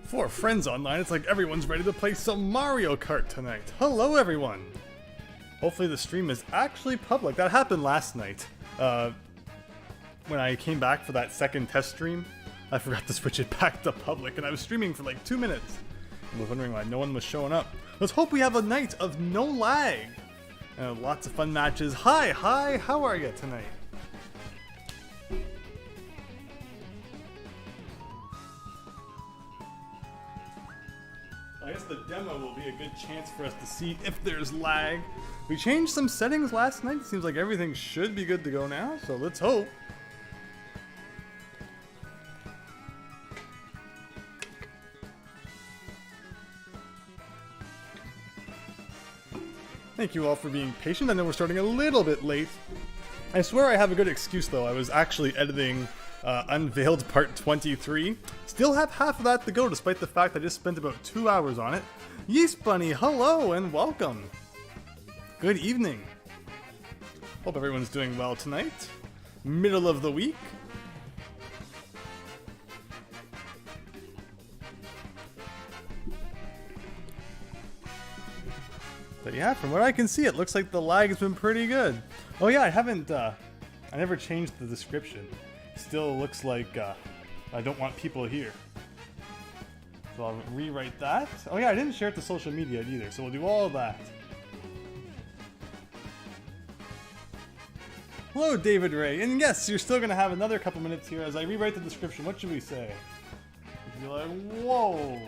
For friends online, it's like everyone's ready to play some Mario Kart tonight. Hello everyone! Hopefully the stream is actually public. That happened last night. When I came back for that second test stream, I forgot to switch it back to public, and I was streaming for like 2 minutes. I was wondering why no one was showing up. Let's hope we have a night of no lag! Lots of fun matches. Hi, how are you tonight? I guess the demo will be a good chance for us to see if there's lag. We changed some settings last night. It seems like everything should be good to go now, so let's hope. Thank you all for being patient. I know we're starting a little bit late. I swear I have a good excuse though. I was actually editing Unveiled Part 23. Still have half of that to go despite the fact I just spent about 2 hours on it. Yeast Bunny, hello and welcome. Good evening. Hope everyone's doing well tonight. Middle of the week. But yeah, from what I can see, it looks like the lag has been pretty good. Oh yeah, I never changed the description. Still looks like I don't want people here. So I'll rewrite that. Oh yeah, I didn't share it to social media either, so we'll do all that. Hello, David Ray. And yes, you're still going to have another couple minutes here as I rewrite the description. What should we say? We should be like, whoa.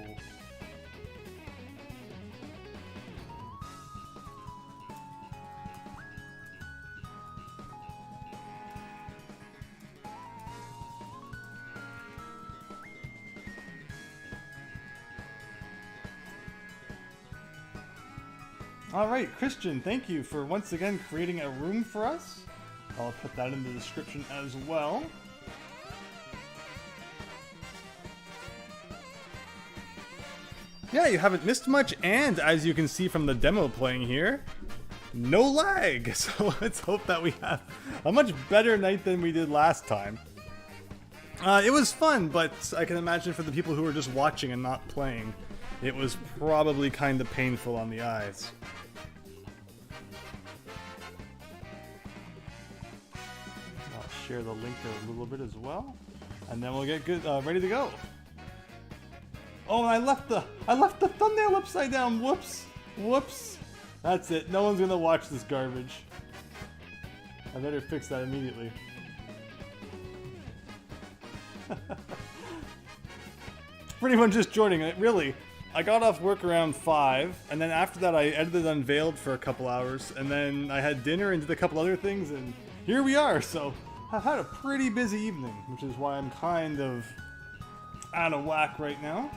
Alright, Christian, thank you for once again creating a room for us. I'll put that in the description as well. Yeah, you haven't missed much, and as you can see from the demo playing here, no lag! So let's hope that we have a much better night than we did last time. It was fun, but I can imagine for the people who were just watching and not playing, it was probably kind of painful on the eyes. I'll share the link a little bit as well, and then we'll get good, ready to go. Oh, I left the thumbnail upside down. Whoops. That's it. No one's gonna watch this garbage. I better fix that immediately. For anyone just joining it, really, I got off work around 5, and then after that I edited Unveiled for a couple hours, and then I had dinner and did a couple other things, and here we are. So I've had a pretty busy evening, which is why I'm kind of out of whack right now.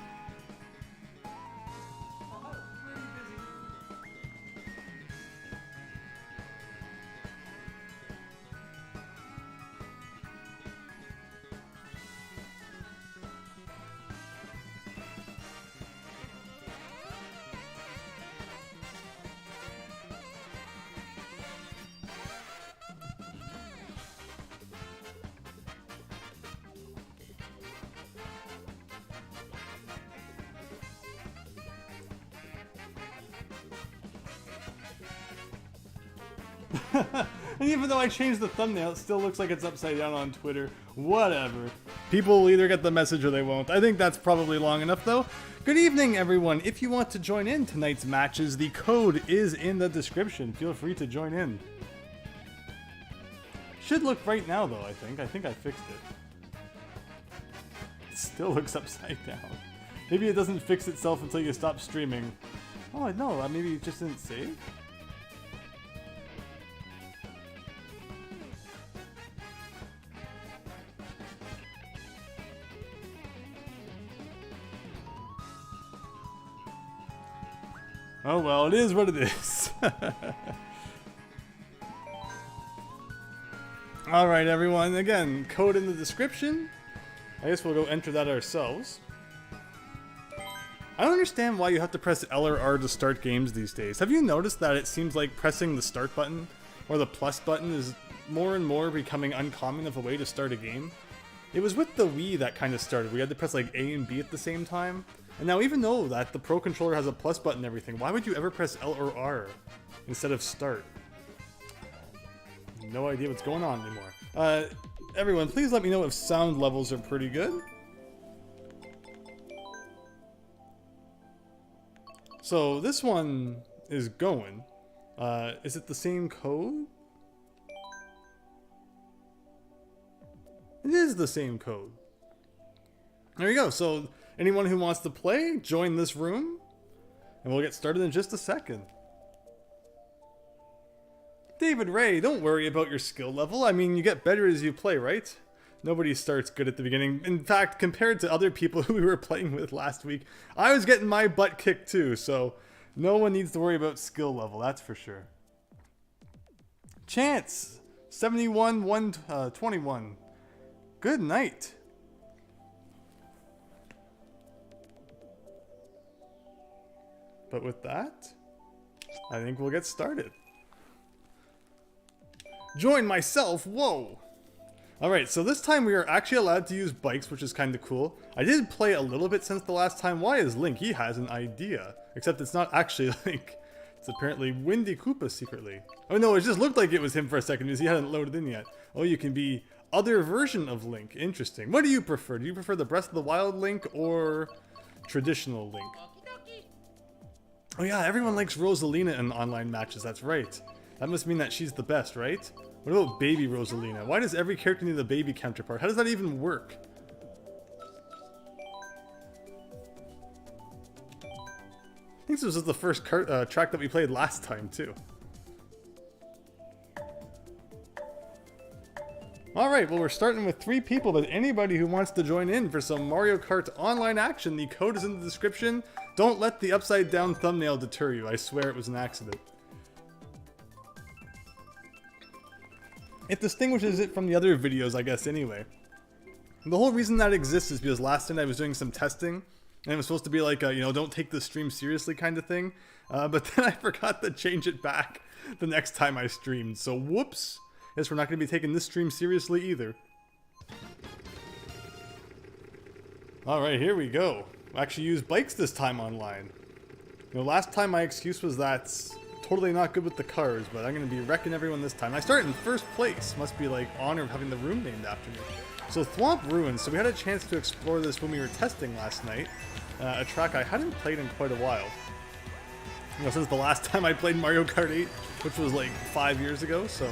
And even though I changed the thumbnail, it still looks like it's upside down on Twitter. Whatever. People will either get the message or they won't. I think that's probably long enough though. Good evening everyone. If you want to join in tonight's matches, the code is in the description. Feel free to join in. Should look right now though, I think. I think I fixed it. It still looks upside down. Maybe it doesn't fix itself until you stop streaming. Oh no, maybe it just didn't save? Oh well, it is what it is. Alright everyone, again, code in the description. I guess we'll go enter that ourselves. I don't understand why you have to press L or R to start games these days. Have you noticed that it seems like pressing the start button or the plus button is more and more becoming uncommon of a way to start a game. It was with the Wii that kind of started. We had to press like A and B at the same time. And now even though that the Pro Controller has a plus button and everything, why would you ever press L or R instead of start? No idea what's going on anymore. Everyone, please let me know if sound levels are pretty good. So this one is going. Is it the same code? It is the same code. There you go. So anyone who wants to play, join this room, and we'll get started in just a second. David Ray, don't worry about your skill level. I mean, you get better as you play, right? Nobody starts good at the beginning. In fact, compared to other people who we were playing with last week, I was getting my butt kicked too, so no one needs to worry about skill level, that's for sure. Chance, 71, 121. Good night. But with that, I think we'll get started. Join myself, whoa! Alright, so this time we are actually allowed to use bikes, which is kind of cool. I did play a little bit since the last time. Why is Link? He has an idea. Except it's not actually Link. It's apparently Windy Koopa secretly. Oh no, it just looked like it was him for a second because he hadn't loaded in yet. Oh, you can be other version of Link. Interesting. What do you prefer? Do you prefer the Breath of the Wild Link or traditional Link? Oh yeah, everyone likes Rosalina in online matches, that's right. That must mean that she's the best, right? What about baby Rosalina? Why does every character need a baby counterpart? How does that even work? I think this was the first track that we played last time, too. Alright, well we're starting with 3 people, but anybody who wants to join in for some Mario Kart online action, the code is in the description. Don't let the upside down thumbnail deter you, I swear it was an accident. It distinguishes it from the other videos, I guess, anyway. The whole reason that exists is because last night I was doing some testing, and it was supposed to be like a, you know, don't take the stream seriously kind of thing, but then I forgot to change it back the next time I streamed, so whoops. Guess we're not going to be taking this stream seriously either. Alright, here we go. I actually used bikes this time online. You know, last time my excuse was that totally not good with the cars, but I'm going to be wrecking everyone this time. I started in first place. Must be like honor of having the room named after me. So Thwomp Ruins. So we had a chance to explore this when we were testing last night. A track I hadn't played in quite a while. You know, since the last time I played Mario Kart 8, which was like 5 years ago. So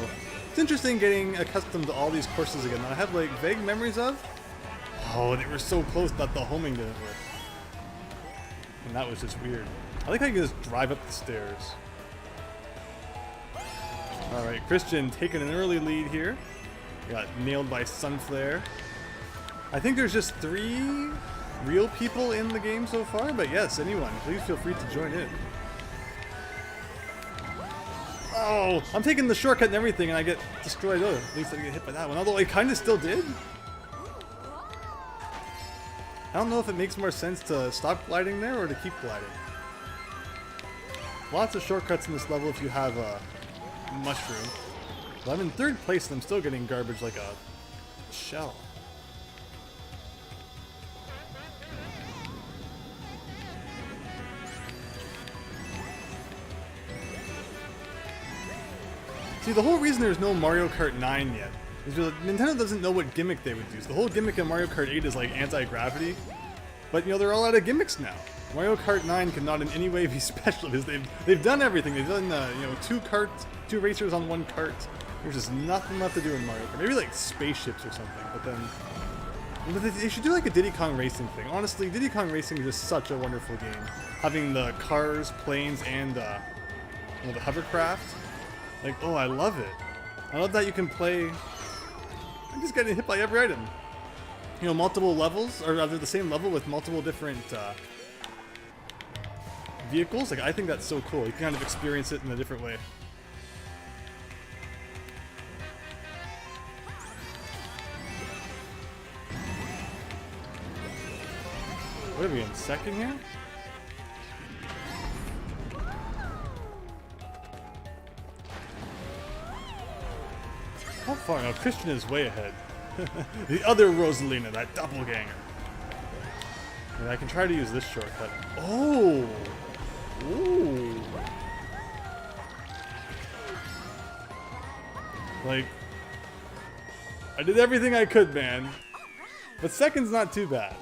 it's interesting getting accustomed to all these courses again that I have like vague memories of. Oh, they were so close that the homing didn't work. And that was just weird. I like how you can just drive up the stairs. Alright, Christian taking an early lead here. Got nailed by Sunflare. I think there's just 3 real people in the game so far, but yes, anyone, please feel free to join in. Oh, I'm taking the shortcut and everything and I get destroyed. Oh, at least I get hit by that one, although I kind of still did. I don't know if it makes more sense to stop gliding there or to keep gliding. Lots of shortcuts in this level if you have a mushroom. But I'm in 3rd place and I'm still getting garbage like a shell. See, the whole reason there's no Mario Kart 9 yet is because Nintendo doesn't know what gimmick they would use. The whole gimmick in Mario Kart 8 is like anti-gravity, but you know, they're all out of gimmicks now. Mario Kart 9 cannot in any way be special because they've done everything. They've done you know, 2 racers on 1 cart. There's just nothing left to do in Mario Kart. Maybe like spaceships or something, but then they should do like a Diddy Kong Racing thing. Honestly, Diddy Kong Racing is just such a wonderful game. Having the cars, planes, and you know, the hovercraft. Like, oh, I love it. I love that you can play. I'm just getting hit by every item. You know, multiple levels, or rather the same level with multiple different vehicles. Like, I think that's so cool. You can kind of experience it in a different way. What are we in, 2nd here? far. Now Christian is way ahead. The other Rosalina, that doppelganger. And I can try to use this shortcut. Oh! Ooh! Like, I did everything I could, man. But second's not too bad.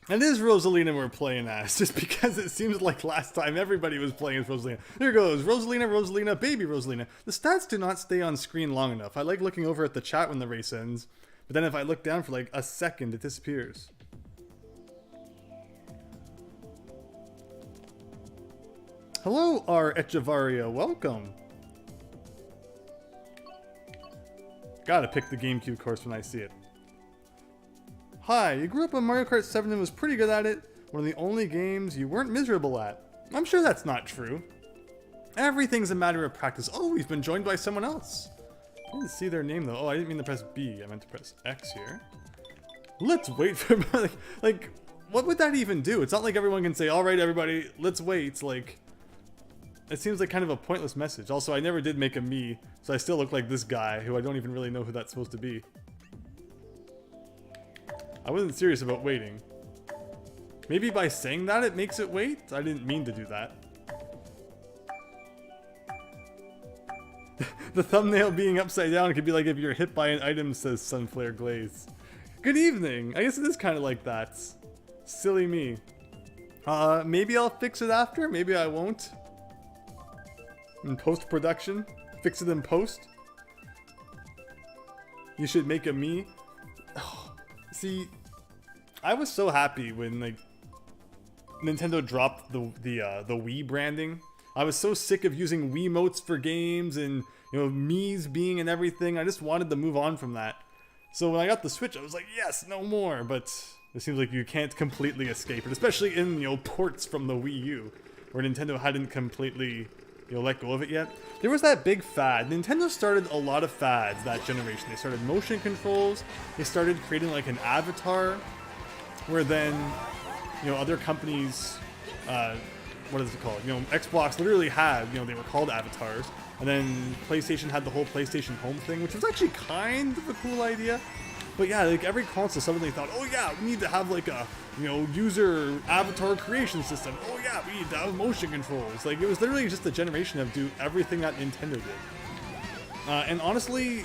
And it is Rosalina we're playing as, just because it seems like last time everybody was playing as Rosalina. There goes, Rosalina, Rosalina, baby Rosalina. The stats do not stay on screen long enough. I like looking over at the chat when the race ends, but then if I look down for like a second, it disappears. Hello, R. Echevarria, welcome. Gotta pick the GameCube course when I see it. Hi, you grew up on Mario Kart 7 and was pretty good at it. One of the only games you weren't miserable at. I'm sure that's not true. Everything's a matter of practice. Oh, we've been joined by someone else. I didn't see their name though. Oh, I didn't mean to press B. I meant to press X here. Let's wait for... like, what would that even do? It's not like everyone can say, alright everybody, let's wait. Like, it seems like kind of a pointless message. Also, I never did make a me, so I still look like this guy, who I don't even really know who that's supposed to be. I wasn't serious about waiting. Maybe by saying that it makes it wait? I didn't mean to do that. The thumbnail being upside down could be like if you're hit by an item says Sunflare Glaze. Good evening! I guess it is kind of like that. Silly me. Maybe I'll fix it after, maybe I won't. In post-production? Fix it in post? You should make a me. See, I was so happy when like Nintendo dropped the Wii branding. I was so sick of using Wiimotes for games and, you know, Mii's being and everything. I just wanted to move on from that. So when I got the Switch, I was like, yes, no more. But it seems like you can't completely escape it, especially in, you know, ports from the Wii U, where Nintendo hadn't completely, you know, let go of it yet. There was that big fad. Nintendo started a lot of fads that generation. They started motion controls. They started creating like an avatar, where then, you know, other companies, what is it called? You know, Xbox literally had, you know, they were called avatars. And then PlayStation had the whole PlayStation Home thing, which was actually kind of a cool idea. But yeah, like every console suddenly thought, oh yeah, we need to have like a, you know, user avatar creation system. Oh yeah, we need to have motion controls. Like it was literally just a generation of do everything that Nintendo did. And honestly,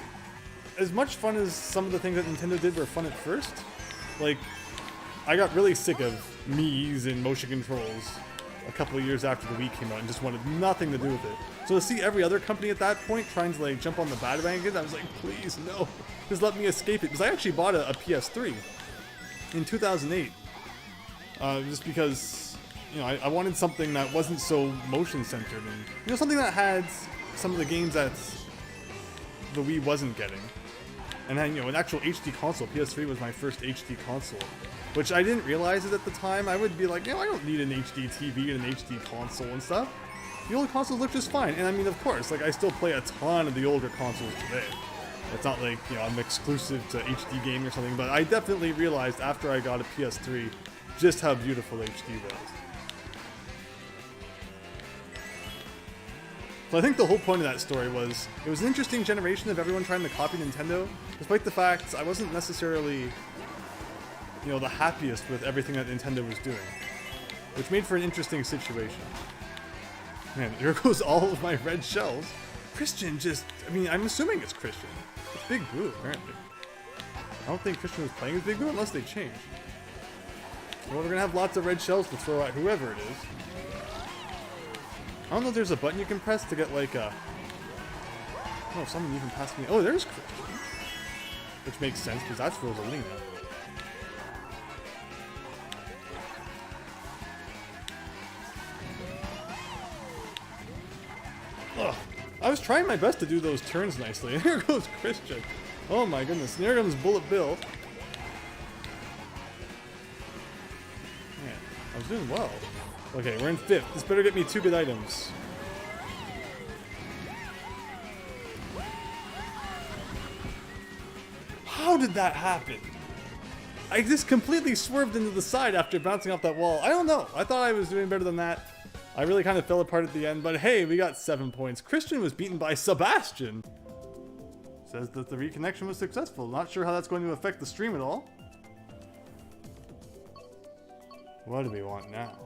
as much fun as some of the things that Nintendo did were fun at first, like I got really sick of Mii's and motion controls a couple of years after the Wii came out and just wanted nothing to do with it. So to see every other company at that point trying to like jump on the bandwagon, I was like, please no, just let me escape it. Because I actually bought a PS3 in 2008, just because, you know, I wanted something that wasn't so motion centered and, you know, something that had some of the games that the Wii wasn't getting. And then, you know, an actual HD console. PS3 was my first HD console, which I didn't realize it at the time. I would be like, you know, I don't need an HD TV and an HD console and stuff. The old consoles look just fine. And I mean, of course, like I still play a ton of the older consoles today. It's not like, you know, I'm exclusive to HD gaming or something, but I definitely realized after I got a PS3 just how beautiful HD was. So I think the whole point of that story was, it was an interesting generation of everyone trying to copy Nintendo, despite the fact I wasn't necessarily, you know, the happiest with everything that Nintendo was doing, which made for an interesting situation. Man, here goes all of my red shells. Christian just, I mean, I'm assuming it's Christian. It's Big Blue, apparently. I don't think Christian was playing as Big Blue unless they changed. Well, we're gonna have lots of red shells to throw at whoever it is. I don't know if there's a button you can press to get like a... Oh, someone even passed me. Oh, there's Christian. Which makes sense because that's Rosalina. Ugh. I was trying my best to do those turns nicely, and here goes Christian. Oh my goodness, and here comes Bullet Bill. Man, I was doing well. Okay, we're in 5th. This better get me 2 good items. How did that happen? I just completely swerved into the side after bouncing off that wall. I don't know. I thought I was doing better than that. I really kind of fell apart at the end, but hey, we got 7 points. Christian was beaten by Sebastian. Says that the reconnection was successful. Not sure how that's going to affect the stream at all. What do we want now?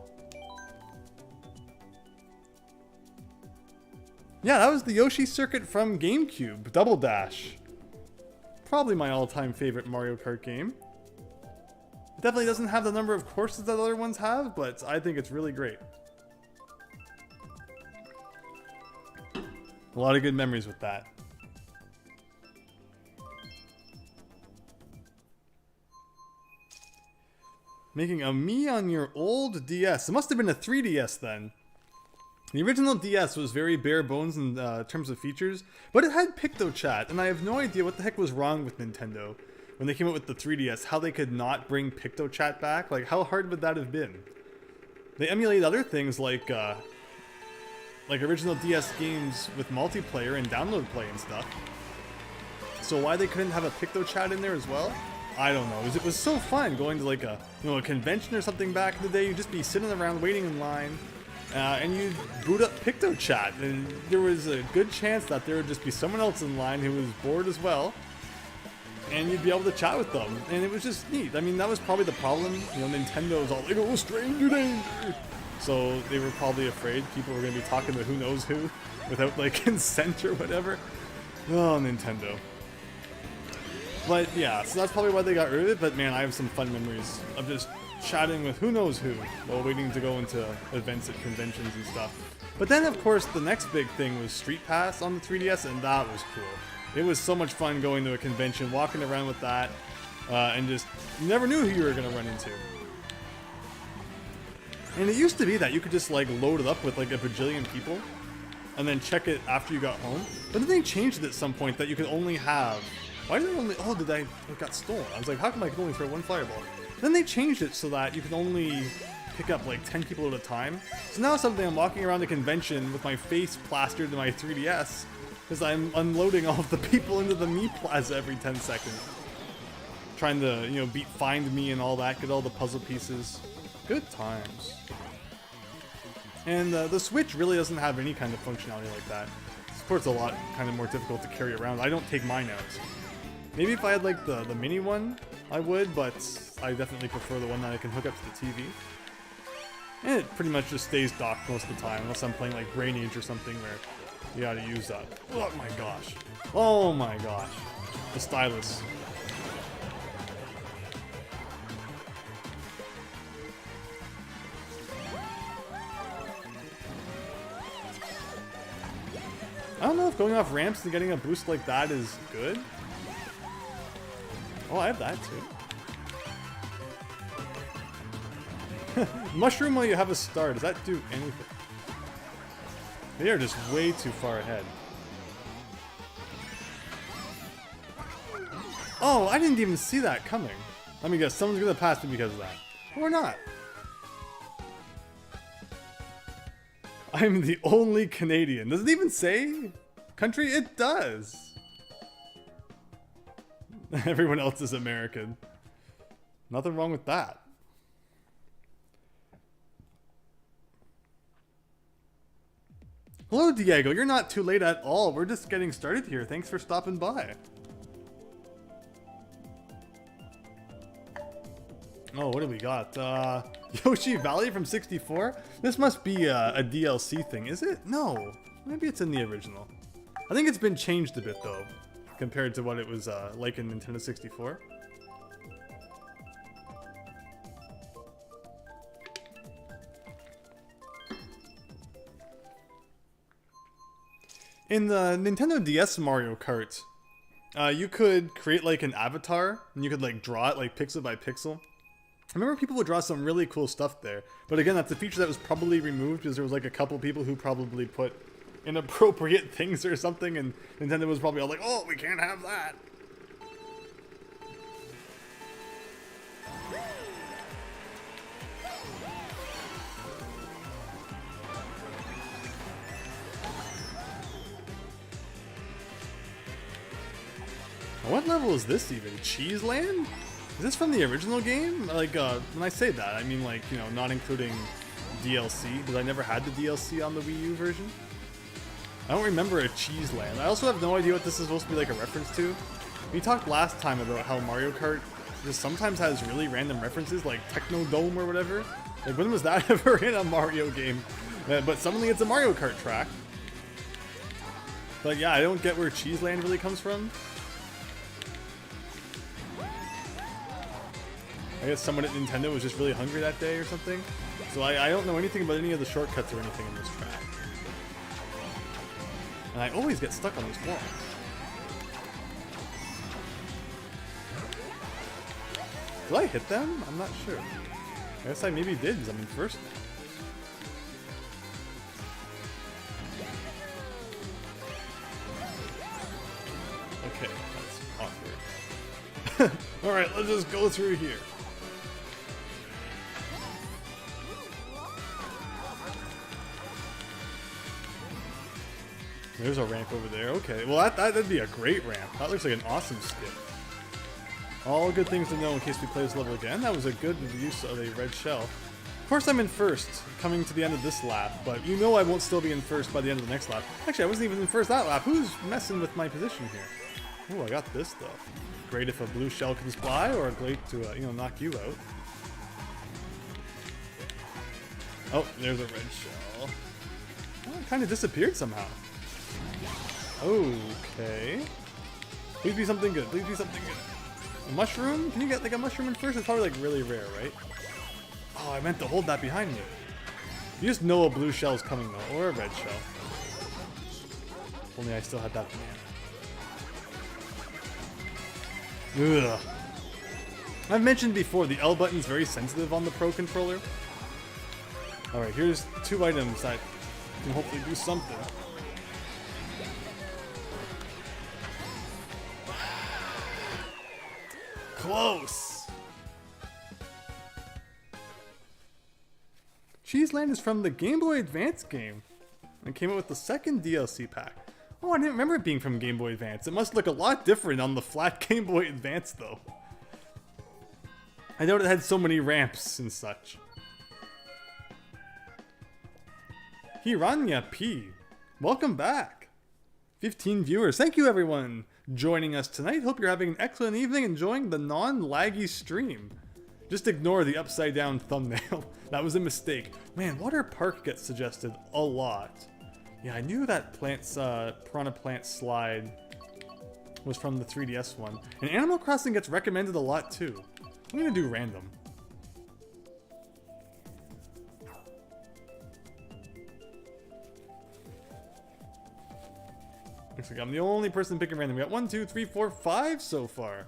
Yeah, that was the Yoshi circuit from GameCube, Double Dash. Probably my all-time favorite Mario Kart game. It definitely doesn't have the number of courses that other ones have, but I think it's really great. A lot of good memories with that. Making a me on your old DS. It must have been a 3DS then. The original DS was very bare bones in terms of features, but it had PictoChat, and I have no idea what the heck was wrong with Nintendo when they came out with the 3DS, how they could not bring PictoChat back. Like, how hard would that have been? They emulate other things like original DS games with multiplayer and download play and stuff. So why they couldn't have a PictoChat in there as well? I don't know. It was so fun going to like a a convention or something back in the day. You'd just be sitting around waiting in line, and you'd boot up PictoChat, and there was a good chance that there would just be someone else in line who was bored as well, and you'd be able to chat with them, and it was just neat. I mean, that was probably the problem. Nintendo was all like, "Oh, stranger danger," so they were probably afraid people were going to be talking to who knows who without like consent or whatever. Oh, Nintendo. But yeah, so that's probably why they got rid of it, but man, I have some fun memories of just chatting with who knows who while waiting to go into events at conventions and stuff. But then, of course, the next big thing was Street Pass on the 3DS, and that was cool. It was so much fun going to a convention, walking around with that, and just, you never knew who you were going to run into. And it used to be that you could just like load it up with like a bajillion people, and then check it after you got home. But then they changed it at some point that you could only have... Why did I only... Oh, it got stolen. I was like, how come I can only throw one fireball? Then they changed it so that you can only pick up like 10 people at a time. So now suddenly I'm walking around the convention with my face plastered to my 3DS because I'm unloading all of the people into the Mii Plaza every 10 seconds. Trying to, beat Find Me and all that, get all the puzzle pieces. Good times. And the Switch really doesn't have any kind of functionality like that. It supports a lot kind of more difficult to carry around. I don't take mine out. Maybe if I had like the mini one, I would, but I definitely prefer the one that I can hook up to the TV. And it pretty much just stays docked most of the time, unless I'm playing like Brain Age or something where you gotta use that. Oh my gosh. Oh my gosh. The stylus. I don't know if going off ramps and getting a boost like that is good. Oh, I have that too. Mushroom while you have a star. Does that do anything? They are just way too far ahead. Oh, I didn't even see that coming. Let me guess, someone's gonna pass me because of that. Or not. I'm the only Canadian. Does it even say country? It does. Everyone else is American. Nothing wrong with that. Hello, Diego. You're not too late at all. We're just getting started here. Thanks for stopping by. Oh, what do we got? Yoshi Valley from 64? This must be a DLC thing, is it? No. Maybe it's in the original. I think it's been changed a bit, though, compared to what it was like in Nintendo 64. In the Nintendo DS Mario Kart, you could create like an avatar, and you could like draw it like pixel by pixel. I remember people would draw some really cool stuff there, but again, that's a feature that was probably removed because there was like a couple people who probably put inappropriate things or something, and Nintendo was probably all like, oh, we can't have that. What level is this even? Cheese Land? Is this from the original game? Like, when I say that, I mean like, not including DLC, because I never had the DLC on the Wii U version. I don't remember a Cheese Land. I also have no idea what this is supposed to be like a reference to. We talked last time about how Mario Kart just sometimes has really random references, like Techno Dome or whatever. Like, when was that ever in a Mario game? But suddenly it's a Mario Kart track. But yeah, I don't get where Cheese Land really comes from. I guess someone at Nintendo was just really hungry that day or something. So I don't know anything about any of the shortcuts or anything in this track. And I always get stuck on this wall. Did I hit them? I'm not sure. I guess I maybe did, because I'm in first now. Okay, that's awkward. Alright, let's just go through here. There's a ramp over there. Okay, well that'd be a great ramp. That looks like an awesome skip. All good things to know in case we play this level again. That was a good use of a red shell. Of course I'm in first, coming to the end of this lap, but you know I won't still be in first by the end of the next lap. Actually, I wasn't even in first that lap. Who's messing with my position here? Oh, I got this though. Great if a blue shell can fly, or great to, knock you out. Oh, there's a red shell. Oh, it kind of disappeared somehow. Okay. Please be something good. Please be something good. A mushroom? Can you get like a mushroom in first? It's probably like really rare, right? Oh, I meant to hold that behind me. You just know a blue shell is coming though, or a red shell. If only I still had that banana. Ugh. I've mentioned before, the L button is very sensitive on the Pro Controller. Alright, here's 2 items that can hopefully do something. Close! Cheese Land is from the Game Boy Advance game. It came out with the second DLC pack. Oh, I didn't remember it being from Game Boy Advance. It must look a lot different on the flat Game Boy Advance, though. I know it had so many ramps and such. Hiranya P. Welcome back. 15 viewers. Thank you, everyone, joining us tonight. Hope you're having an excellent evening, enjoying the non-laggy stream. Just ignore the upside down thumbnail. That was a mistake. Man, Water Park gets suggested a lot. Yeah, I knew that Piranha Plant slide was from the 3DS one. And Animal Crossing gets recommended a lot too. I'm gonna do random. Looks like I'm the only person picking random. We got 1, 2, 3, 4, 5 so far.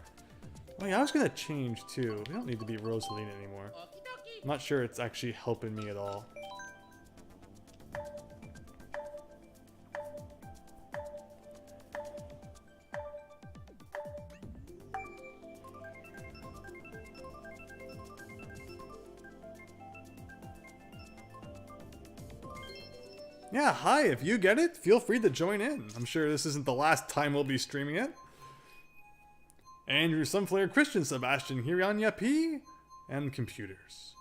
Oh yeah, I was gonna change too. We don't need to be Rosalina anymore. I'm not sure it's actually helping me at all. Yeah, hi, if you get it, feel free to join in. I'm sure this isn't the last time we'll be streaming it. Andrew Sunflare Christian Sebastian Hiranya P. and computers.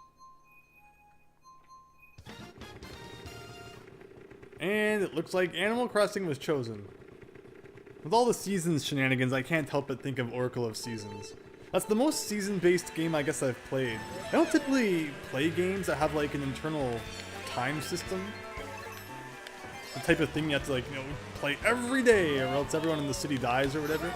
And it looks like Animal Crossing was chosen. With all the Seasons shenanigans, I can't help but think of Oracle of Seasons. That's the most season-based game I guess I've played. I don't typically play games that have like an internal time system. The type of thing you have to play every day or else everyone in the city dies or whatever.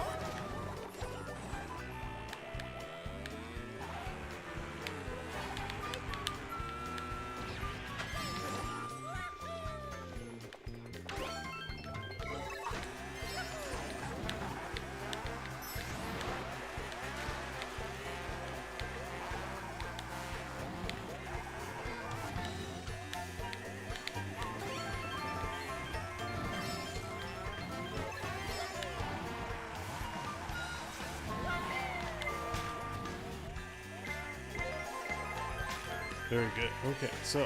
Very good. Okay, so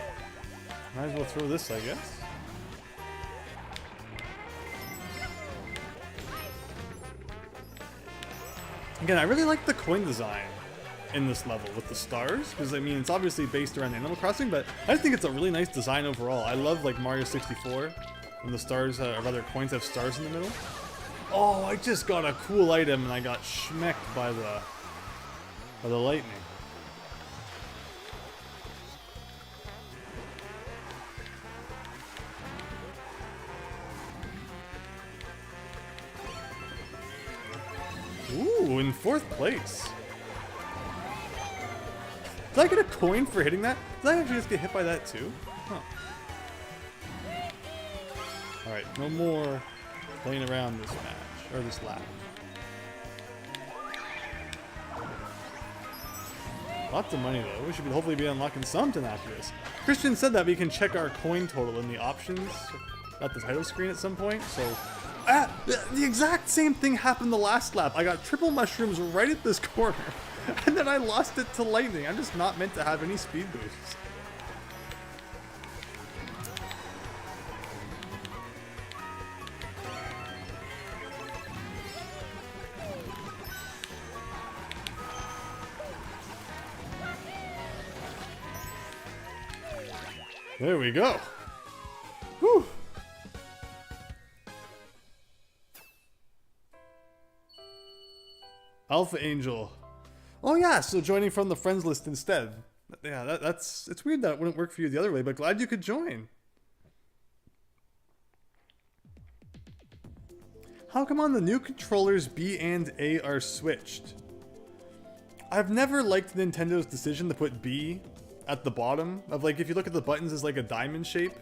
might as well throw this, I guess. Again, I really like the coin design. in this level with the stars, because I mean it's obviously based around Animal Crossing, but I just think it's a really nice design overall. I love like Mario 64 when the stars, or rather coins have stars in the middle. Oh, I just got a cool item and I got schmecked by the lightning. Ooh, in 4th place. Did I get a coin for hitting that? Did I actually just get hit by that too? Huh. Alright, no more playing around this match, or this lap. Lots of money though. We should hopefully be unlocking something after this. Christian said that we can check our coin total in the options at the title screen at some point, so... the exact same thing happened the last lap. I got triple mushrooms right at this corner, and then I lost it to lightning. I'm just not meant to have any speed boosts. There we go. Whew. Alpha Angel. Oh yeah, so joining from the friends list instead. Yeah, that's it's weird that it wouldn't work for you the other way, but glad you could join. How come on the new controllers B and A are switched? I've never liked Nintendo's decision to put B at the bottom of, like, if you look at the buttons as like a diamond shape.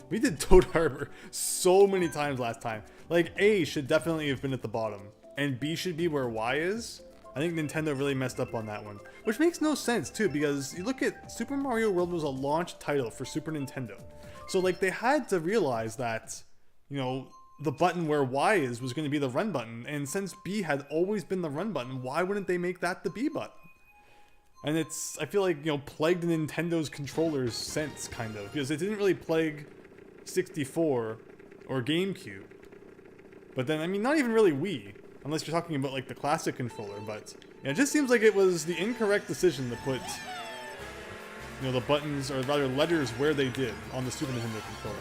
We did Toad Harbor so many times last time. Like, A should definitely have been at the bottom, and B should be where Y is. I think Nintendo really messed up on that one. Which makes no sense too, because you look at Super Mario World was a launch title for Super Nintendo. So like they had to realize that, you know, the button where Y is was going to be the run button. And since B had always been the run button, why wouldn't they make that the B button? And it's, I feel like, you know, plagued Nintendo's controllers since, kind of. Because it didn't really plague 64 or GameCube. But then, I mean, not even really Wii. Unless you're talking about like the classic controller, but yeah, it just seems like it was the incorrect decision to put, you know, the buttons, or rather letters, where they did on the Super Nintendo controller.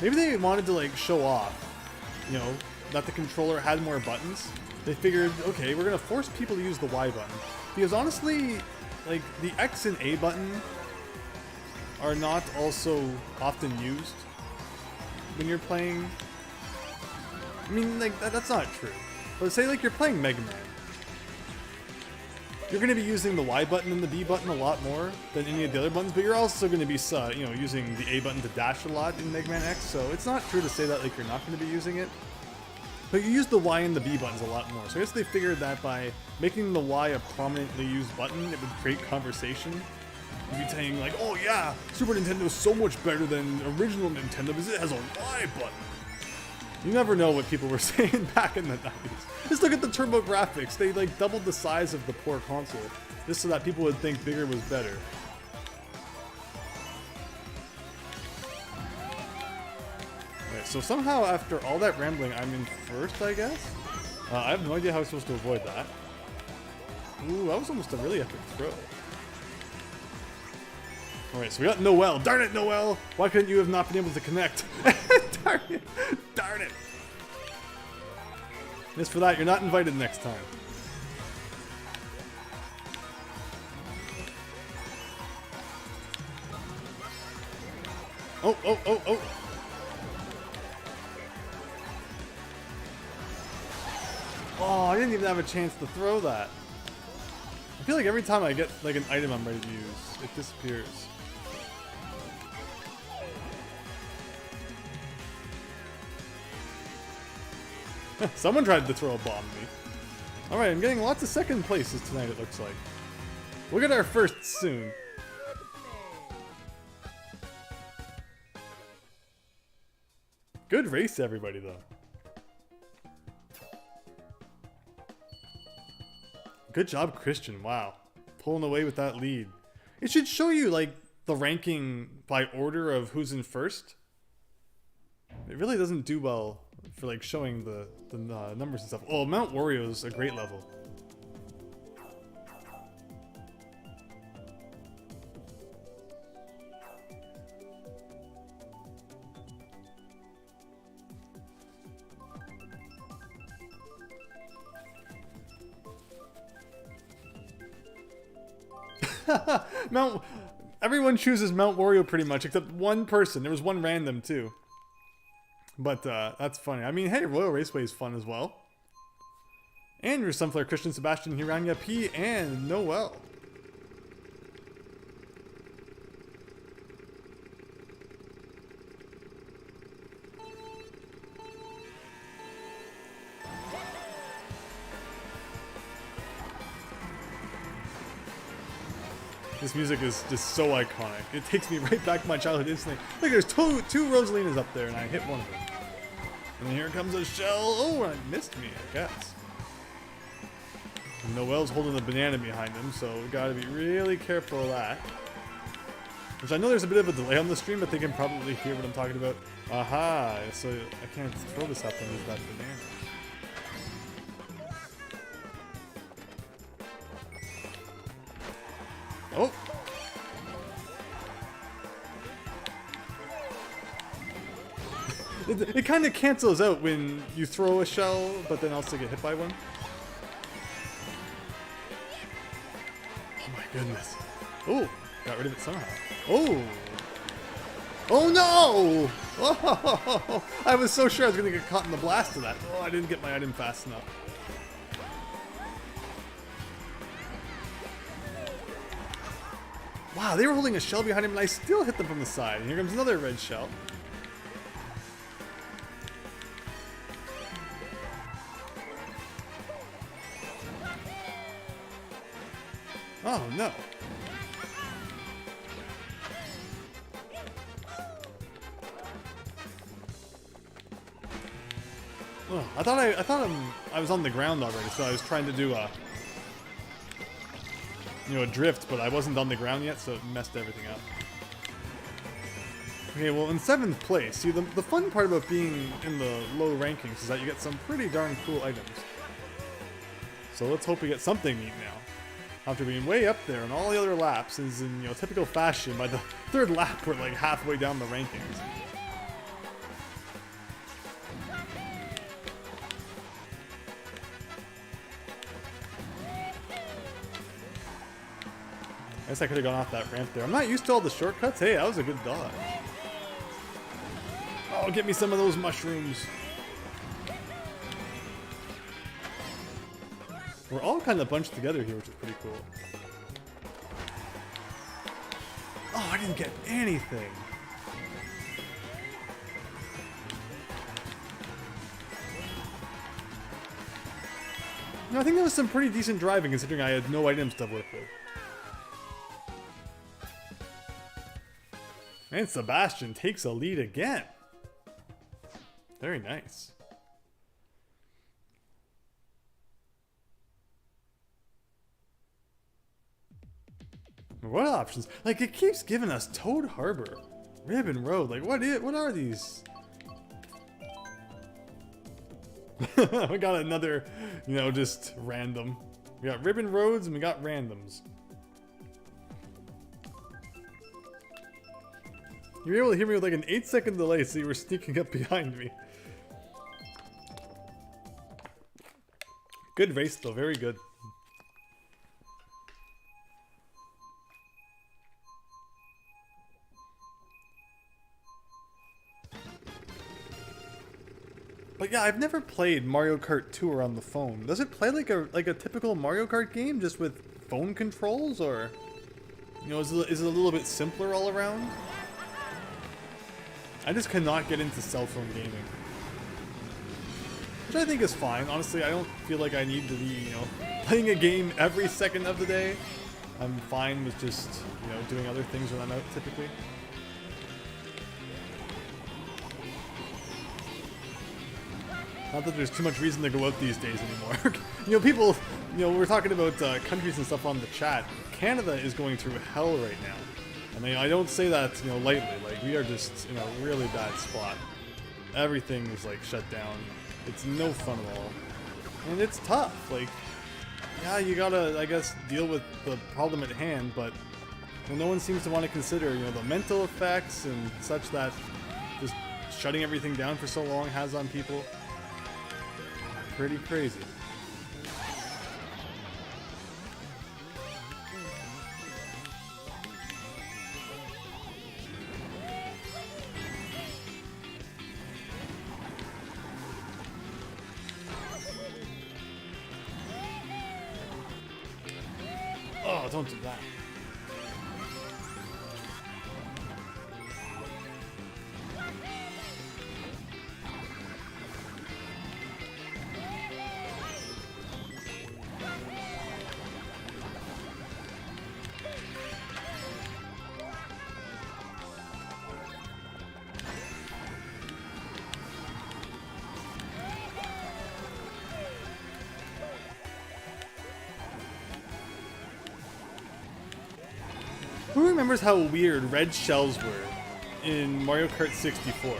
Maybe they wanted to like show off, you know, that the controller had more buttons. They figured, okay, we're gonna force people to use the Y button, because honestly, like the X and A button are not also often used when you're playing. I mean, like, that's not true. But say, like, you're playing Mega Man. You're going to be using the Y button and the B button a lot more than any of the other buttons, but you're also going to be, you know, using the A button to dash a lot in Mega Man X, so it's not true to say that, like, you're not going to be using it. But you use the Y and the B buttons a lot more, so I guess they figured that by making the Y a prominently used button, it would create conversation. You'd be saying, like, oh yeah, Super Nintendo is so much better than original Nintendo because it has a Y button. You never know what people were saying back in the 90s. Just look at the turbo graphics. They like doubled the size of the poor console just so that people would think bigger was better. Alright, so somehow after all that rambling, I'm in first, I guess? I have no idea how I'm supposed to avoid that. Ooh, that was almost a really epic throw. Alright, so we got Noel. Darn it, Noel! Why couldn't you have not been able to connect? Darn it! Darn it! Just for that, you're not invited next time. Oh, oh, oh, oh! Oh, I didn't even have a chance to throw that. I feel like every time I get like an item I'm ready to use, it disappears. Someone tried to throw a bomb at me. Alright, I'm getting lots of second places tonight, it looks like. We'll get our first soon. Good race, everybody, though. Good job, Christian. Wow. Pulling away with that lead. It should show you, like, the ranking by order of who's in first. It really doesn't do well for like showing the numbers and stuff. Oh, Mount Wario is a great level. Everyone chooses Mount Wario pretty much, except one person. There was one random too. But that's funny. I mean, hey, Royal Raceway is fun as well. Andrew, Sunflower, Christian, Sebastian, Hiranya P, and Noel. This music is just so iconic. It takes me right back to my childhood instantly. Look, there's two Rosalinas up there, and I hit one of them. And then here comes a shell. Oh, I missed me, I guess. And Noel's holding the banana behind him, so we gotta be really careful of that. Which I know there's a bit of a delay on the stream, but they can probably hear what I'm talking about. Aha, so I can't throw this at them with that banana. Oh! It kind of cancels out when you throw a shell, but then also get hit by one. Oh my goodness. Oh! Got rid of it somehow. Oh! Oh no! Oh, I was so sure I was going to get caught in the blast of that. Oh, I didn't get my item fast enough. Wow, they were holding a shell behind him and I still hit them from the side. And here comes another red shell. Oh no. Oh, I thought I was on the ground already, so I was trying to do a drift, but I wasn't on the ground yet, so it messed everything up. Okay, well, in 7th place, see, the fun part about being in the low rankings is that you get some pretty darn cool items. So let's hope we get something neat now. After being way up there and all the other laps, is in typical fashion, by the 3rd lap we're like halfway down the rankings. I guess I could have gone off that ramp there. I'm not used to all the shortcuts. Hey, that was a good dodge. Oh, get me some of those mushrooms. We're all kind of bunched together here, which is pretty cool. Oh, I didn't get anything. I think that was some pretty decent driving considering I had no items to work with. And Sebastian takes a lead again. Very nice. What options? Like, it keeps giving us Toad Harbor, Ribbon Road. Like, what are these? We got another, just random. We got Ribbon Roads and we got randoms. You were able to hear me with like an 8-second delay, so you were sneaking up behind me. Good race though, very good. But yeah, I've never played Mario Kart Tour on the phone. Does it play like a typical Mario Kart game, just with phone controls, or is it a little bit simpler all around? I just cannot get into cell phone gaming, which I think is fine. Honestly, I don't feel like I need to be playing a game every second of the day. I'm fine with just doing other things when I'm out typically. Not that there's too much reason to go out these days anymore. People, we're talking about countries and stuff on the chat. Canada is going through hell right now. I mean, I don't say that, lightly. Like, we are just in a really bad spot. everything is like shut down. It's no fun at all. And it's tough. Like, yeah, you gotta, I guess, deal with the problem at hand, but well, no one seems to want to consider, you know, the mental effects and such that just shutting everything down for so long has on people. Pretty crazy. Oh, don't do that. Who remembers how weird red shells were in Mario Kart 64?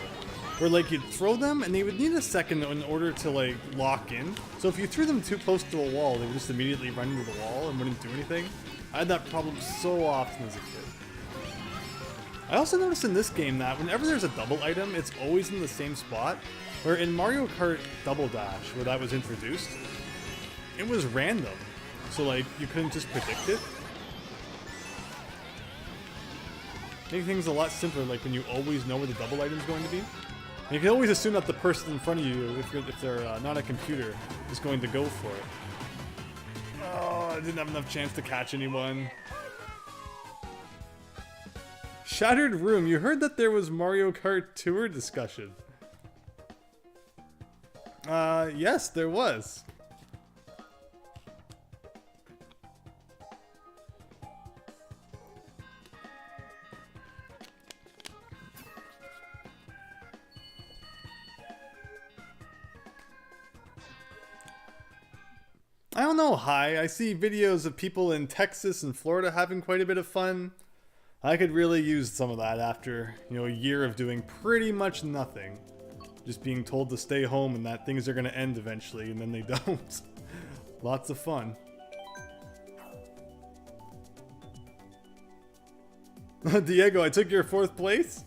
Where like you'd throw them and they would need a second in order to like lock in. So if you threw them too close to a wall, they would just immediately run into the wall and wouldn't do anything. I had that problem so often as a kid. I also noticed in this game that whenever there's a double item, it's always in the same spot. Where in Mario Kart Double Dash, where that was introduced, it was random. So like you couldn't just predict it. Make things a lot simpler, like when you always know where the double item is going to be. And you can always assume that the person in front of you, if they're not a computer, is going to go for it. Oh, I didn't have enough chance to catch anyone. Shattered Room, you heard that there was Mario Kart Tour discussion. Yes, there was. I don't know, hi. I see videos of people in Texas and Florida having quite a bit of fun. I could really use some of that after, you know, a year of doing pretty much nothing. Just being told to stay home and that things are going to end eventually, and then they don't. Lots of fun. Diego, I took your 4th place?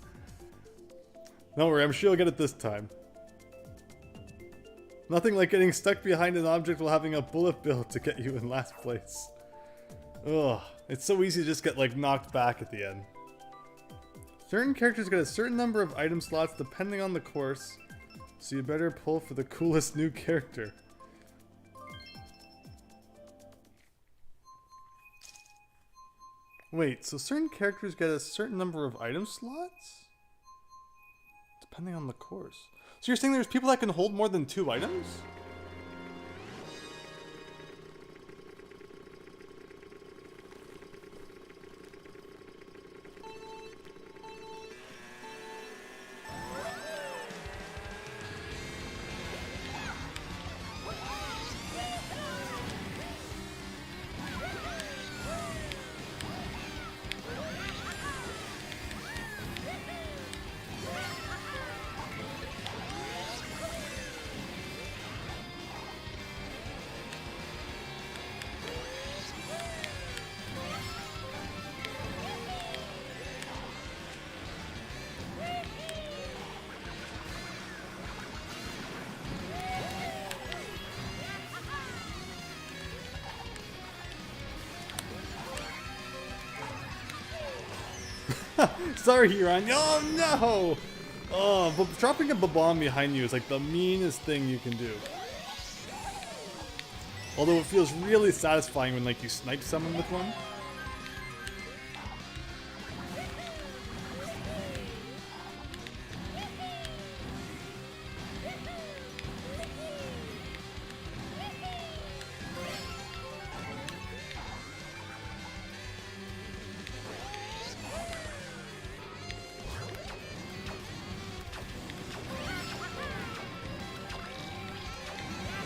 Don't worry, I'm sure you'll get it this time. Nothing like getting stuck behind an object while having a bullet bill to get you in last place. Ugh, it's so easy to just get like knocked back at the end. Certain characters get a certain number of item slots depending on the course, so you better pull for the coolest new character. Wait, so certain characters get a certain number of item slots? Depending on the course. So you're saying there's people that can hold more than 2 items? Sorry, Huron. Oh no! Oh, but dropping a bomb behind you is like the meanest thing you can do. Although it feels really satisfying when like you snipe someone with one.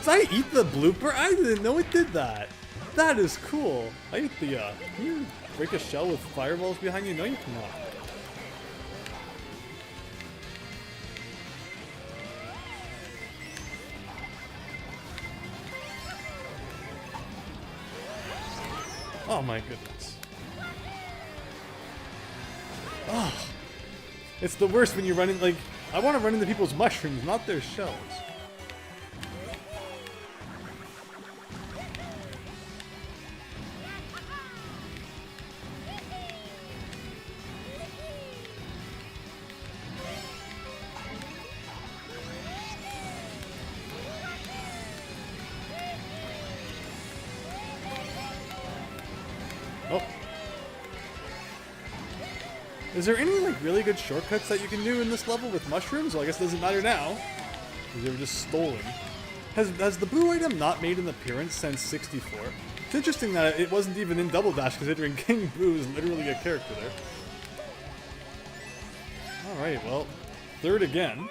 Did I eat the blooper? I didn't know it did that. That is cool. I ate the, can you break a shell with fireballs behind you? No, you cannot. Oh my goodness. Oh. It's the worst when you run in, like, I want to run into people's mushrooms, not their shells. Oh. Is there any, like, really good shortcuts that you can do in this level with mushrooms? Well, I guess it doesn't matter now, because they were just stolen. Has the boo item not made an appearance since 64? It's interesting that it wasn't even in Double Dash, considering King Boo is literally a character there. Alright, well, third again.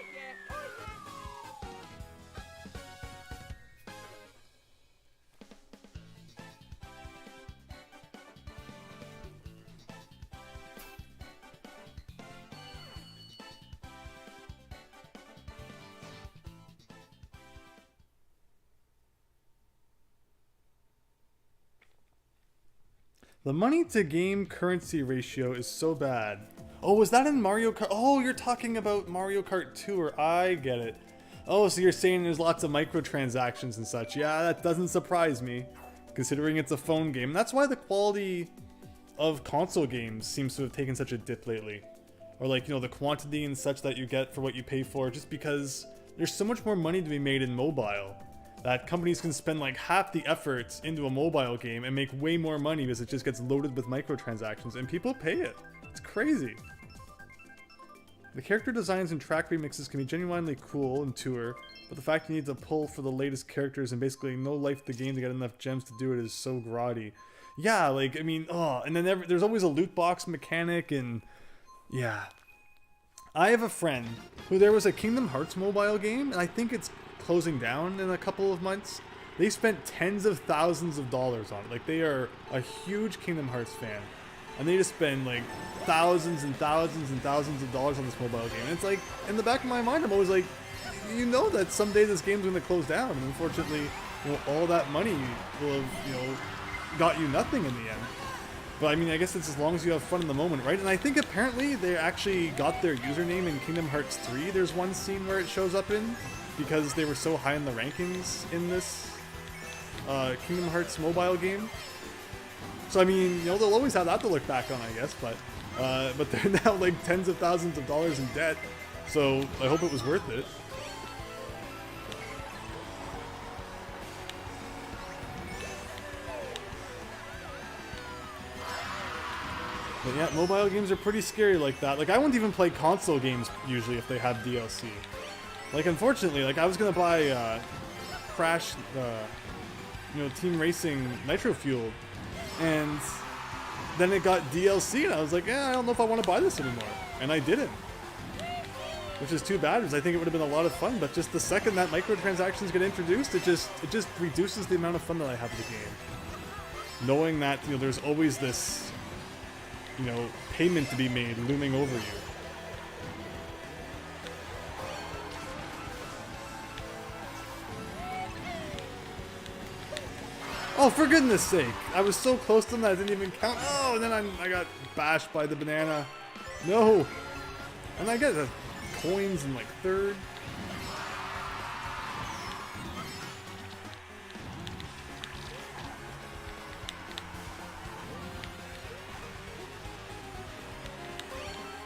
The money to game currency ratio is so bad. Oh, was that in Mario Kart? Oh, you're talking about Mario Kart Tour. I get it. Oh, so you're saying there's lots of microtransactions and such. Yeah, that doesn't surprise me, considering it's a phone game. That's why the quality of console games seems to have taken such a dip lately. Or like, you know, the quantity and such that you get for what you pay for, just because there's so much more money to be made in mobile. That companies can spend like half the effort into a mobile game and make way more money because it just gets loaded with microtransactions and people pay it. It's crazy. The character designs and track remixes can be genuinely cool in Tour, but the fact you need to pull for the latest characters and basically no life the game to get enough gems to do it is so grotty. Yeah, like, I mean, oh, and then there's always a loot box mechanic and yeah. I have a friend who there was a Kingdom Hearts mobile game, and I think it's closing down in a couple of months. They spent tens of thousands of dollars on it. Like, they are a huge Kingdom Hearts fan, and they just spend like thousands and thousands and thousands of dollars on this mobile game. And it's like, in the back of my mind, I'm always like, you know that someday this game's going to close down, and unfortunately, you know, all that money will have, you know, got you nothing in the end. But I mean, I guess it's as long as you have fun in the moment, right? And I think apparently they actually got their username in Kingdom Hearts 3. There's one scene where it shows up in, because they were so high in the rankings in this Kingdom Hearts mobile game. So I mean, you know, they'll always have that to look back on, I guess, but they're now like tens of thousands of dollars in debt, so I hope it was worth it. But yeah, mobile games are pretty scary like that. Like, I wouldn't even play console games usually if they had DLC. Like, unfortunately, like, I was gonna buy Crash, you know, Team Racing Nitro Fueled, and then it got DLC, and I was like, yeah, I don't know if I want to buy this anymore, and I didn't. Which is too bad, because I think it would have been a lot of fun, but just the second that microtransactions get introduced, it just reduces the amount of fun that I have with the game. Knowing that, you know, there's always this, you know, payment to be made looming over you. Oh, for goodness sake! I was so close to them that I didn't even count. Oh, and then I got bashed by the banana. No! And I get the coins in like third.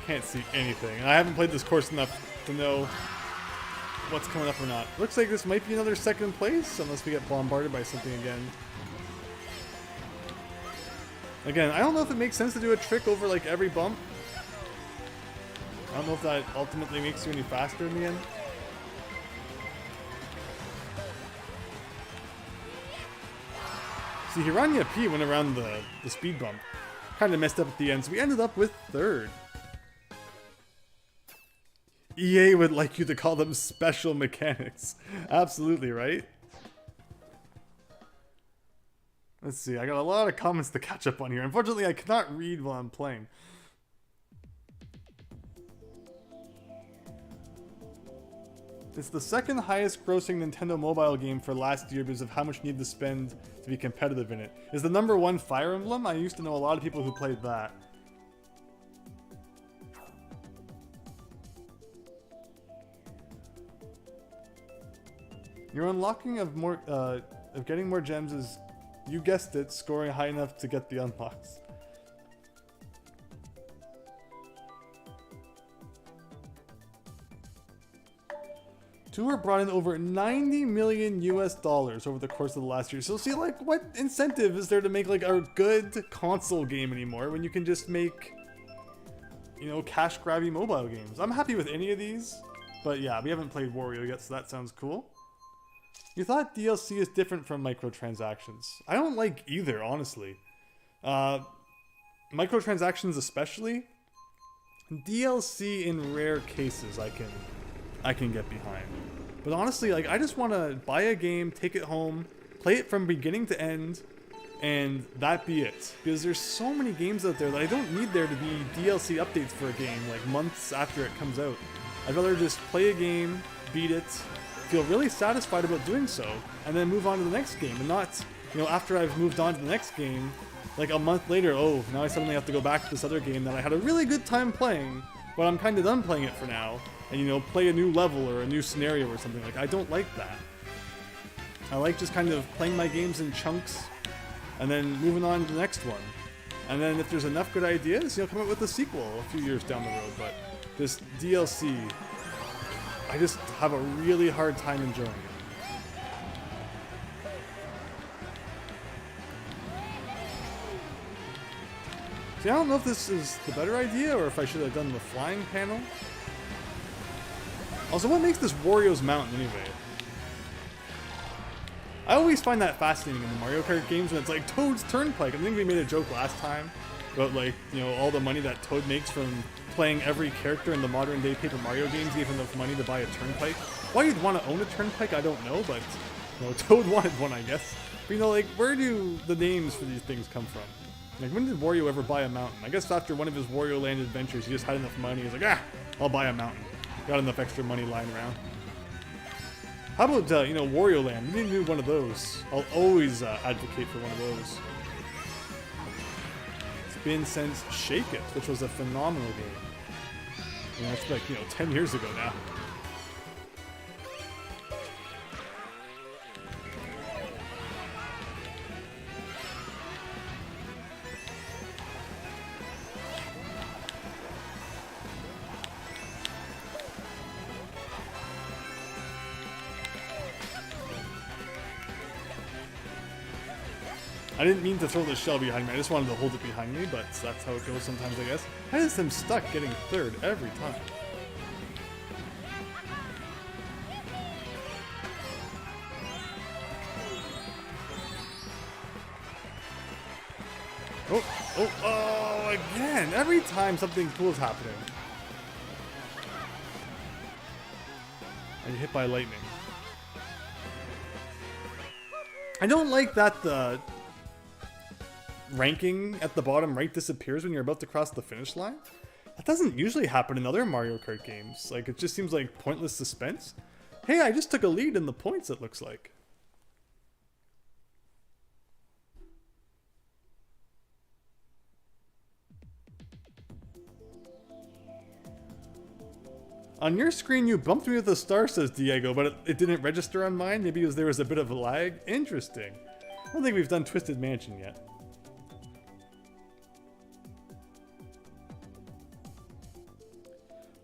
Can't see anything. And I haven't played this course enough to know what's coming up or not. Looks like this might be another second place, unless we get bombarded by something again. Again, I don't know if it makes sense to do a trick over like every bump. I don't know if that ultimately makes you any faster in the end. See, Hiranya P went around the speed bump. Kind of messed up at the end, so we ended up with third. EA would like you to call them special mechanics. Absolutely, right? Let's see, I got a lot of comments to catch up on here. Unfortunately, I cannot read while I'm playing. It's the second highest grossing Nintendo mobile game for last year because of how much you need to spend to be competitive in it. Is the number one Fire Emblem? I used to know a lot of people who played that. Your unlocking of getting more gems is, you guessed it, scoring high enough to get the unlocks. Tour brought in over 90 million US dollars over the course of the last year. So see, like, what incentive is there to make like a good console game anymore when you can just make, you know, cash grabby mobile games? I'm happy with any of these, but yeah, we haven't played Wario yet, so that sounds cool. You thought DLC is different from microtransactions. I don't like either, honestly. Microtransactions especially. DLC in rare cases I can get behind. But honestly, like, I just want to buy a game, take it home, play it from beginning to end, and that be it. Because there's so many games out there that I don't need there to be DLC updates for a game, like months after it comes out. I'd rather just play a game, beat it, feel really satisfied about doing so, and then move on to the next game, and not, you know, after I've moved on to the next game, like a month later, oh, now I suddenly have to go back to this other game that I had a really good time playing, but I'm kind of done playing it for now, and, you know, play a new level or a new scenario or something. Like, I don't like that. I like just kind of playing my games in chunks, and then moving on to the next one. And then if there's enough good ideas, you know, come up with a sequel a few years down the road. But this DLC, I just have a really hard time enjoying it. See, I don't know if this is the better idea or if I should have done the flying panel. Also, what makes this Wario's Mountain anyway? I always find that fascinating in the Mario Kart games when it's like Toad's Turnpike. I think we made a joke last time about, like, you know, all the money that Toad makes from playing every character in the modern day Paper Mario games, gave him enough money to buy a turnpike. Why you'd want to own a turnpike, I don't know, but, you know, Toad wanted one, I guess. But, you know, like, where do the names for these things come from? Like, when did Wario ever buy a mountain? I guess after one of his Wario Land adventures, he just had enough money. He's like, ah, I'll buy a mountain. Got enough extra money lying around. How about, you know, Wario Land? We need to do one of those. I'll always advocate for one of those. It's been since Shake It, which was a phenomenal game. You know, that's like, you know, 10 years ago now. I didn't mean to throw the shell behind me, I just wanted to hold it behind me, but that's how it goes sometimes, I guess. I just am stuck getting third every time. Oh, again! Every time something cool is happening. I get hit by lightning. I don't like that the ranking at the bottom right disappears when you're about to cross the finish line. That doesn't usually happen in other Mario Kart games. Like, it just seems like pointless suspense. Hey, I just took a lead in the points, it looks like. On your screen, you bumped me with a star, says Diego, but it didn't register on mine. Maybe because there was a bit of a lag. Interesting. I don't think we've done Twisted Mansion yet.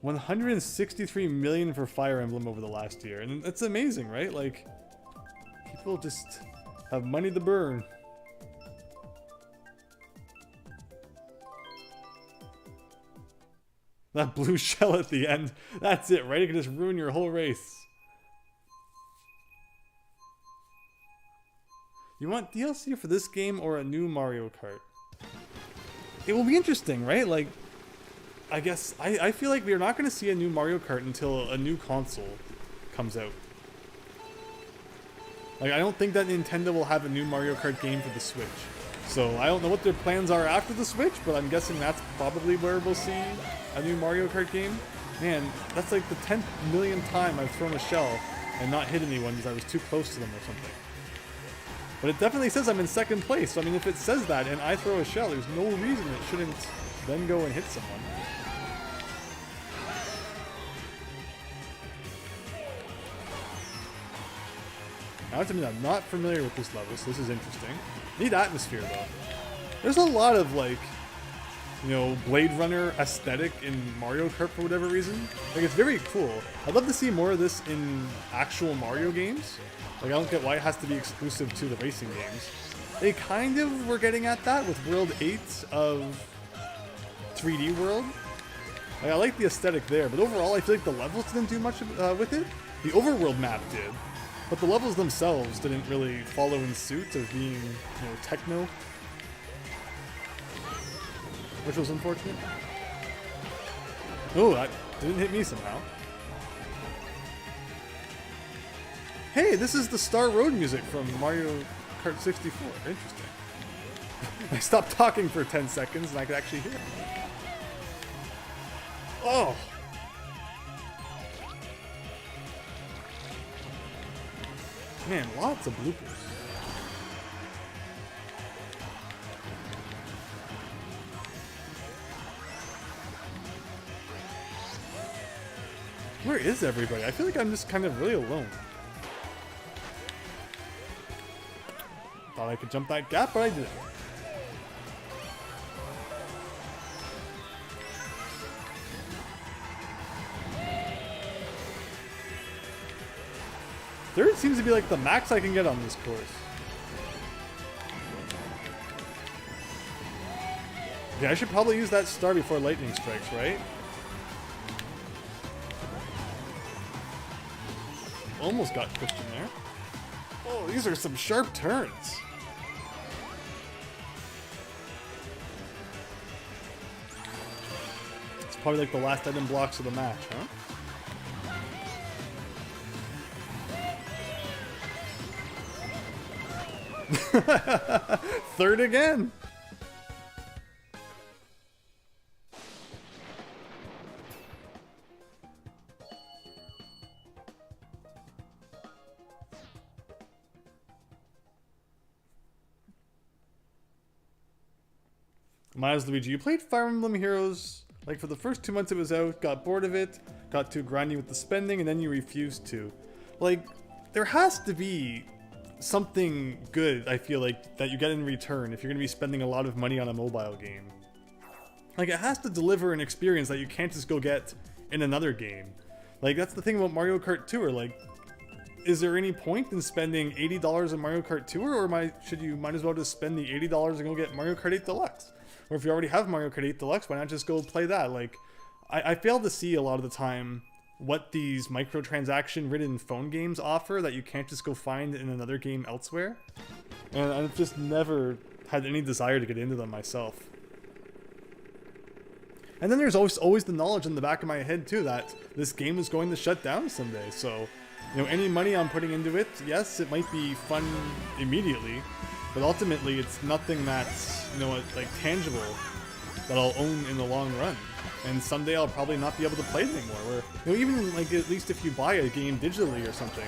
$163 million for Fire Emblem over the last year, and that's amazing, right? Like, people just have money to burn. That blue shell at the end, that's it, right? It can just ruin your whole race. You want DLC for this game or a new Mario Kart? It will be interesting, right? Like, I guess, I feel like we're not going to see a new Mario Kart until a new console comes out. Like, I don't think that Nintendo will have a new Mario Kart game for the Switch. So, I don't know what their plans are after the Switch, but I'm guessing that's probably where we'll see a new Mario Kart game. Man, that's like the 10th millionth time I've thrown a shell and not hit anyone because I was too close to them or something. But it definitely says I'm in second place, so I mean if it says that and I throw a shell, there's no reason it shouldn't then go and hit someone. Now to me, I'm not familiar with this level, so this is interesting. Neat atmosphere though. There's a lot of like, you know, Blade Runner aesthetic in Mario Kart for whatever reason. Like, it's very cool. I'd love to see more of this in actual Mario games. Like, I don't get why it has to be exclusive to the racing games. They kind of were getting at that with World 8 of 3D World. Like, I like the aesthetic there, but overall I feel like the levels didn't do much with it. The overworld map did, but the levels themselves didn't really follow in suit of being, you know, techno. Which was unfortunate. Oh, that didn't hit me somehow. Hey, this is the Star Road music from Mario Kart 64. Interesting. I stopped talking for 10 seconds and I could actually hear it. Oh! Man, lots of bloopers. Where is everybody? I feel like I'm just kind of really alone. Thought I could jump that gap, but I didn't. Third seems to be like the max I can get on this course. Yeah, I should probably use that star before lightning strikes, right? Almost got pushed in there. Oh, these are some sharp turns. It's probably like the last item blocks of the match, huh? Third again. Milesluigi, you played Fire Emblem Heroes like for the first 2 months it was out, got bored of it, got too grindy with the spending, and then you refused to. Like, there has to be something good, I feel like, that you get in return if you're going to be spending a lot of money on a mobile game. Like, it has to deliver an experience that you can't just go get in another game. Like, that's the thing about Mario Kart Tour. Like, is there any point in spending $80 on Mario Kart Tour, or might as well just spend the $80 and go get Mario Kart 8 Deluxe? Or if you already have Mario Kart 8 Deluxe, why not just go play that? Like, I fail to see a lot of the time what these microtransaction-ridden phone games offer that you can't just go find in another game elsewhere. And I've just never had any desire to get into them myself. And then there's always the knowledge in the back of my head, too, that this game is going to shut down someday. So, you know, any money I'm putting into it, yes, it might be fun immediately, but ultimately it's nothing that's, you know, like tangible that I'll own in the long run. And someday I'll probably not be able to play it anymore. Where, you know, even like at least if you buy a game digitally or something,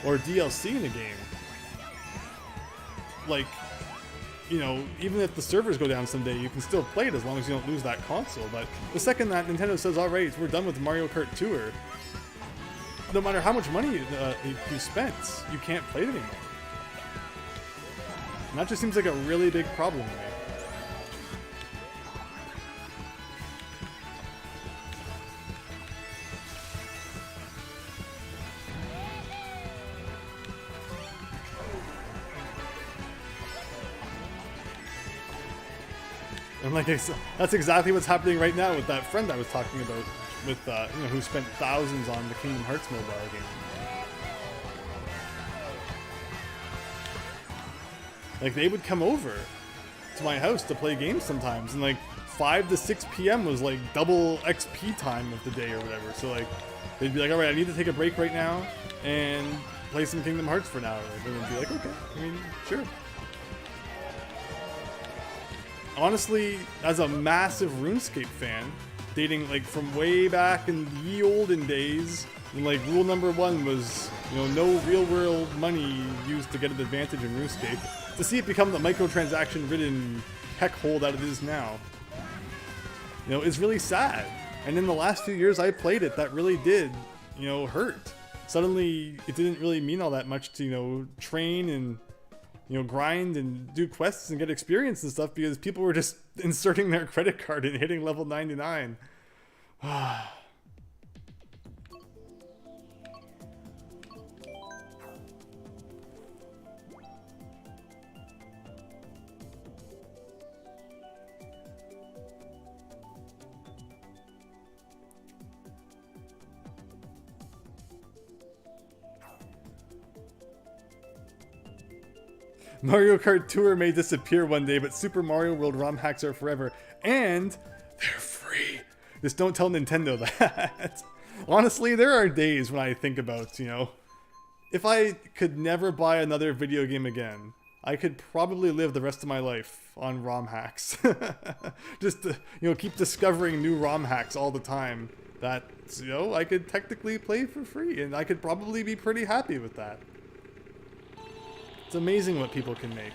or DLC in a game, like, you know, even if the servers go down someday, you can still play it as long as you don't lose that console. But the second that Nintendo says, all right, we're done with Mario Kart Tour, no matter how much money you spent, you can't play it anymore. And that just seems like a really big problem to me. And like that's exactly what's happening right now with that friend I was talking about, with you know, who spent thousands on the Kingdom Hearts mobile game. Like, they would come over to my house to play games sometimes, and like 5 to 6 p.m. was like double XP time of the day or whatever. So like, they'd be like, all right, I need to take a break right now and play some Kingdom Hearts for an hour. And they'd be like, okay, I mean, sure. Honestly, as a massive RuneScape fan, dating like from way back in ye olden days. And like rule number 1 was, you know, no real world money used to get an advantage in RuneScape. To see it become the microtransaction ridden heck hole that it is now, you know, it's really sad. And in the last few years I played it, that really did, you know, hurt. Suddenly it didn't really mean all that much to, you know, train and, you know, grind and do quests and get experience and stuff because people were just inserting their credit card and hitting level 99. Mario Kart Tour may disappear one day, but Super Mario World ROM hacks are forever, and they're free. Just don't tell Nintendo that. Honestly, there are days when I think about, you know, if I could never buy another video game again, I could probably live the rest of my life on ROM hacks. Just to, you know, keep discovering new ROM hacks all the time that, you know, I could technically play for free, and I could probably be pretty happy with that. It's amazing what people can make.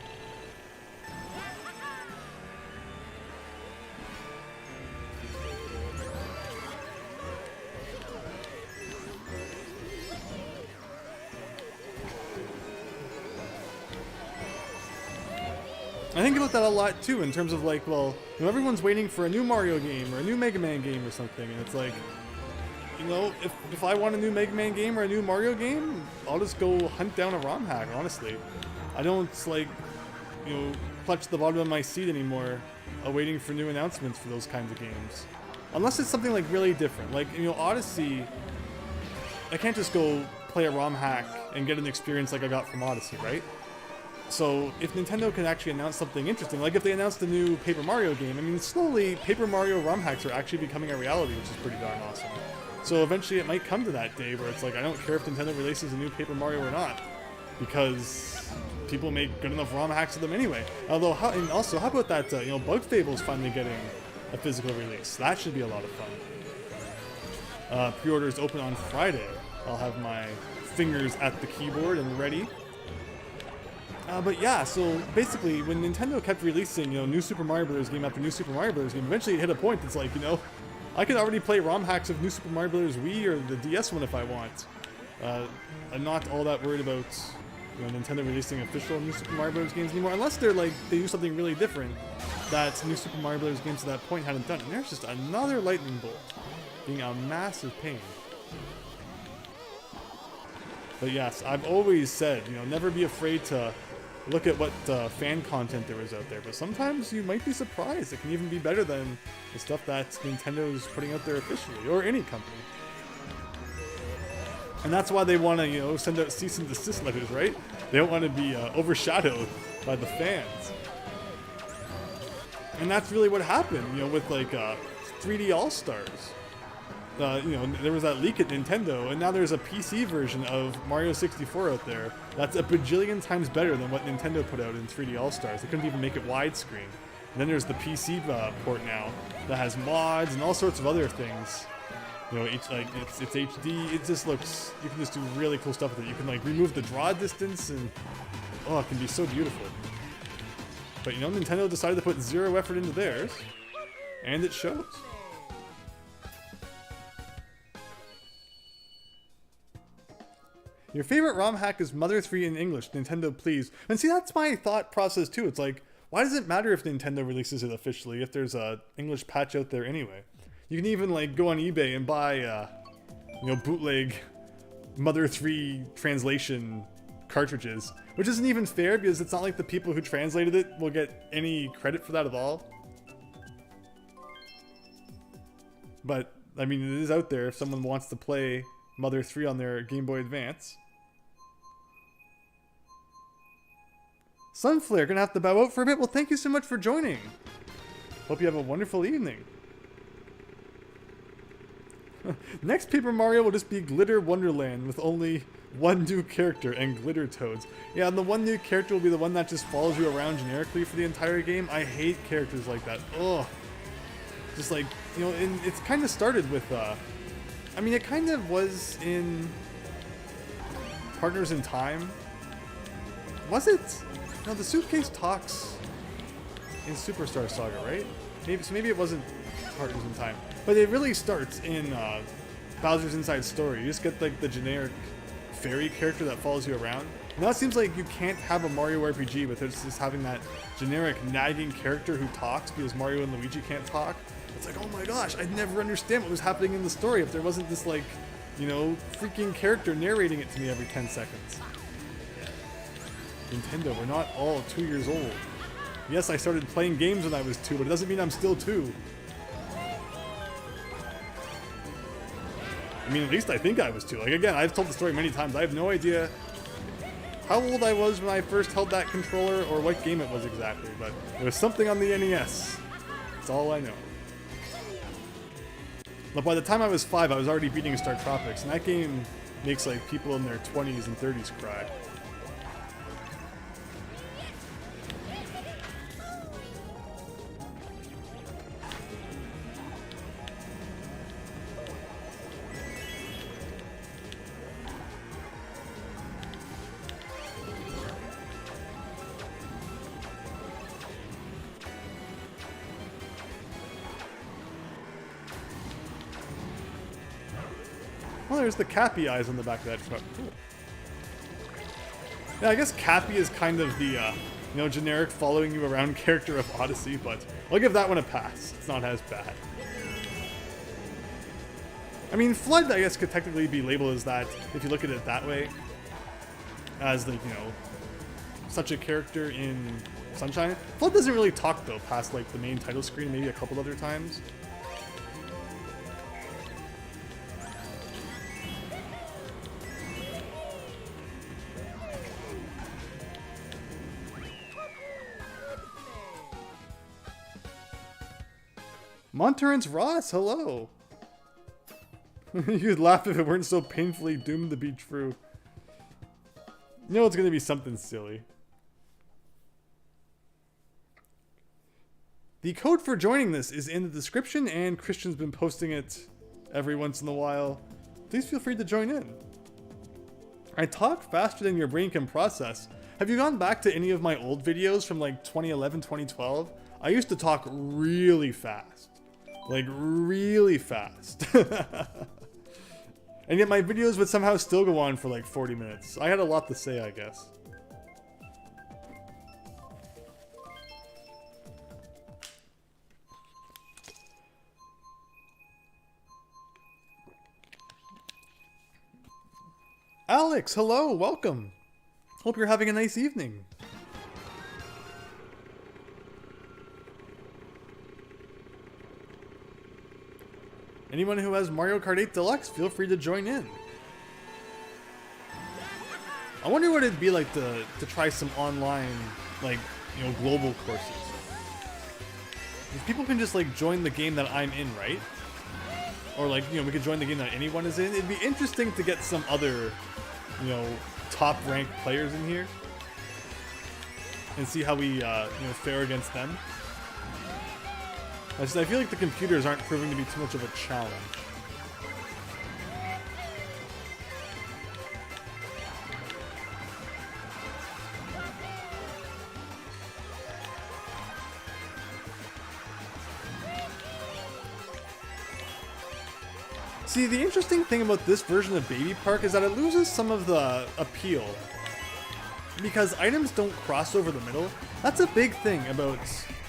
I think about that a lot too, in terms of like, well, you know, everyone's waiting for a new Mario game or a new Mega Man game or something, and it's like, you know, if I want a new Mega Man game or a new Mario game, I'll just go hunt down a ROM hack, honestly. I don't, like, you know, clutch the bottom of my seat anymore, waiting for new announcements for those kinds of games. Unless it's something, like, really different. Like, you know, Odyssey, I can't just go play a ROM hack and get an experience like I got from Odyssey, right? So, if Nintendo can actually announce something interesting, like if they announced a new Paper Mario game, I mean, slowly, Paper Mario ROM hacks are actually becoming a reality, which is pretty darn awesome. So eventually it might come to that day where it's like, I don't care if Nintendo releases a new Paper Mario or not, because people make good enough ROM hacks of them anyway. Although, how about that, you know, Bug Fable's finally getting a physical release. That should be a lot of fun. Pre-orders open on Friday. I'll have my fingers at the keyboard and ready. But yeah, so basically, when Nintendo kept releasing, you know, new Super Mario Bros. Game after new Super Mario Bros. Game, eventually it hit a point that's like, you know, I could already play ROM hacks of new Super Mario Bros. Wii or the DS one if I want. I'm not all that worried about, you know, Nintendo releasing official new Super Mario Bros. Games anymore, unless they're like, they do something really different that new Super Mario Bros. Games to that point hadn't done. And there's just another lightning bolt being a massive pain. But yes, I've always said, you know, never be afraid to look at what fan content there is out there, but sometimes you might be surprised. It can even be better than the stuff that Nintendo's putting out there officially, or any company. And that's why they want to, you know, send out cease and desist letters, right? They don't want to be overshadowed by the fans. And that's really what happened, you know, with like 3D All-Stars. You know, there was that leak at Nintendo, and now there's a PC version of Mario 64 out there that's a bajillion times better than what Nintendo put out in 3D All-Stars. They couldn't even make it widescreen. And then there's the PC port now that has mods and all sorts of other things. You know, it's HD. It just looks, you can just do really cool stuff with it. You can like remove the draw distance, and oh, it can be so beautiful. But you know, Nintendo decided to put zero effort into theirs, and it shows. Your favorite ROM hack is Mother 3 in English, Nintendo please. And see, that's my thought process too. It's like, why does it matter if Nintendo releases it officially if there's a English patch out there anyway? You can even like go on eBay and buy, you know, bootleg Mother 3 translation cartridges, which isn't even fair because it's not like the people who translated it will get any credit for that at all. But, I mean, it is out there if someone wants to play Mother 3 on their Game Boy Advance. Sunflare, gonna have to bow out for a bit. Well, thank you so much for joining. Hope you have a wonderful evening. Next Paper Mario will just be Glitter Wonderland with only one new character and glitter toads. Yeah, and the one new character will be the one that just follows you around generically for the entire game. I hate characters like that. Ugh. Just like, you know, it's kind of started with, I mean, it kind of was in Partners in Time. Was it? No, the suitcase talks in Superstar Saga, right? Maybe it wasn't Partners in Time. But it really starts in Bowser's Inside Story. You just get like the generic fairy character that follows you around. Now it seems like you can't have a Mario RPG without just having that generic nagging character who talks because Mario and Luigi can't talk. It's like, oh my gosh, I'd never understand what was happening in the story if there wasn't this, like, you know, freaking character narrating it to me every 10 seconds. Nintendo, we're not all 2 years old. Yes, I started playing games when I was 2, but it doesn't mean I'm still 2. I mean, at least I think I was 2. Like, again, I've told the story many times. I have no idea how old I was when I first held that controller or what game it was exactly, but it was something on the NES. That's all I know. But by the time I was 5, I was already beating Star Tropics, and that game makes like people in their 20s and 30s cry. Well, there's the Cappy eyes on the back of that truck. Cool. Yeah, I guess Cappy is kind of the, you know, generic following you around character of Odyssey, but I'll give that one a pass. It's not as bad. I mean, Flood, I guess, could technically be labeled as that, if you look at it that way. As the, you know, such a character in Sunshine. Flood doesn't really talk, though, past, like, the main title screen, maybe a couple other times. Monterance Ross, hello! You'd laugh if it weren't so painfully doomed to be true. You know it's gonna be something silly. The code for joining this is in the description, and Christian's been posting it every once in a while. Please feel free to join in. I talk faster than your brain can process. Have you gone back to any of my old videos from like 2011, 2012? I used to talk really fast. Like, really fast. And yet my videos would somehow still go on for like 40 minutes. I had a lot to say, I guess. Alex, hello, welcome. Hope you're having a nice evening. Anyone who has Mario Kart 8 Deluxe, feel free to join in. I wonder what it'd be like to try some online, like, you know, global courses. If people can just, like, join the game that I'm in, right? Or, like, you know, we could join the game that anyone is in. It'd be interesting to get some other, you know, top-ranked players in here. And see how we, you know, fare against them. I feel like the computers aren't proving to be too much of a challenge. See, the interesting thing about this version of Baby Park is that it loses some of the appeal. Because items don't cross over the middle. That's a big thing about...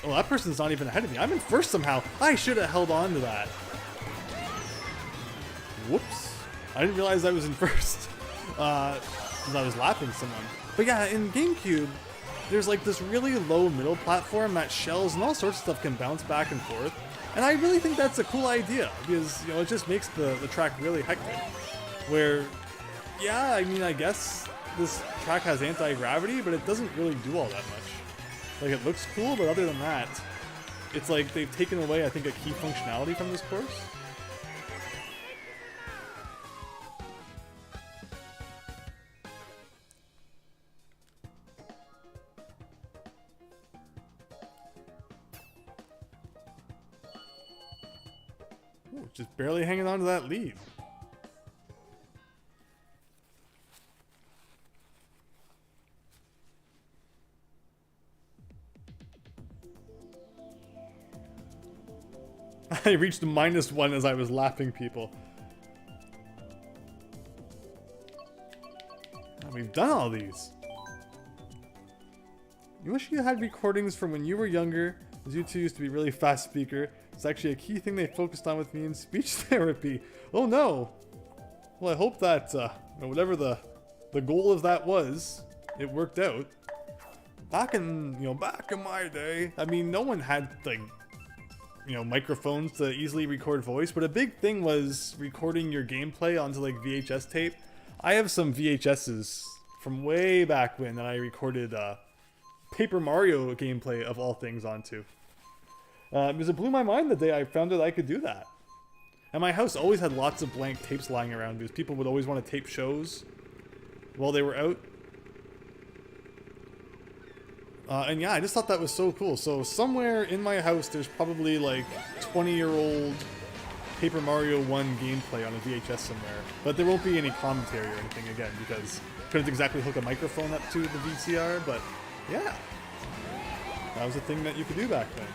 Well, that person's not even ahead of me. I'm in first somehow. I should have held on to that. Whoops. I didn't realize I was in first. Because I was lapping someone. But yeah, in GameCube, there's like this really low middle platform that shells and all sorts of stuff can bounce back and forth. And I really think that's a cool idea. Because, you know, it just makes the track really hectic. Where, yeah, I mean, I guess this track has anti-gravity, but it doesn't really do all that much. Like, it looks cool, but other than that, it's like they've taken away, I think, a key functionality from this course. just barely hanging on to that lead. I reached -1 as I was lapping people. And we've done all these. You wish you had recordings from when you were younger, as you two used to be really fast speaker. It's actually a key thing they focused on with me in speech therapy. Oh no! Well, I hope that, whatever the goal of that was, it worked out. Back in my day, I mean, no one had, like, microphones to easily record voice, but a big thing was recording your gameplay onto, like, VHS tape. I have some VHSs from way back when that I recorded, Paper Mario gameplay of all things onto. Because it blew my mind the day I found out I could do that. And my house always had lots of blank tapes lying around because people would always want to tape shows while they were out. And yeah, I just thought that was so cool. So somewhere in my house there's probably like 20-year-old Paper Mario 1 gameplay on a VHS somewhere. But there won't be any commentary or anything again because I couldn't exactly hook a microphone up to the VCR, but yeah, that was a thing that you could do back then.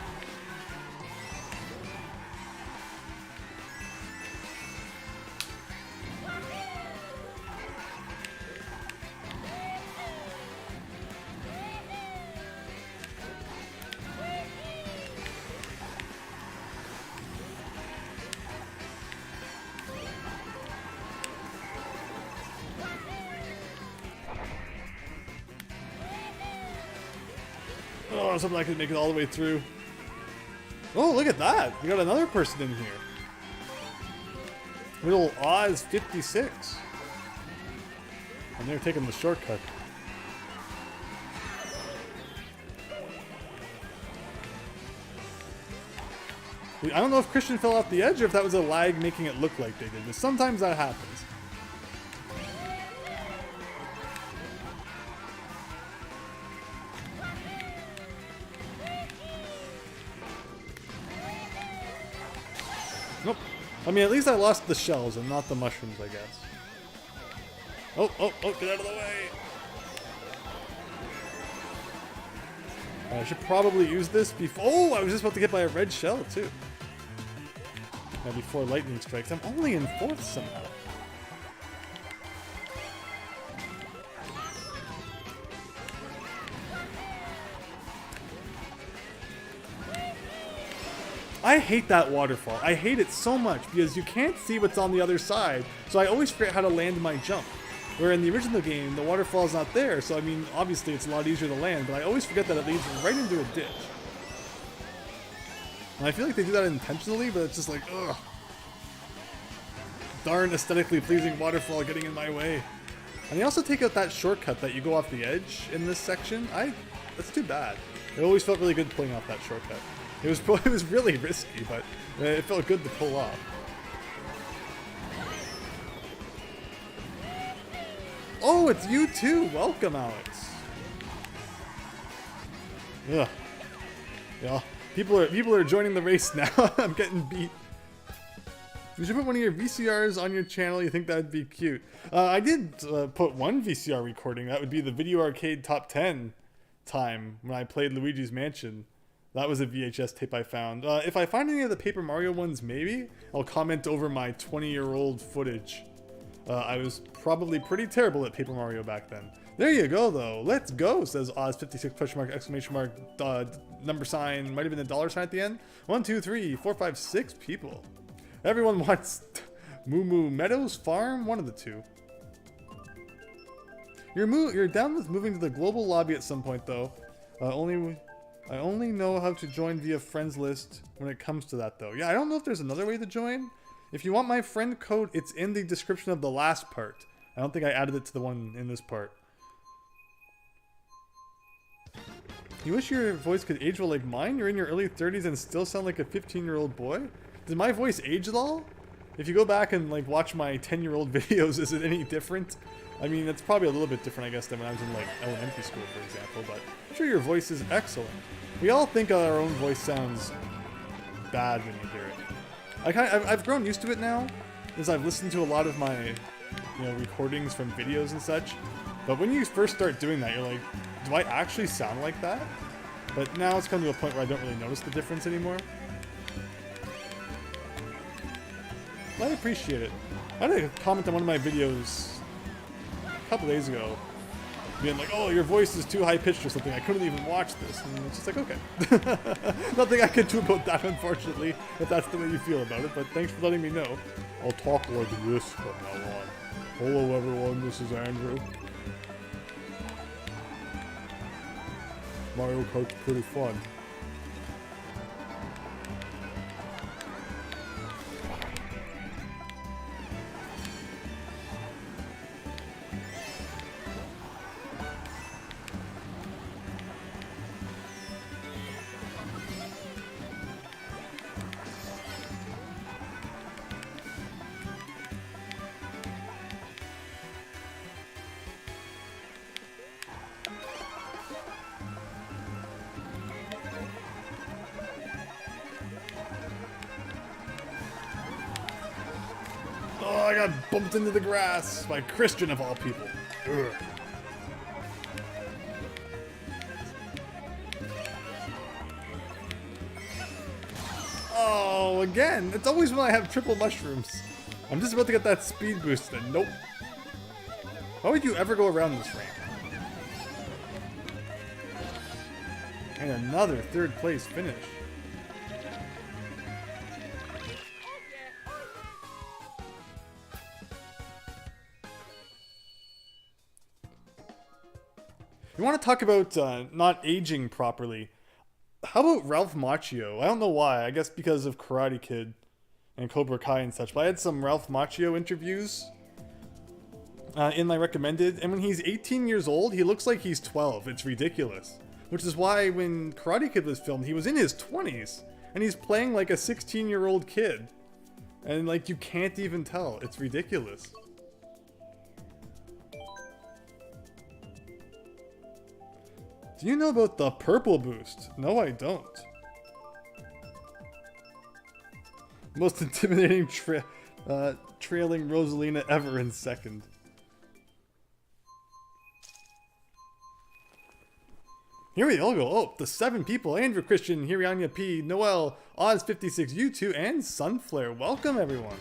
Oh, something I could make it all the way through. Oh, look at that! We got another person in here. Little Oz56. And they're taking the shortcut. I don't know if Christian fell off the edge or if that was a lag making it look like they did, but sometimes that happens. Nope. I mean, at least I lost the shells and not the mushrooms, I guess. Oh, get out of the way! I should probably use this before... Oh, I was just about to get by a red shell, too. Yeah, before lightning strikes. I'm only in 4th somehow. I hate that waterfall. I hate it so much because you can't see what's on the other side, so I always forget how to land my jump. Where in the original game, the waterfall's not there, so I mean, obviously it's a lot easier to land, but I always forget that it leads right into a ditch. And I feel like they do that intentionally, but it's just like, ugh. Darn aesthetically pleasing waterfall getting in my way. And they also take out that shortcut that you go off the edge in this section. That's too bad. It always felt really good pulling off that shortcut. It was really risky, but it felt good to pull off. Oh, it's you too! Welcome, Alex. Ugh. Yeah. People are joining the race now. I'm getting beat. You should put one of your VCRs on your channel. You think that'd be cute? I did put one VCR recording. That would be the Video Arcade Top 10 time when I played Luigi's Mansion. That was a VHS tape I found. If I find any of the Paper Mario ones, maybe I'll comment over my 20-year-old footage. I was probably pretty terrible at Paper Mario back then. There you go, though. Let's go, says Oz56 question mark exclamation mark number sign. Might have been a $sign at the end. 1, 2, 3, 4, 5, 6 people. Everyone wants Moo Moo Meadows Farm. One of the two. You're down with moving to the global lobby at some point, though. I only know how to join via friends list when it comes to that, though. Yeah, I don't know if there's another way to join. If you want my friend code, it's in the description of the last part. I don't think I added it to the one in this part. You wish your voice could age well like mine? You're in your early 30s and still sound like a 15-year-old boy? Did my voice age at all? If you go back and like watch my 10-year-old videos, is it any different? I mean, it's probably a little bit different, I guess, than when I was in like elementary school, for example, but I'm sure your voice is excellent. We all think our own voice sounds bad when you hear it. I've grown used to it now, as I've listened to a lot of my, recordings from videos and such. But when you first start doing that, you're like, do I actually sound like that? But now it's come to a point where I don't really notice the difference anymore. I appreciate it. I had a comment on one of my videos a couple days ago, being like, oh, your voice is too high-pitched or something. I couldn't even watch this. And it's just like, okay. Nothing I can do about that, unfortunately, if that's the way you feel about it. But thanks for letting me know. I'll talk like this from now on. Hello, everyone. This is Andrew. Mario Kart's pretty fun. Oh, I got bumped into the grass by Christian of all people. Ugh. Oh, again. It's always when I have triple mushrooms. I'm just about to get that speed boost and nope. Why would you ever go around this ramp? And another third place finish. You want to talk about not aging properly? How about Ralph Macchio? I don't know why. I guess because of Karate Kid and Cobra Kai and such. But I had some Ralph Macchio interviews in my recommended. And when he's 18 years old, he looks like he's 12. It's ridiculous. Which is why when Karate Kid was filmed, he was in his 20s. And he's playing like a 16-year-old kid. And like you can't even tell. It's ridiculous. Do you know about the purple boost? No, I don't. Most intimidating trailing Rosalina ever in second. Here we all go. Oh, the 7 people. Andrew, Christian, Hirianya P, Noel, Oz56, U2, and Sunflare. Welcome, everyone.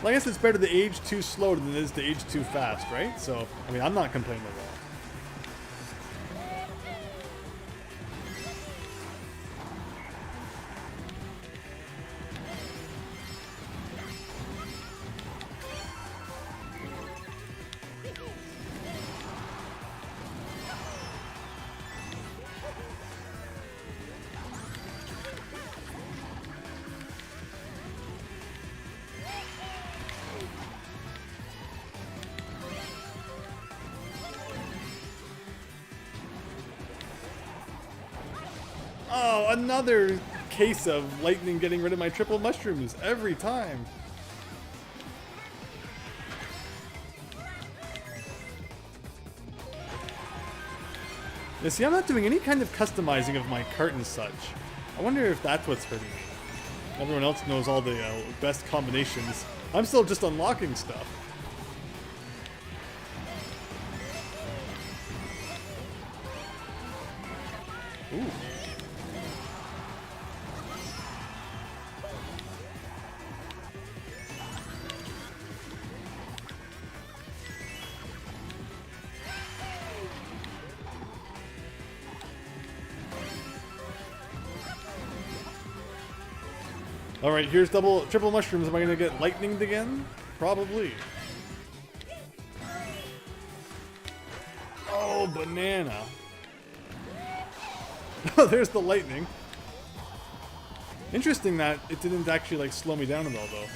Well, I guess it's better to age too slow than it is to age too fast, right? So, I mean, I'm not complaining at all. Oh, another case of lightning getting rid of my triple mushrooms every time. You see, I'm not doing any kind of customizing of my cart and such. I wonder if that's what's hurting me. Everyone else knows all the best combinations. I'm still just unlocking stuff. Ooh. Alright, here's triple mushrooms. Am I gonna get lightninged again? Probably. Oh, banana. Oh, there's the lightning. Interesting that it didn't actually like slow me down at all though.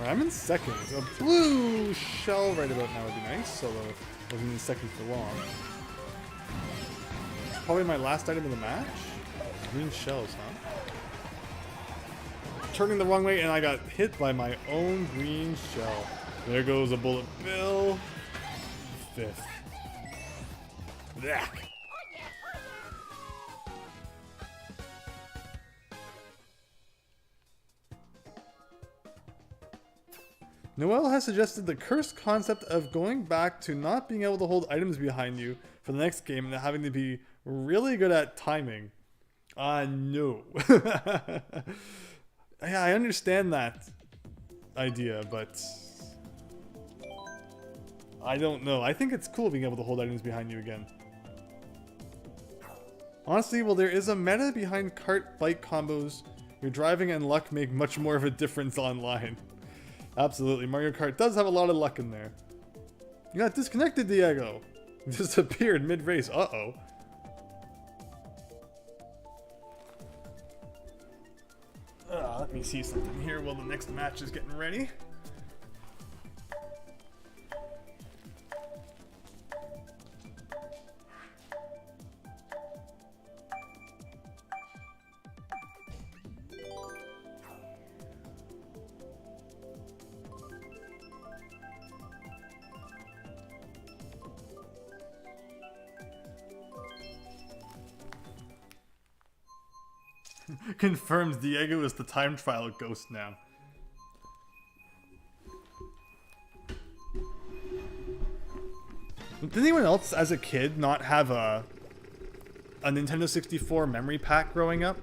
I'm in second. A blue shell right about now would be nice, although I wasn't in second for long. It's probably my last item of the match. Green shells, huh? Turning the wrong way, and I got hit by my own green shell. There goes a bullet bill. 5th. Blech. Noel has suggested the cursed concept of going back to not being able to hold items behind you for the next game and having to be really good at timing. No. Yeah, I understand that idea, but I don't know. I think it's cool being able to hold items behind you again. Honestly, well, there is a meta behind cart bike combos. Your driving and luck make much more of a difference online. Absolutely, Mario Kart does have a lot of luck in there. You got disconnected, Diego. Disappeared mid-race. Uh-oh. Let me see something here while the next match is getting ready. Confirms Diego is the time trial ghost now. Did anyone else as a kid not have a Nintendo 64 memory pack growing up?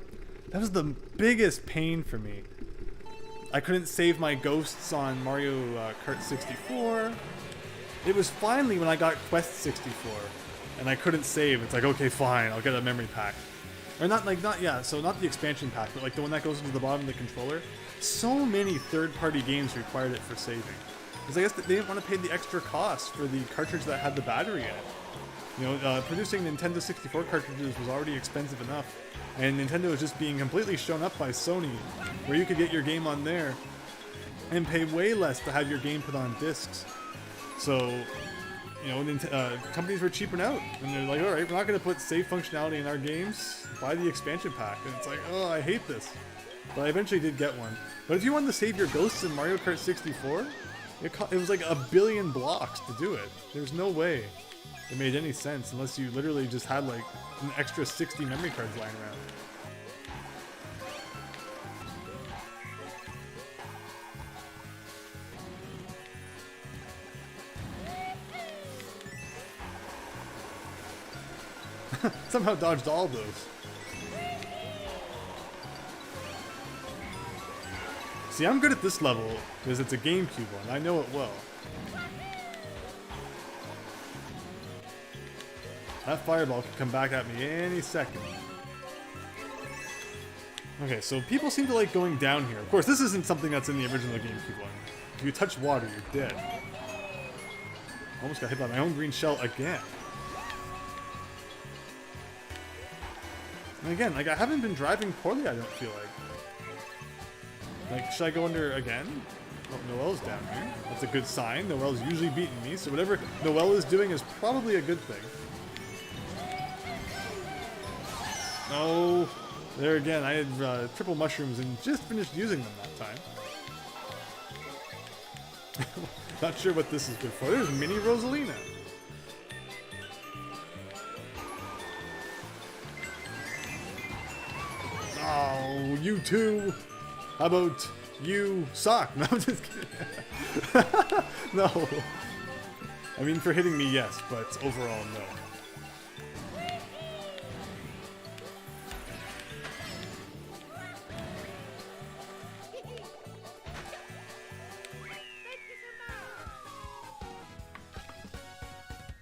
That was the biggest pain for me. I couldn't save my ghosts on Mario Kart 64. It was finally when I got Quest 64 and I couldn't save. It's like, okay, fine, I'll get a memory pack. Or not the expansion pack, but like the one that goes into the bottom of the controller. So many third-party games required it for saving. Because I guess they didn't want to pay the extra cost for the cartridge that had the battery in it. You know, producing Nintendo 64 cartridges was already expensive enough, and Nintendo was just being completely shown up by Sony, where you could get your game on there and pay way less to have your game put on discs. So, you know, companies were cheaping out, and they're like, all right, we're not going to put save functionality in our games. Buy the expansion pack. And it's like, oh, I hate this. But I eventually did get one. But if you wanted to save your ghosts in Mario Kart 64, it was like 1 billion blocks to do it. There's no way it made any sense unless you literally just had like an extra 60 memory cards lying around. Somehow dodged all those. See, I'm good at this level because it's a GameCube one. I know it well. That fireball could come back at me any second. Okay, so people seem to like going down here. Of course, this isn't something that's in the original GameCube one. If you touch water, you're dead. Almost got hit by my own green shell again. And again, like, I haven't been driving poorly, I don't feel like. Like, should I go under again? Oh, Noel's down here. That's a good sign. Noel's usually beating me, so whatever Noel is doing is probably a good thing. Oh, there again, I had triple mushrooms and just finished using them that time. Not sure what this is good for. There's Mini Rosalina. Oh, you too. How about you suck? No, I'm just kidding. No. I mean, for hitting me, yes, but overall, no.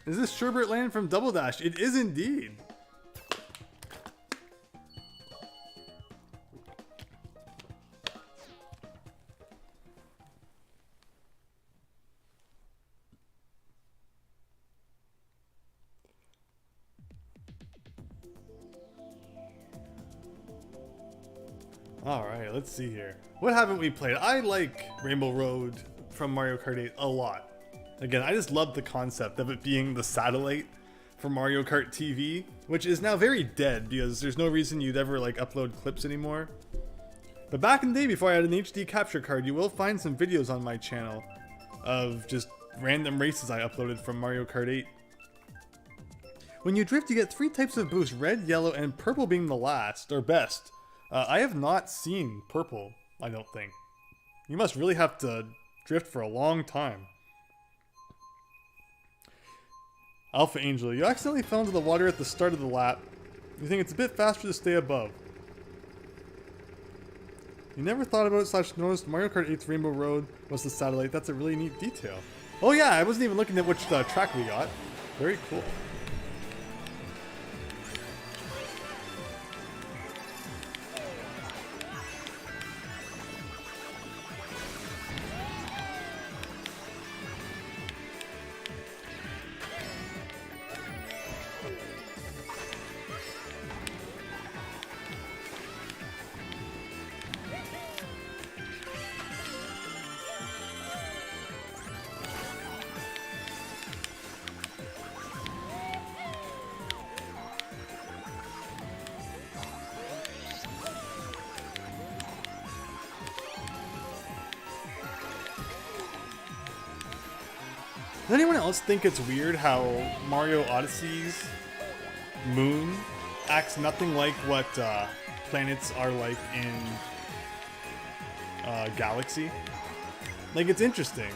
Is this Sherbert Land from Double Dash? It is indeed. Alright, let's see here. What haven't we played? I like Rainbow Road from Mario Kart 8 a lot. Again, I just love the concept of it being the satellite for Mario Kart TV, which is now very dead because there's no reason you'd ever like upload clips anymore. But back in the day, before I had an HD capture card, you will find some videos on my channel of just random races I uploaded from Mario Kart 8. When you drift, you get 3 types of boost, red, yellow, and purple being the last, or best. I have not seen purple, I don't think. You must really have to drift for a long time. Alpha Angel, you accidentally fell into the water at the start of the lap. You think it's a bit faster to stay above. You never thought about / noticed Mario Kart 8's Rainbow Road was the satellite. That's a really neat detail. Oh yeah, I wasn't even looking at which track we got. Very cool. Does anyone else think it's weird how Mario Odyssey's moon acts nothing like what planets are like in Galaxy? Like, it's interesting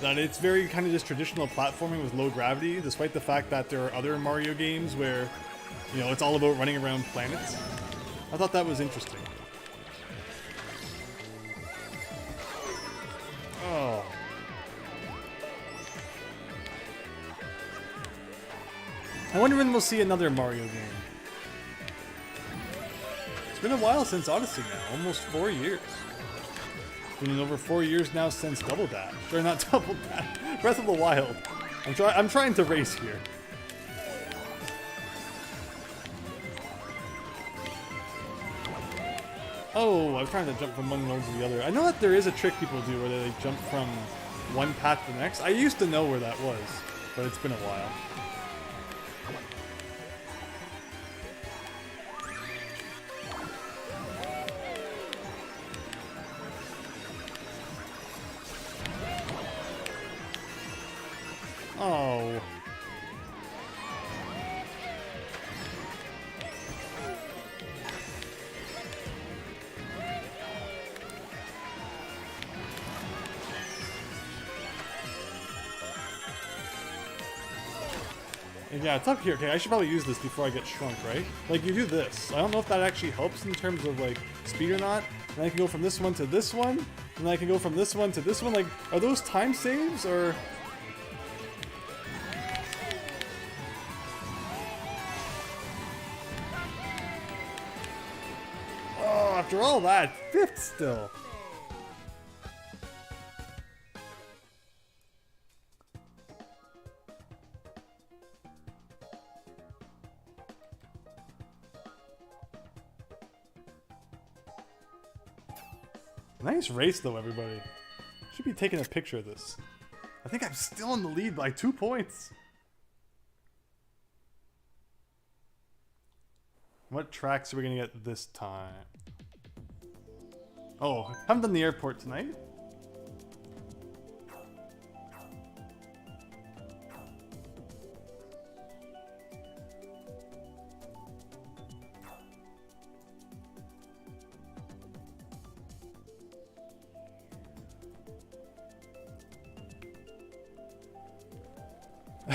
that it's very kind of just traditional platforming with low gravity, despite the fact that there are other Mario games where, you know, it's all about running around planets. I thought that was interesting. Oh. I wonder when we'll see another Mario game. It's been a while since Odyssey now, almost 4 years. It's been over 4 years now since Double Dash. Or not Double Dash, Breath of the Wild. I'm trying to race here. Oh, I'm trying to jump from one node to the other. I know that there is a trick people do where they jump from one path to the next. I used to know where that was, but it's been a while. Oh. Yeah, it's up here. Okay, I should probably use this before I get shrunk, right? Like, you do this. I don't know if that actually helps in terms of, like, speed or not. And I can go from this one to this one, and then I can go from this one to this one. Like, are those time saves, or... Oh, after all that, 5th still. Nice race though, everybody. Should be taking a picture of this. I think I'm still in the lead by 2 points. What tracks are we gonna get this time? Oh, haven't done the airport tonight.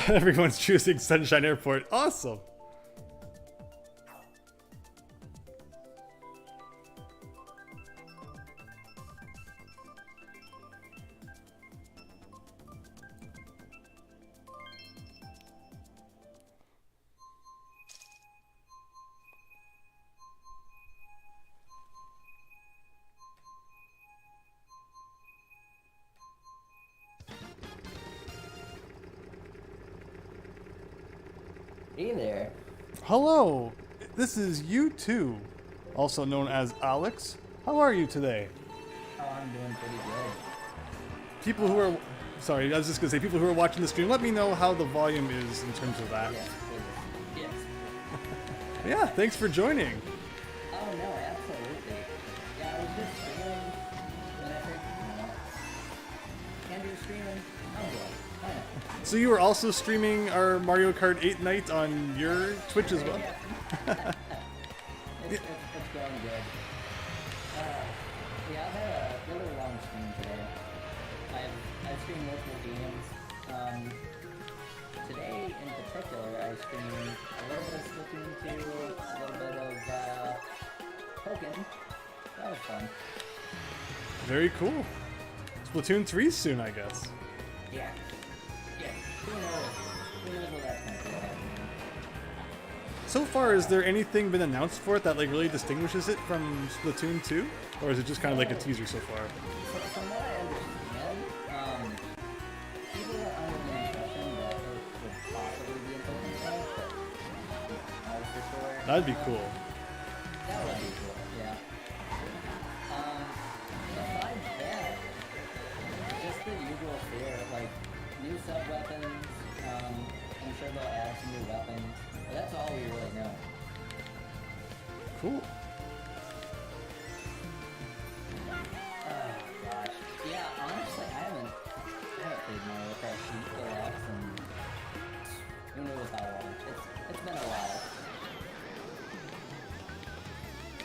Everyone's choosing Sunshine Airport. Awesome. Hey there. Hello. This is you too. also known as Alex. How are you today? Oh, I'm doing pretty good. People who are... Sorry, I was just going to say, people who are watching the stream, let me know how the volume is in terms of that. Yes, please. Yes. Yeah, thanks for joining. Oh, no, absolutely. Yeah, I was just streaming, and I think, Andrew's streaming. I'm good. Fine. So you were also streaming our Mario Kart 8 night on your Twitch as well? It's going good. Yeah, I've had a really long stream today. I've streamed multiple games. Today, in particular, I streamed a little bit of Splatoon 2, a little bit of Pokken. That was fun. Very cool. Splatoon 3 soon, I guess. Yeah. Yeah. Who knows? Who knows what that's going to happen. So far, has there anything been announced for it that like really distinguishes it from Splatoon 2? Or is it just kind of like a teaser so far? From what I understand, people are under the impression that it would possibly be an open world, but not for sure. That'd be cool. That would be cool, yeah. Besides that, just the usual fare, like new sub-weapons, I'm sure they'll add some new weapons, but that's all we really know. Cool. Oh gosh. Yeah, honestly, I haven't played Mario Kart Deluxe and who knows how long. It's been a while.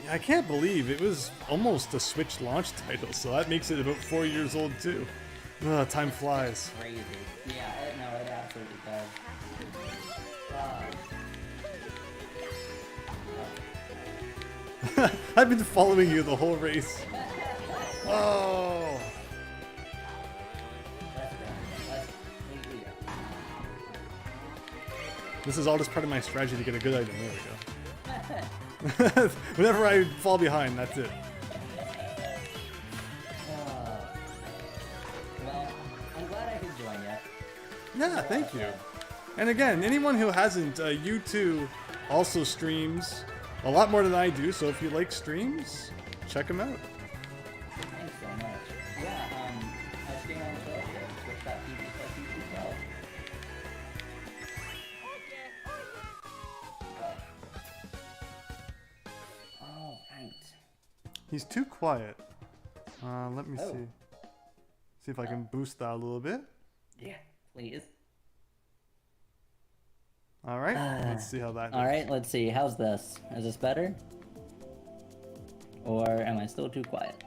Yeah, I can't believe it was almost a Switch launch title, so that makes it about 4 years old too. Ugh, time flies. Crazy. Yeah, it absolutely does. I've been following you the whole race. Oh! This is all just part of my strategy to get a good item. There we go. Whenever I fall behind, that's it. Well, I'm glad I could join you. Yeah, thank you. And again, anyone who hasn't, U2 also streams a lot more than I do, so if you like streams, check him out. Thanks so much. Yeah, I stream on Twitch at twitch.tv/YouTube12. All right. He's too quiet. Let me see. See if I can boost that a little bit. Yeah, please. All right, let's see how that goes. All right, let's see. How's this? Is this better? Or am I still too quiet?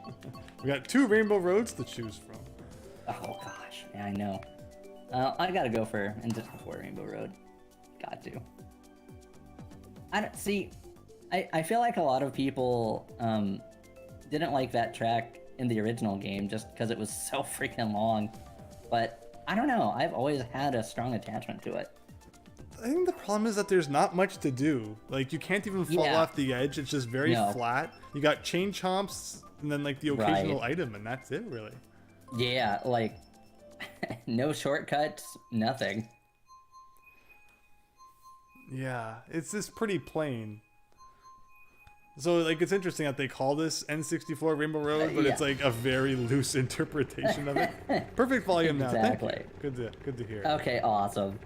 We got 2 rainbow roads to choose from. Oh gosh, yeah, I know. I gotta go for N64 Rainbow Road. Got to. I feel like a lot of people didn't like that track in the original game just because it was so freaking long. But I don't know. I've always had a strong attachment to it. I think the problem is that there's not much to do. Like, you can't even fall off the edge. It's just very flat. You got chain chomps and then like the occasional item, and that's it, really. Yeah, like no shortcuts, nothing. Yeah, it's just pretty plain. So like, it's interesting that they call this N64 Rainbow Road, but it's like a very loose interpretation of it. Perfect volume now. Exactly. Thank you. Good to hear. Okay, awesome.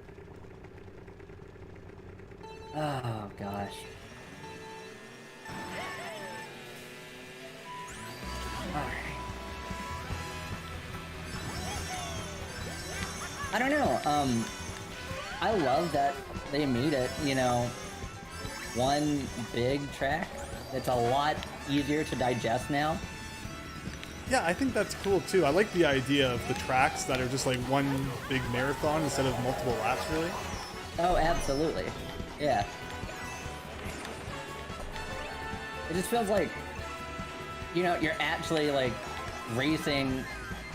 Oh gosh. Alright. I don't know, I love that they made it, you know, one big track. It's a lot easier to digest now. Yeah, I think that's cool too. I like the idea of the tracks that are just like one big marathon instead of multiple laps, really. Oh, absolutely. Yeah. It just feels like, you know, you're actually like racing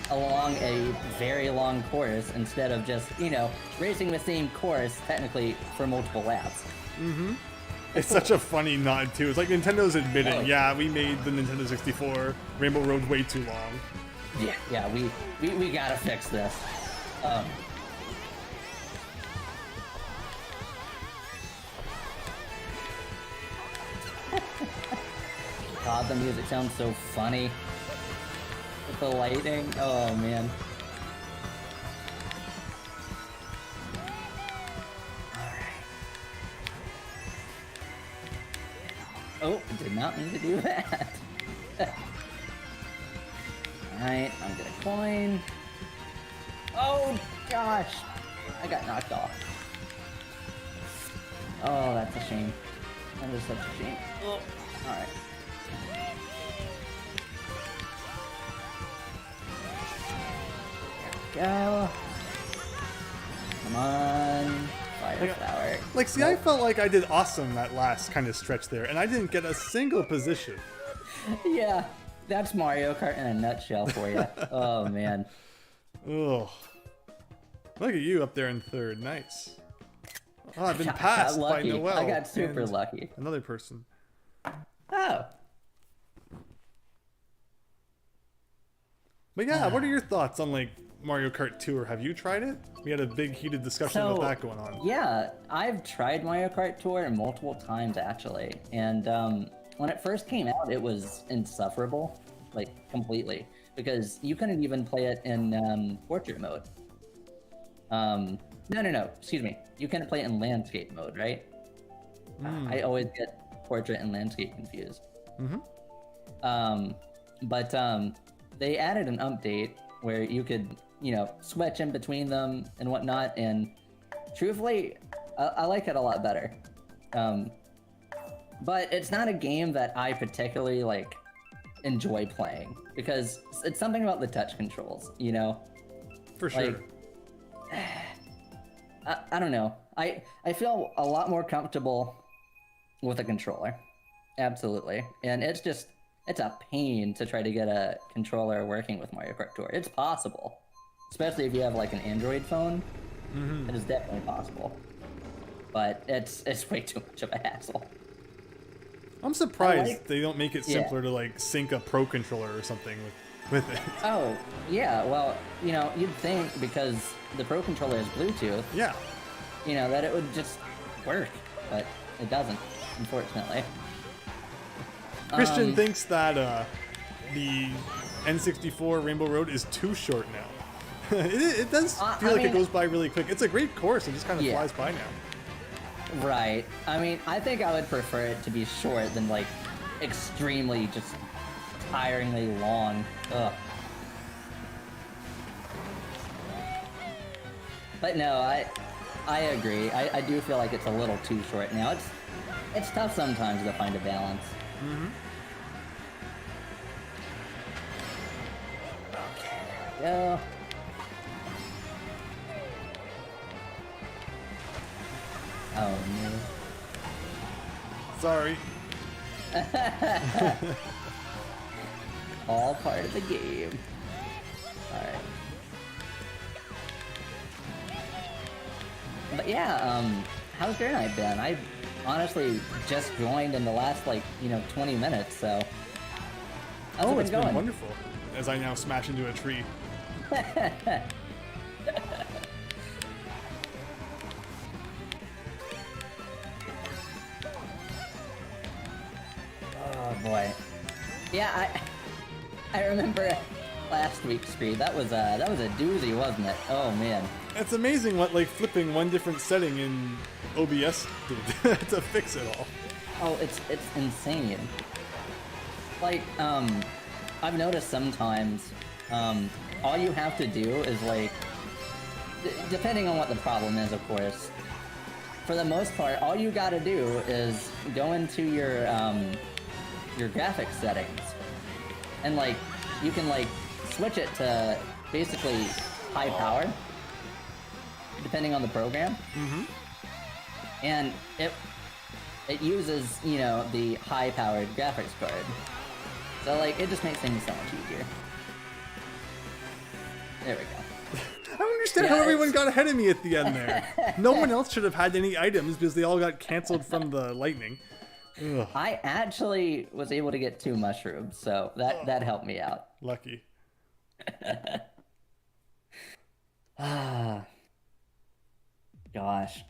along a very long course instead of just, you know, racing the same course technically for multiple laps. Mm-hmm. It's such a funny nod too. It's like Nintendo's admitting, yeah, we made the Nintendo 64 Rainbow Road way too long. Yeah, we gotta fix this. God, the music sounds so funny. With the lighting, oh man. Alright. Oh, did not mean to do that. Alright, I'm gonna coin. Oh gosh! I got knocked off. Oh, that's a shame. That is such a shame. Oh, alright. There we go. Come on. Fire flower. Like, see, I felt like I did awesome that last kind of stretch there, and I didn't get a single position. Yeah, that's Mario Kart in a nutshell for you. Oh, man. Ugh. Look at you up there in third. Nice. Oh, I've been passed by Noel. I got super lucky. Another person. Oh. But yeah, what are your thoughts on, like, Mario Kart Tour? Have you tried it? We had a big heated discussion about that going on. Yeah, I've tried Mario Kart Tour multiple times, actually. And when it first came out, it was insufferable. Like, completely. Because you couldn't even play it in portrait mode. No, excuse me. You couldn't play it in landscape mode, right? I always get portrait and landscape confused. But they added an update where you could, you know, switch in between them and whatnot, and truthfully, I like it a lot better. But it's not a game that I particularly, like, enjoy playing, because it's something about the touch controls, you know? For sure. Like, I don't know. I feel a lot more comfortable with a controller. Absolutely. And it's a pain to try to get a controller working with Mario Kart Tour. It's possible. Especially if you have like an Android phone. It is definitely possible. But it's way too much of a hassle. I'm surprised they don't make it simpler to like sync a Pro controller or something with it. Oh, yeah. Well, you know, you'd think because the Pro controller is Bluetooth, Yeah. you know, that it would just work. But it doesn't, unfortunately. Christian thinks that the N64 Rainbow Road is too short now. it does feel like it goes by really quick. It's a great course. It just kind of flies by now. Right. I mean, I think I would prefer it to be short than, like, extremely just tiringly long. Ugh. But no, I agree. I do feel like it's a little too short now. It's tough sometimes to find a balance. Okay, there we go. Oh no. Sorry. All part of the game. Alright. But yeah, how's your night been? I honestly just joined in the last, like, 20 minutes, so... Oh, it's been wonderful, as I now smash into a tree. Oh boy. Yeah, I remember last week's screen. That was a doozy, wasn't it? Oh man. It's amazing what like flipping one different setting in OBS did to fix it all. Oh, it's insane. Like, I've noticed sometimes, all you have to do is like, depending on what the problem is, of course. For the most part, all you gotta do is go into your graphics settings, and like, you can like switch it to basically high power, depending on the program. And it uses, the high-powered graphics card. So, like, it just makes things so much easier. There we go. I don't understand how everyone got ahead of me at the end there. No one else should have had any items because they all got canceled from the lightning. Ugh. I actually was able to get 2 mushrooms, so that helped me out. Lucky. Ah. Gosh.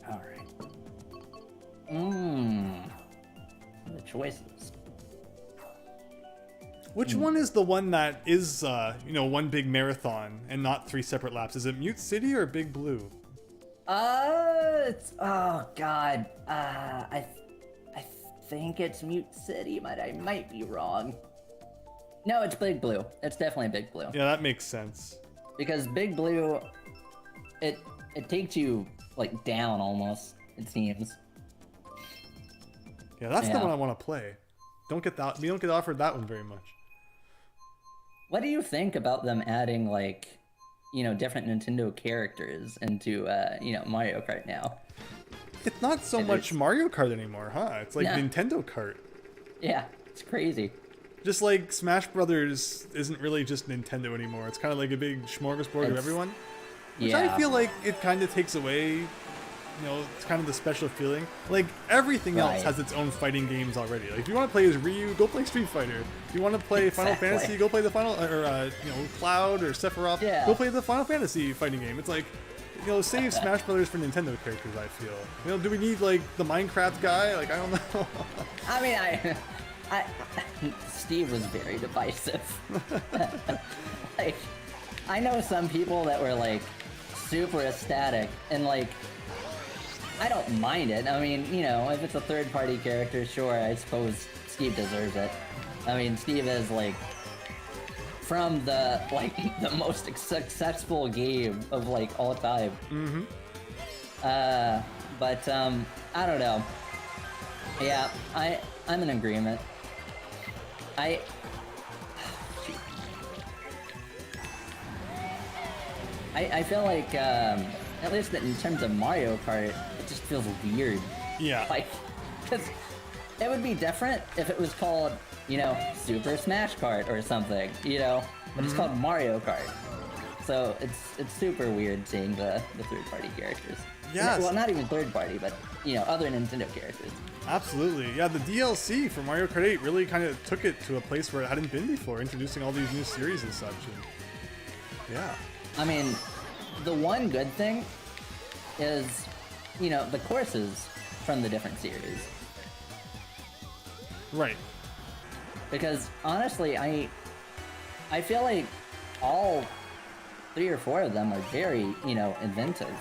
Alright. choices. Which one is the one that is, one big marathon and not 3 separate laps? Is it Mute City or Big Blue? Oh god. I think it's Mute City, but I might be wrong. No, it's Big Blue. It's definitely Big Blue. Yeah, that makes sense. Because Big Blue, it takes you like down almost, it seems. Yeah, that's the one I want to play. We don't get offered that one very much. What do you think about them adding like, different Nintendo characters into Mario Kart now? It's not so much Mario Kart anymore, huh? It's like Nintendo Kart. Yeah, it's crazy. Just like Smash Brothers isn't really just Nintendo anymore. It's kind of like a big smorgasbord of everyone. Which I feel like it kind of takes away, it's kind of the special feeling. Like, everything else has its own fighting games already. Like, if you want to play as Ryu, go play Street Fighter. If you want to play Final Fantasy, go play the Cloud or Sephiroth. Yeah. Go play the Final Fantasy fighting game. It's like, save Smash Brothers for Nintendo characters, I feel. Do we need, like, the Minecraft guy? Like, I don't know. I mean, Steve was very divisive. Like, I know some people that were, like, super ecstatic, and, like, I don't mind it. I mean, if it's a third-party character, sure, I suppose Steve deserves it. I mean, Steve is, like, from the most successful game of, like, all time. Mm-hmm. But, I don't know. Yeah, I'm in agreement. I feel like, at least in terms of Mario Kart, it just feels weird. Yeah. Like, because it would be different if it was called, Super Smash Kart or something, but it's called Mario Kart. So it's super weird seeing the third-party characters. Yes. Well, not even third-party, but, other Nintendo characters. Absolutely. Yeah, the DLC for Mario Kart 8 really kind of took it to a place where it hadn't been before, introducing all these new series and such. And, yeah. I mean, the one good thing is, the courses from the different series. Right. Because, honestly, I feel like all 3 or 4 of them are very, inventive.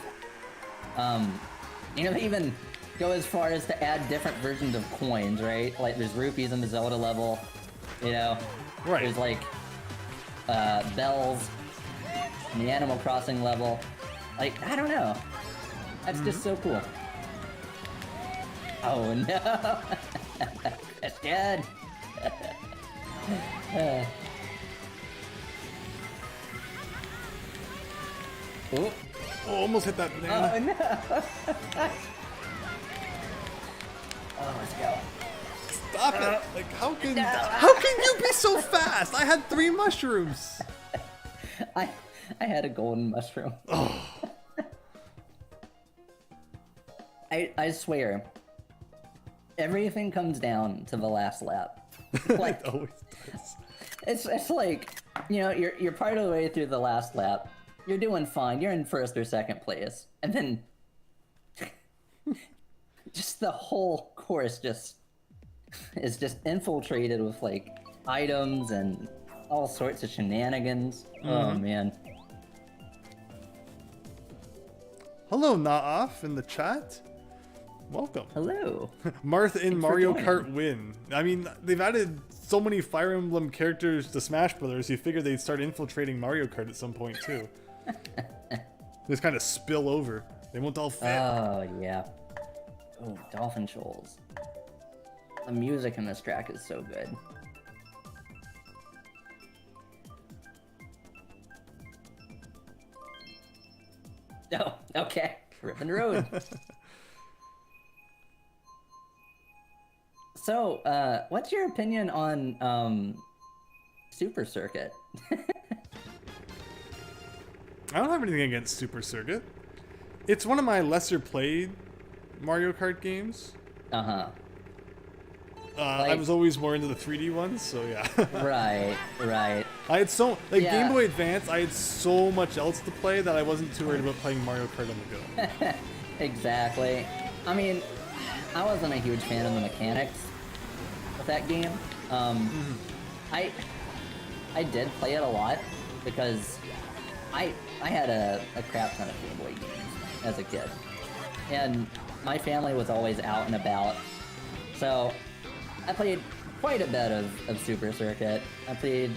They even go as far as to add different versions of coins, right? Like, there's rupees in the Zelda level, Right. There's, like, bells in the Animal Crossing level. Like, I don't know. That's just so cool. Oh, no! That's good! Oh, almost hit that banana. Oh, no! Oh, let's go. Stop it! Like, how can you be so fast? I had 3 mushrooms. I had a golden mushroom. Oh. I swear, everything comes down to the last lap. Like, it always does. It's like, you're part of the way through the last lap. You're doing fine. You're in first or second place, and then just the whole course is just infiltrated with like items and all sorts of shenanigans. Mm-hmm. Oh man. Hello, Naaf in the chat. Welcome. Hello. Martha in Mario Kart win. I mean, they've added so many Fire Emblem characters to Smash Brothers, you figured they'd start infiltrating Mario Kart at some point too. Just kind of spill over. They won't all fit. Oh, yeah. Oh, Dolphin Shoals. The music in this track is so good. Oh, okay. Rippin' Road. So, what's your opinion on, Super Circuit? I don't have anything against Super Circuit. It's one of my lesser played Mario Kart games. Uh-huh. I was always more into the 3D ones, so yeah. Right. I had Game Boy Advance, I had so much else to play that I wasn't too worried about playing Mario Kart on the go. Exactly. I mean, I wasn't a huge fan of the mechanics. with that game. I did play it a lot because I had a crap ton of Game Boy games as a kid, and my family was always out and about, so I played quite a bit of Super Circuit. I played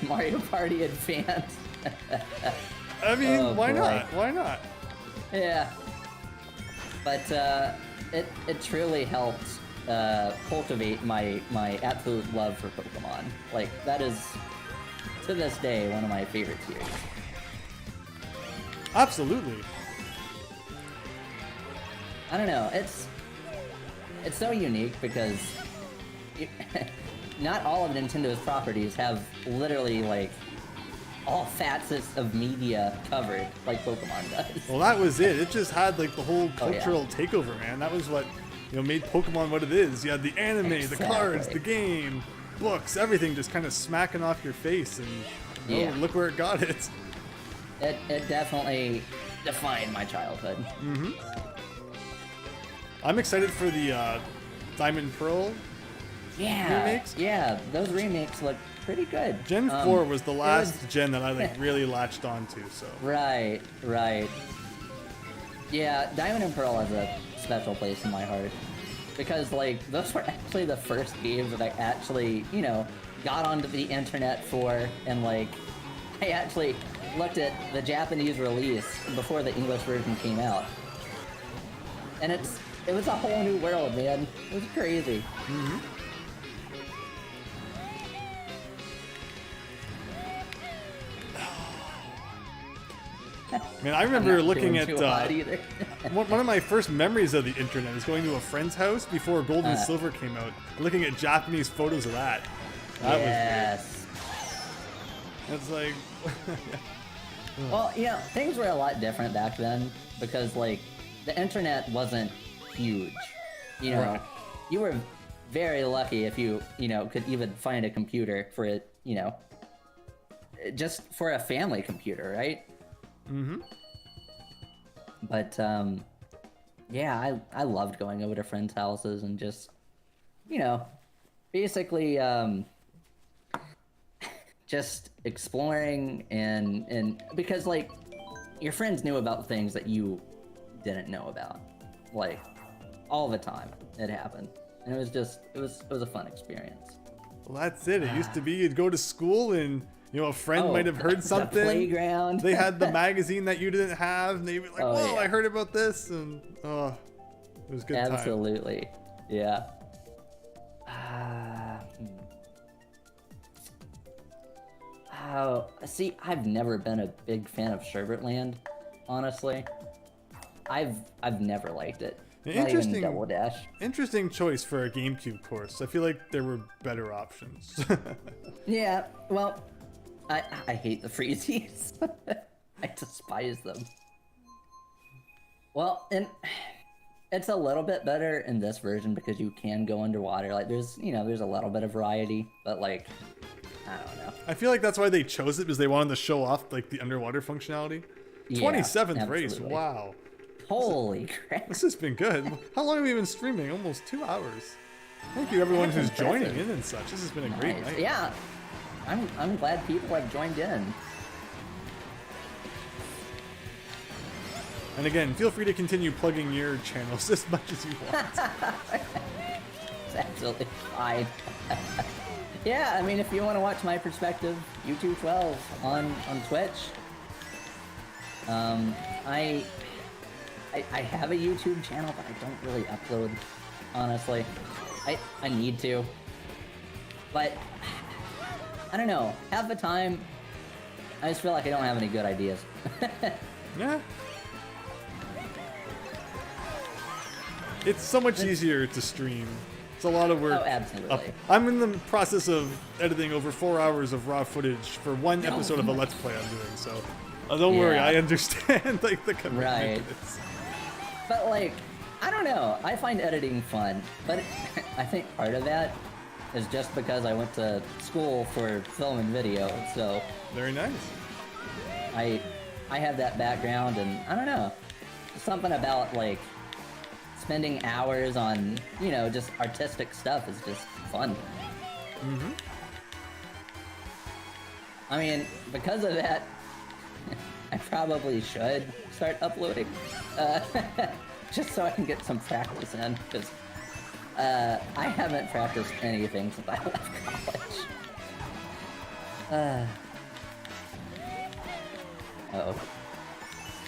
Mario Party Advance. I mean, Oh, why boy. not? Why not? Yeah, but it truly helped cultivate my absolute love for Pokemon. Like, that is, to this day, one of my favorite series. Absolutely. I don't know, it's so unique because not all of Nintendo's properties have literally, like, all facets of media covered like Pokemon does. Well, that was it. It just had like the whole Oh, yeah. cultural takeover, man. That was what, made Pokemon what it is. You had the anime, the cards, Exactly. the game, books, everything just kind of smacking off your face, and Yeah. look where it got it. It definitely defined my childhood. I'm excited for the Diamond Pearl. Yeah, Remakes? yeah, those remakes look pretty good. Gen 4 was the last was- gen that I like really latched onto. So Right. Yeah, Diamond and Pearl has a special place in my heart because, like, those were actually the first games that I actually, got onto the internet for, and like, I actually looked at the Japanese release before the English version came out, and it was a whole new world, man. It was crazy. Man, I I'm remember not looking doing at too hot either. one of my first memories of the internet is going to a friend's house before Gold and Silver came out, and looking at Japanese photos of that. That Yes. was weird. It's like, Well, things were a lot different back then because, like, the internet wasn't huge. Right. You were very lucky if you, could even find a computer for it, just for a family computer, right? But, yeah, I loved going over to friends' houses and just, basically, just exploring and because, like, your friends knew about things that you didn't know about, like, all the time it happened, and it was a fun experience. well, that's it. It used to be you'd go to school and a friend might have heard something. The playground. They had the magazine that you didn't have, and they'd be like, Oh, "Whoa, yeah. I heard about this," and it was a good time. Absolutely, yeah. Oh, see, I've never been a big fan of Sherbetland, honestly. I've never liked it. Not even Interesting. Double Dash. Interesting choice for a GameCube course. I feel like there were better options. Yeah, well, I hate the Freezies. I despise them. Well, and it's a little bit better in this version because you can go underwater. Like, there's a little bit of variety, but, like, I don't know. I feel like that's why they chose it, because they wanted to show off like the underwater functionality. Yeah, 27th race, absolutely. wow. Holy crap. This has been good. How long have we been streaming? Almost 2 hours. Thank you everyone who's That's joining impressive. in and such. This has been a great Nice. night. Yeah, I'm glad people have joined in. And again, feel free to continue plugging your channels as much as you want. It's absolutely fine. Yeah, I mean, if you want to watch my perspective, YouTube 12 on Twitch. I have a YouTube channel, but I don't really upload, honestly. I need to. But, I don't know. Half the time, I just feel like I don't have any good ideas. Yeah. It's so much easier to stream. It's a lot of work. Oh, absolutely. I'm in the process of editing over 4 hours of raw footage for one Oh, episode of a Let's Play I'm doing, so don't worry, Yeah. I understand like the commitment. Right. It's, But, like, I don't know. I find editing fun, but I think part of that is just because I went to school for film and video, so very nice. I have that background, and I don't know. Something about, like, spending hours on, you know, just artistic stuff is just fun. Mm-hmm. I mean, because of that, I probably should start uploading, just so I can get some practice in, because I haven't practiced anything since I left college. Uh-oh.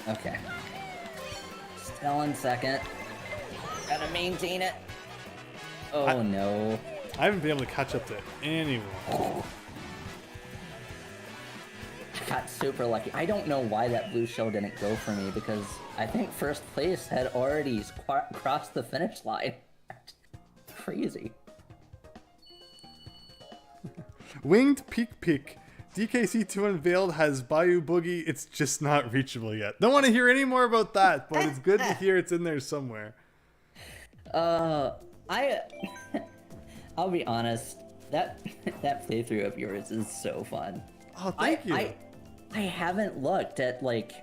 Okay. Still in second. Gotta maintain it. Oh no. I haven't been able to catch up to anyone. I got super lucky. I don't know why that blue shell didn't go for me, because I think first place had already crossed the finish line. Crazy. Winged Peak. DKC2 Unveiled has Bayou Boogie. It's just not reachable yet. Don't want to hear any more about that, but it's good to hear it's in there somewhere. I'll be honest. That playthrough of yours is so fun. Oh, thank you. I haven't looked at like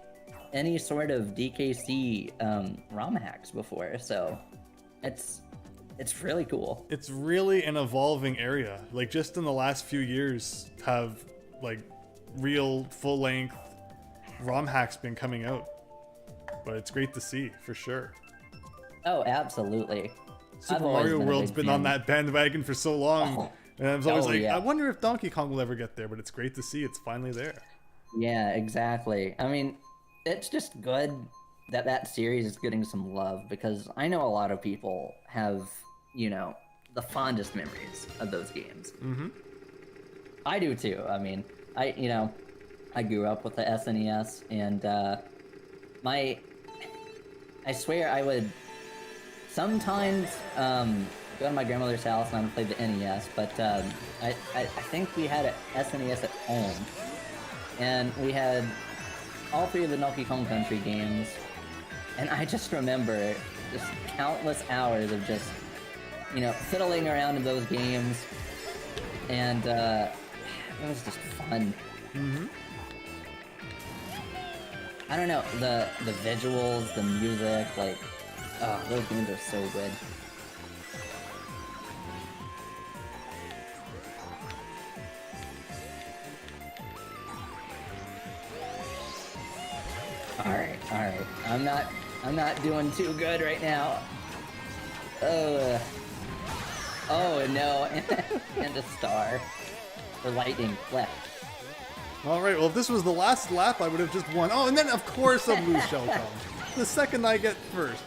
any sort of DKC ROM hacks before, so it's really cool. It's really an evolving area. Like, just in the last few years have like real full-length ROM hacks been coming out. But it's great to see, for sure. Oh, absolutely. Super Mario World's been on that bandwagon for so long. And I was always like, yeah. I wonder if Donkey Kong will ever get there, but it's great to see it's finally there. Yeah, exactly. I mean, it's just good that that series is getting some love, because I know a lot of people have, you know, the fondest memories of those games. Mm-hmm. I do too. I mean, I grew up with the SNES, and I swear I would sometimes go to my grandmother's house and I would play the NES, but I think we had an SNES at home, and we had all three of the Donkey Kong Country games, and I just remember just countless hours of just, you know, fiddling around in those games, and it was just fun. Mm-hmm. I don't know, the visuals, the music, like, oh, those games are so good. Alright. I'm not doing too good right now. Oh no, and a star. For lightning left. Alright, well, if this was the last lap, I would have just won. Oh, and then, of course, a blue shell comes. The second I get first.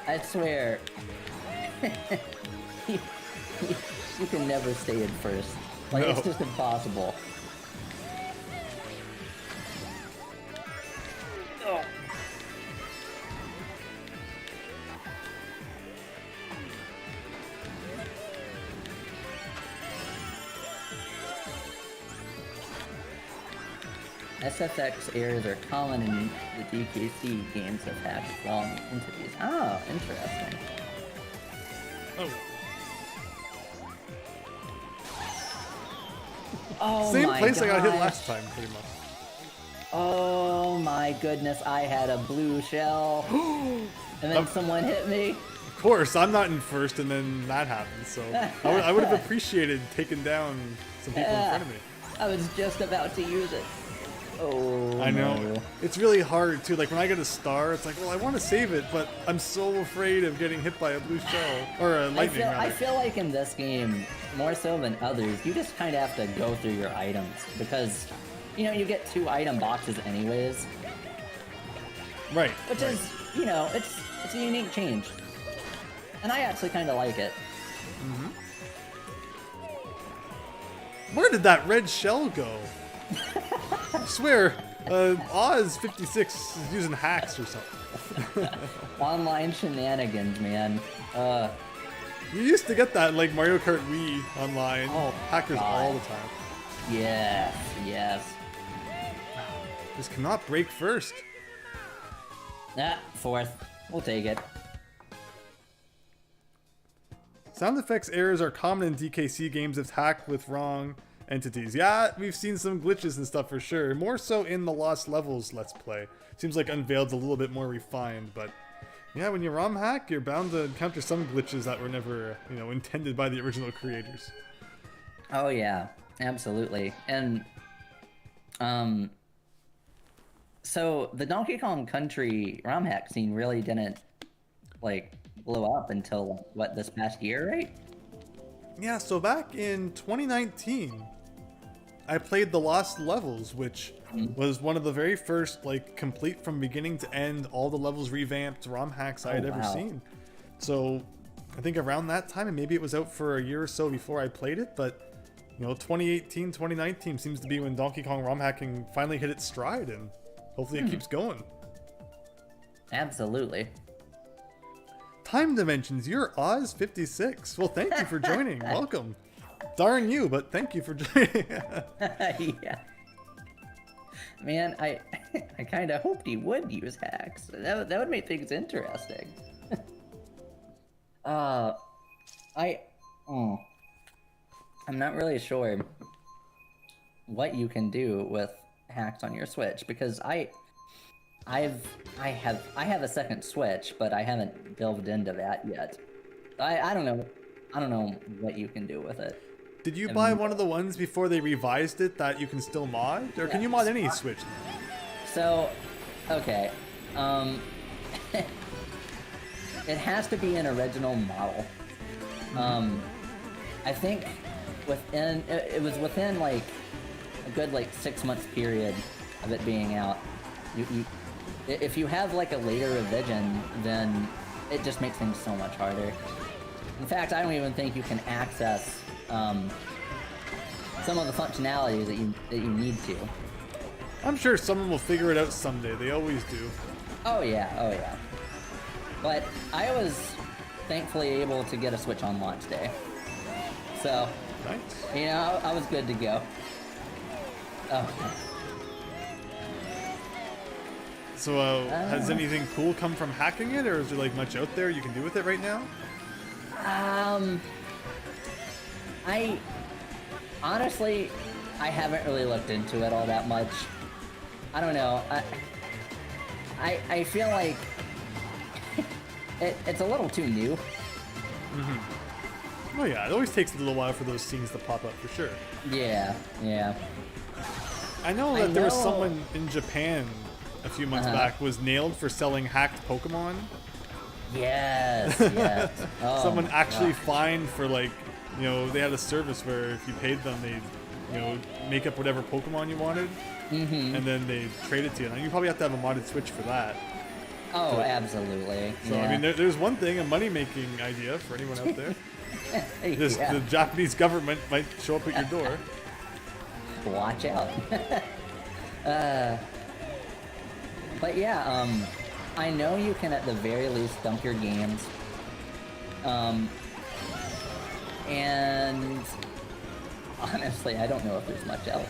I swear. you can never stay in first. Like, No. It's just impossible. Oh. SFX errors are common in the DKC games that have wrong entities. Oh, interesting. Oh. Oh Same my place I got hit gosh. last time, pretty much. Oh my goodness, I had a blue shell. And then someone hit me. Of course, I'm not in first, and then that happened, so I would have appreciated taking down some people in front of me. I was just about to use it. Oh, I know. no. It's really hard, too. Like, when I get a star, it's like, well, I want to save it, but I'm so afraid of getting hit by a blue shell. Or a lightning, I feel like in this game, more so than others, you just kind of have to go through your items, because, you know, you get 2 item boxes anyways. Right. Which is, you know, it's a unique change. And I actually kind of like it. Mm-hmm. Where did that red shell go? I swear, Oz56 is using hacks or something. Online shenanigans, man. You used to get that in, like, Mario Kart Wii online. Oh, hackers God. all the time. Yes. Just cannot break first. Fourth. We'll take it. Sound effects errors are common in DKC games if hacked with wrong entities. Yeah, we've seen some glitches and stuff for sure. More so in the Lost Levels Let's Play. Seems like Unveiled's a little bit more refined, but yeah, when you ROM hack, you're bound to encounter some glitches that were never, you know, intended by the original creators. Oh yeah, absolutely. And so the Donkey Kong Country ROM hack scene really didn't like blow up until what, this past year, right? Yeah, so back in 2019, I played the Lost Levels, which was one of the very first, like, complete from beginning to end, all the levels revamped ROM hacks I had ever seen. So I think around that time, and maybe it was out for a year or so before I played it, but you know, 2018, 2019 seems to be when Donkey Kong ROM hacking finally hit its stride, and hopefully it keeps going. Absolutely. Time Dimensions, you're Oz56. Well, thank you for joining. Welcome. Darn you, but thank you for joining. Yeah. Man, I kind of hoped he would use hacks. That would make things interesting. I'm not really sure what you can do with hacks on your Switch, because I have a second Switch, but I haven't delved into that yet. I don't know what you can do with it. Did you buy one of the ones before they revised it that you can still mod? Or can you mod any Switch? So, okay. It has to be an original model. I think it was within like a good like 6 month period of it being out. If you have like a later revision, then it just makes things so much harder. In fact, I don't even think you can access some of the functionality that you need to. I'm sure someone will figure it out someday. They always do. Oh yeah. But I was thankfully able to get a Switch on launch day. So, nice. You know, I was good to go. Oh. So, has anything cool come from hacking it, or is there like much out there you can do with it right now? I honestly, I haven't really looked into it all that much. I don't know. I feel like it's a little too new. Oh yeah, it always takes a little while for those scenes to pop up for sure. Yeah. I know that there was someone in Japan a few months back was nailed for selling hacked Pokemon. Yes. Oh, someone actually fined for, like, you know, they had a service where if you paid them, they'd, you know, make up whatever Pokemon you wanted, and then they trade it to you. And you probably have to have a modded Switch for that. Oh, absolutely. So, I mean, there's one thing, a money-making idea for anyone out there. The Japanese government might show up at your door. Watch out. But yeah, I know you can at the very least dump your games. And honestly, I don't know if there's much else.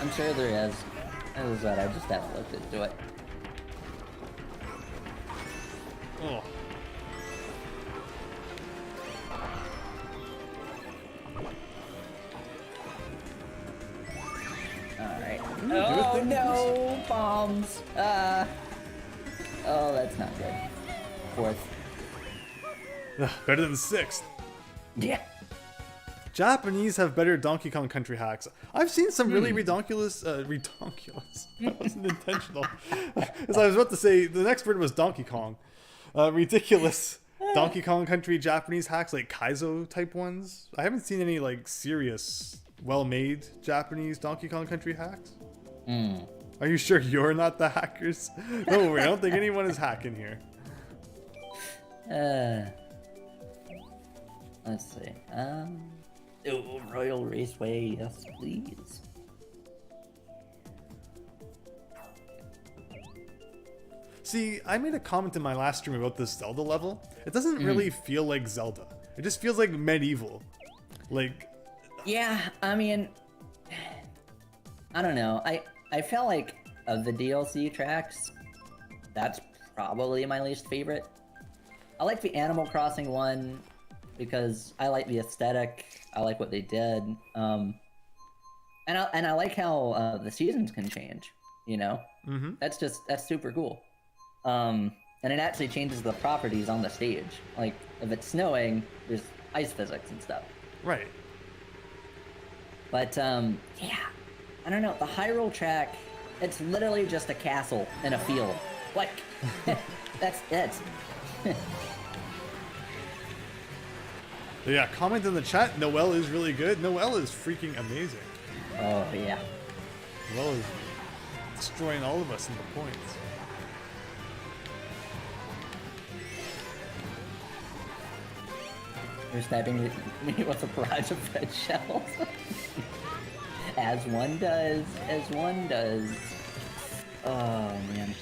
I'm sure there is. That is what I just haven't looked into it. Oh. Alright. Oh no! Bombs! Oh, that's not good. Fourth. Better than sixth. Yeah. Japanese have better Donkey Kong Country hacks. I've seen some really redonkulous. That wasn't intentional. As I was about to say, the next word was Donkey Kong. Ridiculous Donkey Kong Country Japanese hacks, like Kaizo type ones. I haven't seen any like serious, well-made Japanese Donkey Kong Country hacks. Are you sure you're not the hackers? No worry, I don't think anyone is hacking here. Let's see. Oh, Royal Raceway, yes, please. See, I made a comment in my last stream about this Zelda level. It doesn't really feel like Zelda. It just feels like medieval. Like... Yeah, I mean... I don't know. I felt like of the DLC tracks, that's probably my least favorite. I like the Animal Crossing one. because I like the aesthetic. I like what they did. And I like how the seasons can change. You know, that's super cool. And it actually changes the properties on the stage. Like if it's snowing, there's ice physics and stuff. Right. But yeah, I don't know. The Hyrule track, it's literally just a castle in a field. Like that's it. Yeah, comment in the chat. Noelle is really good. Noelle is freaking amazing. Oh yeah. Noelle is destroying all of us in the points. You're stabbing me with a barrage of red shells. As one does. As one does. Oh man.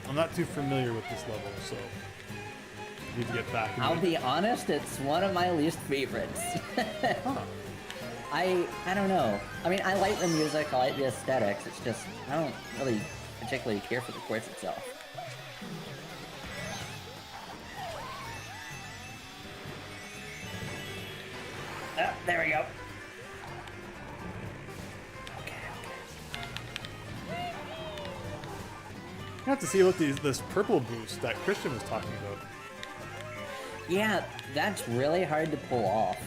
I'm not too familiar with this level, so I need to get back into I'll it. be honest, it's one of my least favorites. Huh. I don't know. I mean, I like the music, I like the aesthetics, it's just, I don't really particularly care for the course itself. Oh, there we go. I have to see about this purple boost that Christian was talking about. Yeah, that's really hard to pull off.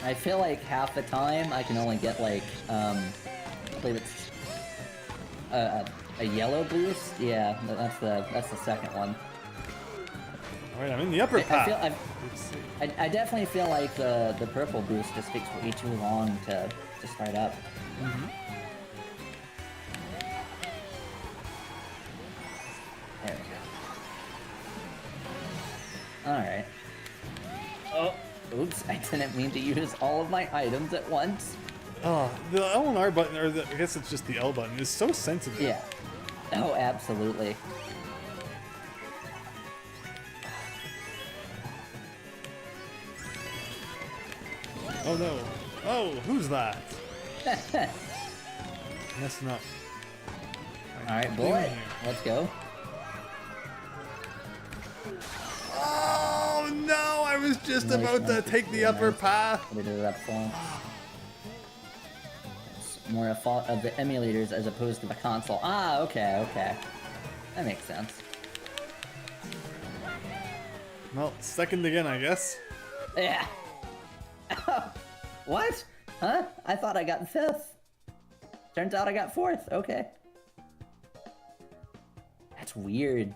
I feel like half the time I can only get like, I believe it's a yellow boost. Yeah, that's the second one. All right, I'm in the upper path. I definitely feel like the purple boost just takes way too long to start up. There we go. Alright. Oh, oops, I didn't mean to use all of my items at once. Oh, the L and R button, or I guess it's just the L button, is so sensitive. Yeah. Oh, absolutely. Oh no. Oh, who's that? Messing up. Alright, boy, let's go. Oh no, I was just about to take the upper path. What is that for? It's more a fault of the emulators as opposed to the console. Ah, okay. That makes sense. Well, second again, I guess. Yeah. What? Huh? I thought I got 5th. Turns out I got 4th. Okay. That's weird.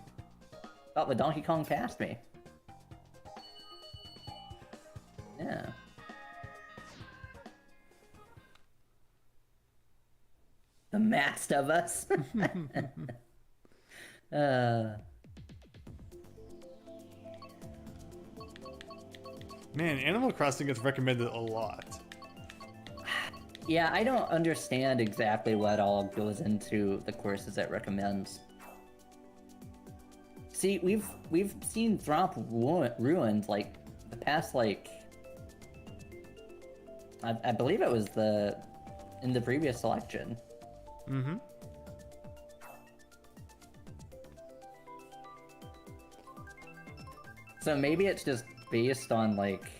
Thought the Donkey Kong passed me. Yeah. The masked of us. Man, Animal Crossing gets recommended a lot. Yeah, I don't understand exactly what all goes into the courses it recommends. See, we've seen Throp ruined like the past like I believe it was in the previous selection. Mm-hmm. So maybe it's just based on like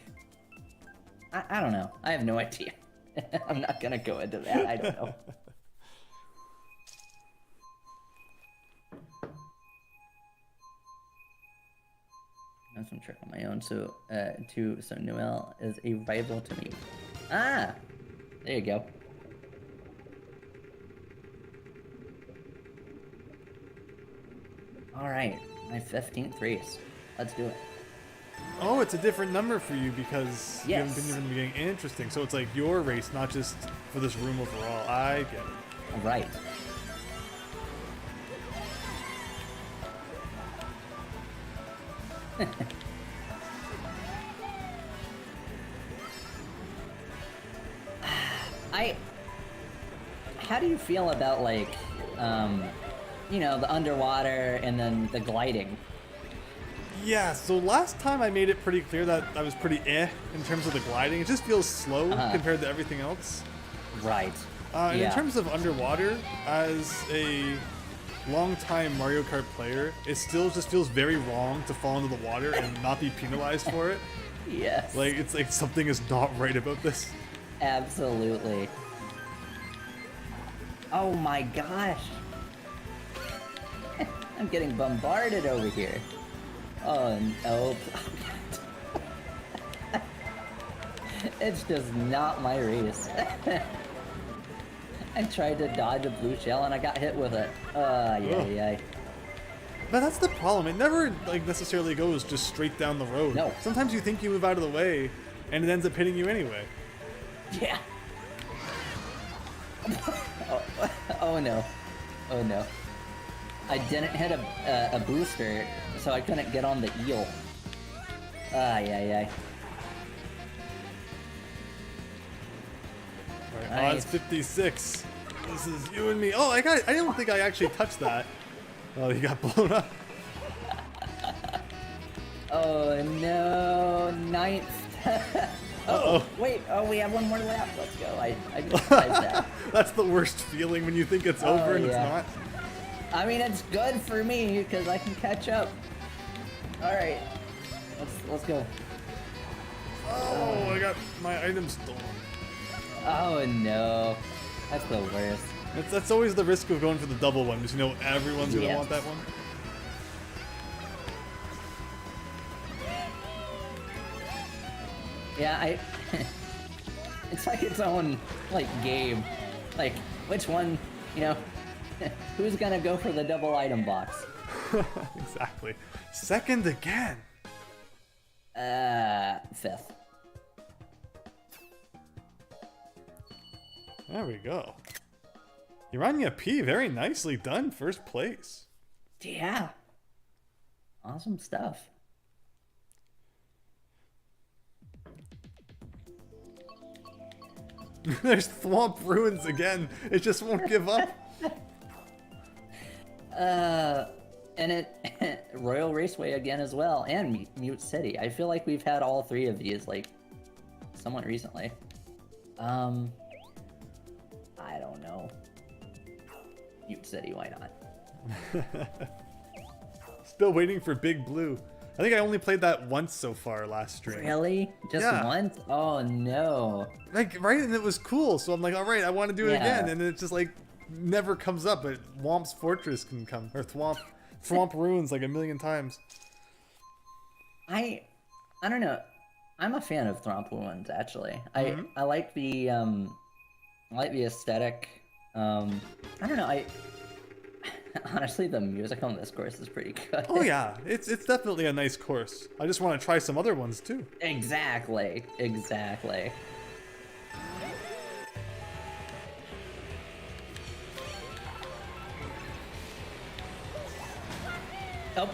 I don't know. I have no idea. I'm not gonna go into that. I don't know. That's some trick on my own. So so Noelle is a rival to me. Ah, there you go. All right, my 15th race. Let's do it. Oh, it's a different number for you because you haven't Yes. been here from the beginning. Interesting. So it's like your race, not just for this room overall. I get it. All right. How do you feel about like, you know, the underwater and then the gliding? Yeah, so last time I made it pretty clear that I was pretty in terms of the gliding. It just feels slow compared to everything else. Right. And Yeah. in terms of underwater, as a long-time Mario Kart player, it still just feels very wrong to fall into the water and not be penalized for it. Yes. Like, it's like something is not right about this. Absolutely. Oh my gosh. I'm getting bombarded over here. Oh no. It's just not my race. I tried to dodge a blue shell and I got hit with it. Yeah. But that's the problem. It never like necessarily goes just straight down the road. No. Sometimes you think you move out of the way, and it ends up hitting you anyway. Yeah. Oh no. Oh no. I didn't hit a booster, so I couldn't get on the eel. Yeah. Alright, Nice. odds 56. This is you and me. Oh, I don't think I actually touched that. Oh, you got blown up. Oh no, ninth. Uh-oh. Wait, we have one more lap. Let's go. I just realized that. That's the worst feeling when you think it's over and yeah. it's not. I mean, it's good for me because I can catch up. All right, let's go. Oh, I got my item stolen. Oh no, that's the worst. That's always the risk of going for the double one, because you know everyone's gonna Yes. want that one. Yeah, it's like its own like game. Like which one, you know, who's gonna go for the double item box? Exactly. Second again. Fifth. There we go. Urania P, very nicely done. First place. Yeah. Awesome stuff. There's Thwomp Ruins again. It just won't give up. And it Royal Raceway again as well, and Mute City. I feel like we've had all three of these like somewhat recently. I don't know. Mute City, why not? Still waiting for Big Blue. I think I only played that once so far last stream. Really? Just Yeah. once? Oh no. Like, right? And it was cool. So I'm like, all right, I want to do it Yeah. again. And it just like never comes up. But Whomp's Fortress can come. Or Thwomp Ruins like a million times. I don't know. I'm a fan of Thwomp Ruins actually. I like the aesthetic. I don't know. Honestly, the music on this course is pretty good. Oh yeah, it's definitely a nice course. I just want to try some other ones too. Exactly. Oh.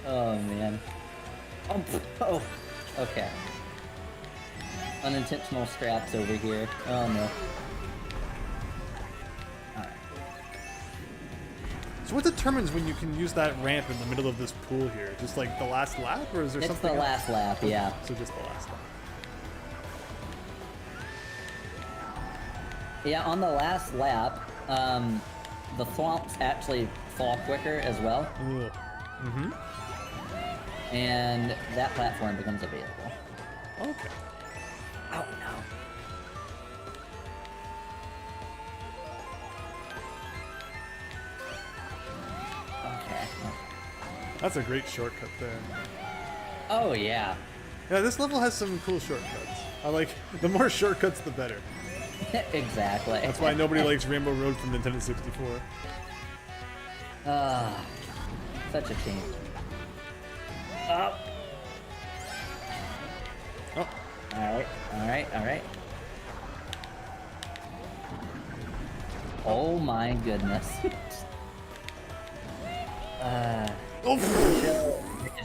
Oh man. Oh. Okay. Unintentional scraps over here. Oh no. Alright. So what determines when you can use that ramp in the middle of this pool here? Just like the last lap, or is there It's something the else? last lap, yeah. So just the last lap. Yeah, on the last lap, the thwomps actually fall quicker as well, Ugh. Mm-hmm. and that platform becomes available. Okay. Oh no. Okay. That's a great shortcut there. Oh yeah. Yeah, this level has some cool shortcuts. I like the more shortcuts, the better. Exactly. That's why nobody likes Rainbow Road from Nintendo 64. Such a shame. Oh. Oh, Alright. Oh my goodness. oh!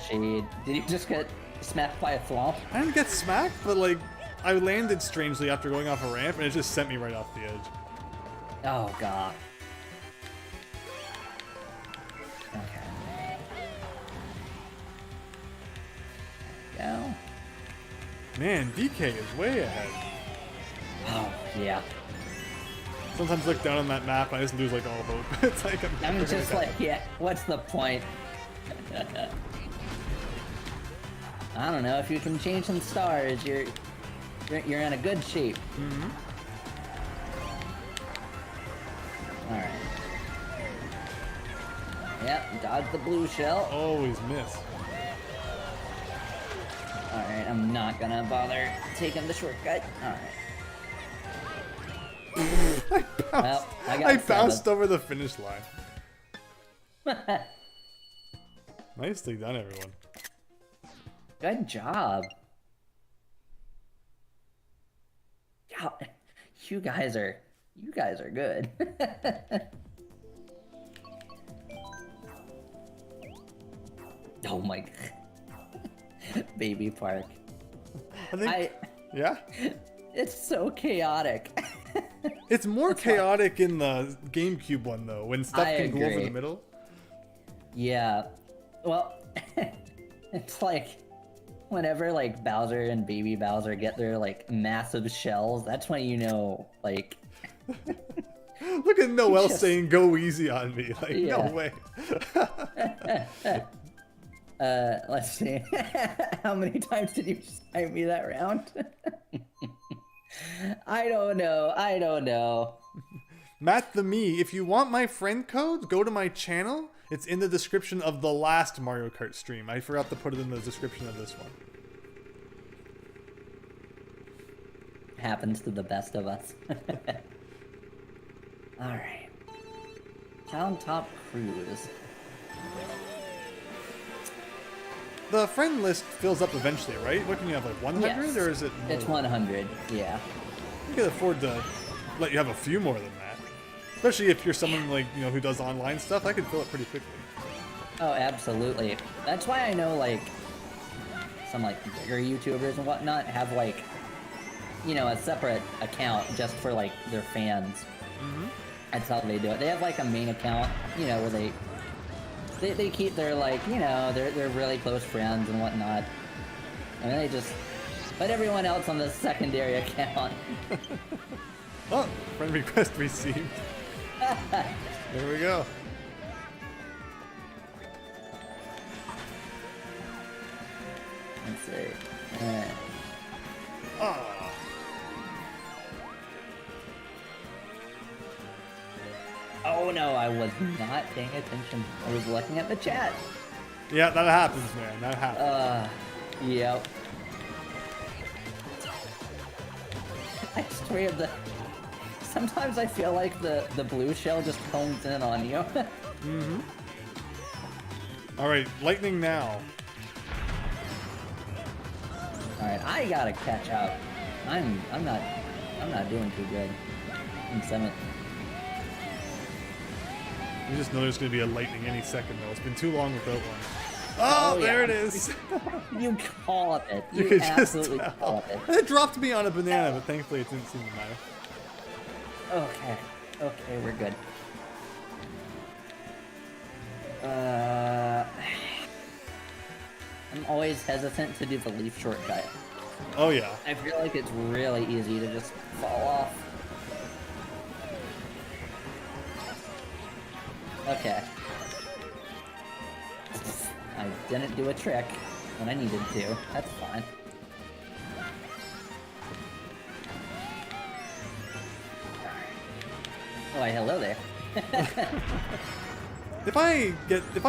Shade. Did you just get smacked by a thwomp? I didn't get smacked, but like I landed strangely after going off a ramp, and it just sent me right off the edge. Oh god. Okay. Go. Man, DK is way ahead. Oh, yeah. Sometimes I look down on that map and I just lose like all hope. It's like I'm just like, yeah, what's the point? I don't know, if you can change some stars, you're in a good shape. Mm-hmm. Alright. Yep, dodge the blue shell. Always miss. Alright, I'm not gonna bother taking the shortcut. Alright. I bounced over the finish line. Nicely done, everyone. Good job. Yeah, you guys are good. Oh my god. Baby Park. Yeah? It's so chaotic. It's more chaotic in the GameCube one though, when stuff can go over agree. the middle. Yeah. Well, it's like whenever like Bowser and Baby Bowser get their like massive shells, that's when you know like Look at Noel saying go easy on me. Like, Yeah. no way. Let's see. How many times did you snipe me that round? I don't know. Matt the Me, if you want my friend code, go to my channel. It's in the description of the last Mario Kart stream. I forgot to put it in the description of this one. Happens to the best of us. Alright. Town Top Cruise. The friend list fills up eventually, right? What can you have, like 100? Yes. Or is it more? It's 100, yeah. You can afford to let you have a few more than that. Especially if you're someone like, you know, who does online stuff, I can fill it pretty quickly. Oh, absolutely. That's why I know, like, some, like, bigger YouTubers and whatnot have, like, you know, a separate account just for, like, their fans. Mm-hmm. That's how they do it. They have, like, a main account, you know, where they keep their, like, you know, they're really close friends and whatnot. And they just put everyone else on the secondary account. Oh, friend request received. There we go. Let's see. Ah. Oh no, I was not paying attention. I was looking at the chat. Yeah, that happens, man. That happens. Yep. I swear sometimes I feel like the blue shell just hones in on you. Mm-hmm. Alright, lightning now. Alright, I gotta catch up. I'm not doing too good. I'm 7th. You just know there's gonna be a lightning any second though. It's been too long without one. Oh, yeah. there it is. You called it. You could absolutely just called it. It dropped me on a banana, but thankfully it didn't seem to matter. Okay, we're good. I'm always hesitant to do the leaf shortcut. Oh yeah. I feel like it's really easy to just fall off. Okay. I didn't do a trick when I needed to. That's fine. Oh, hello there. If I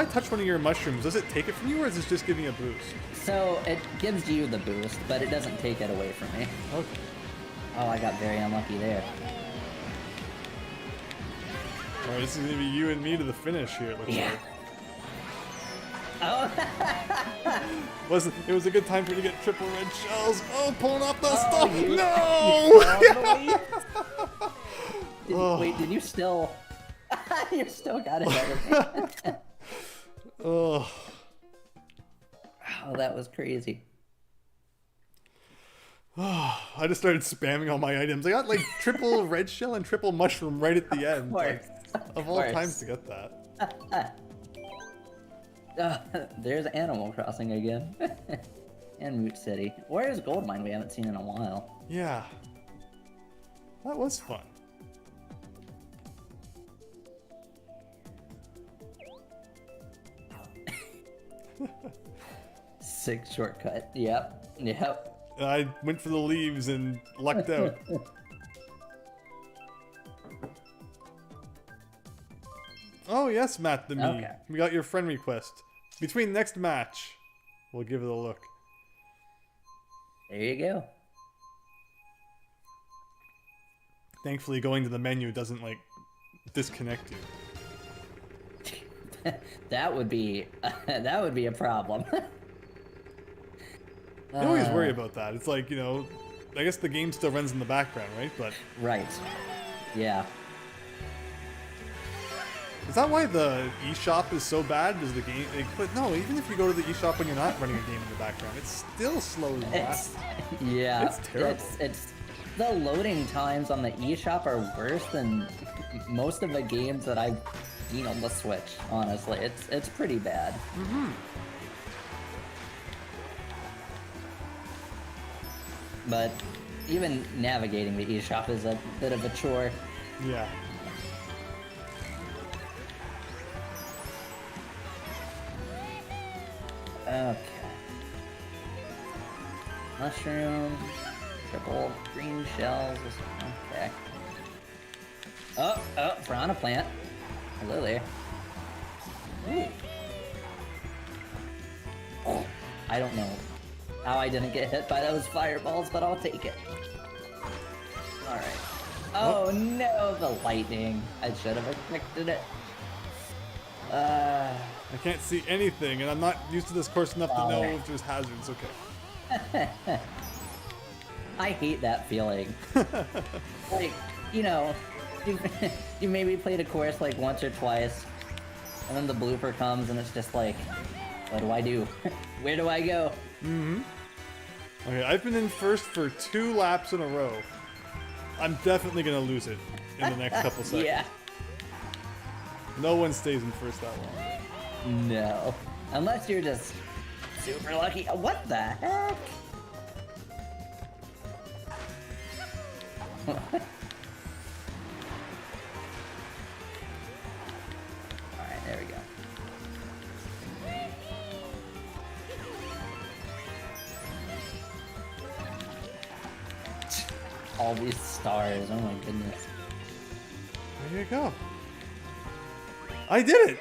touch one of your mushrooms, does it take it from you, or is it just giving a boost? So, it gives you the boost, but it doesn't take it away from me. Okay. Oh, I got very unlucky there. Alright, this is gonna be you and me to the finish here, it looks like. Oh! It was a good time for you to get triple red shells. Oh, pulling off the stuff! You No! Wait, did you still... you still got it everything. Oh. Oh, that was crazy. I just started spamming all my items. I got like triple red shell and triple mushroom right at the end. Of all times to get that. There's Animal Crossing again. And Moot City. Where is Goldmine? We haven't seen in a while. Yeah. That was fun. Six shortcut. Yep. Yep. I went for the leaves and lucked out. Oh yes, Matt the Me. Okay. We got your friend request. Between next match, we'll give it a look. There you go. Thankfully, going to the menu doesn't, like, disconnect you. That would be a problem. I always worry about that. It's like, you know, I guess the game still runs in the background, right? But Right. Yeah. is that why the eShop is so bad? Does the game... But no, even if you go to the eShop when you're not running a game in the background, it still slows down. Yeah. It's terrible. It's the loading times on the eShop are worse than most of the games that I've seen on the Switch, honestly. It's pretty bad. Mm-hmm. But even navigating the eShop is a bit of a chore. Yeah. Okay. Mushroom, triple green shells. Okay. Oh, piranha plant. Hello there. Ooh. Oh, I don't know how I didn't get hit by those fireballs, but I'll take it. Alright. Oh no, the lightning. I should have expected it. I can't see anything, and I'm not used to this course enough to know if there's hazards. Okay. I hate that feeling. Like, you know, you maybe played a course like once or twice, and then the blooper comes and it's just like, what do I do? Where do I go? Mm-hmm. Okay, I've been in first for 2 laps in a row. I'm definitely gonna lose it in the next couple seconds. Yeah. No one stays in first that long. No. Unless you're just super lucky. What the heck? Alright, there we go. All these stars, oh my goodness. There you go. I did it!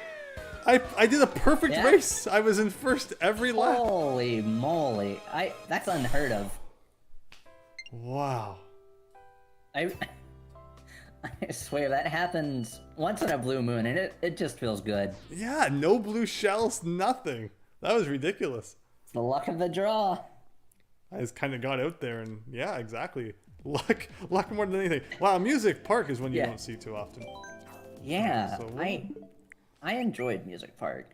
I did a perfect race! I was in first every lap! Holy moly. That's unheard of. Wow. I swear that happens once in a blue moon and it just feels good. Yeah, no blue shells, nothing. That was ridiculous. It's the luck of the draw. I just kind of got out there and yeah, exactly. Luck more than anything. Wow, Music Park is one you don't see too often. Yeah, So, I enjoyed Music Park.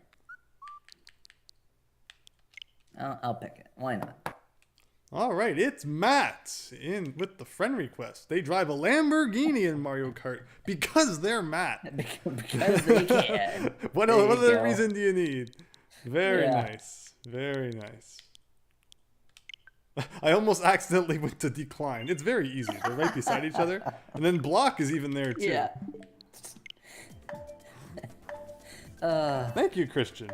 I'll pick it. Why not? All right, it's Matt in with the friend request. They drive a Lamborghini in Mario Kart because they're Matt. Because they can. What other reason do you need? Very nice. Very nice. I almost accidentally went to decline. It's very easy. They're right beside each other. And then block is even there too. Yeah. Thank you, Christian.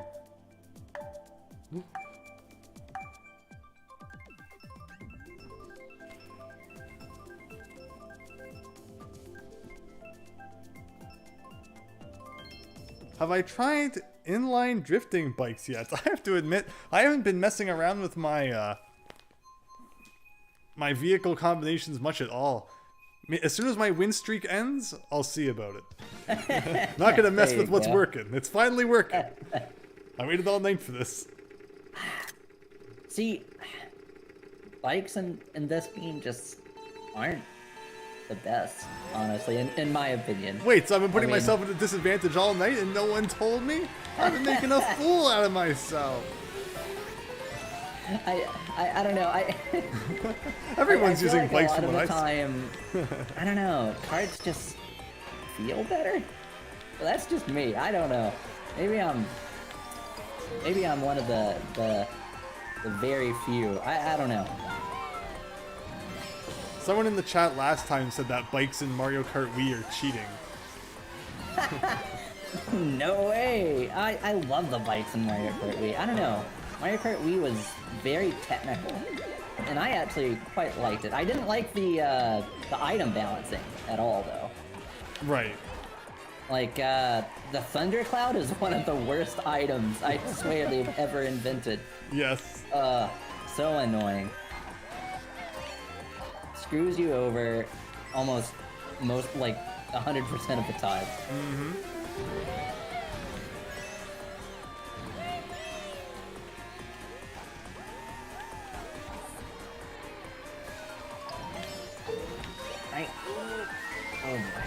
Have I tried inline drifting bikes yet? I have to admit, I haven't been messing around with my my vehicle combinations much at all. I mean, as soon as my win streak ends, I'll see about it. Not gonna mess with what's working. It's finally working. I waited all night for this. See, bikes in this game just aren't the best, honestly, in my opinion. Wait, so I've been putting myself at a disadvantage all night and no one told me? I've been making a fool out of myself. I don't know. Everyone's using like bikes a lot from of what the I time. I don't know. Carts just feel better. Well, that's just me. I don't know. Maybe I'm one of the the very few. I don't know. Someone in the chat last time said that bikes in Mario Kart Wii are cheating. No way! I love the bikes in Mario Kart Wii. I don't know. Mario Kart Wii was very technical, and I actually quite liked it. I didn't like the item balancing at all, though. Right. Like, the Thundercloud is one of the worst items I swear they've ever invented. Yes. So annoying. Screws you over almost 100% of the time. Mm-hmm. Oh my.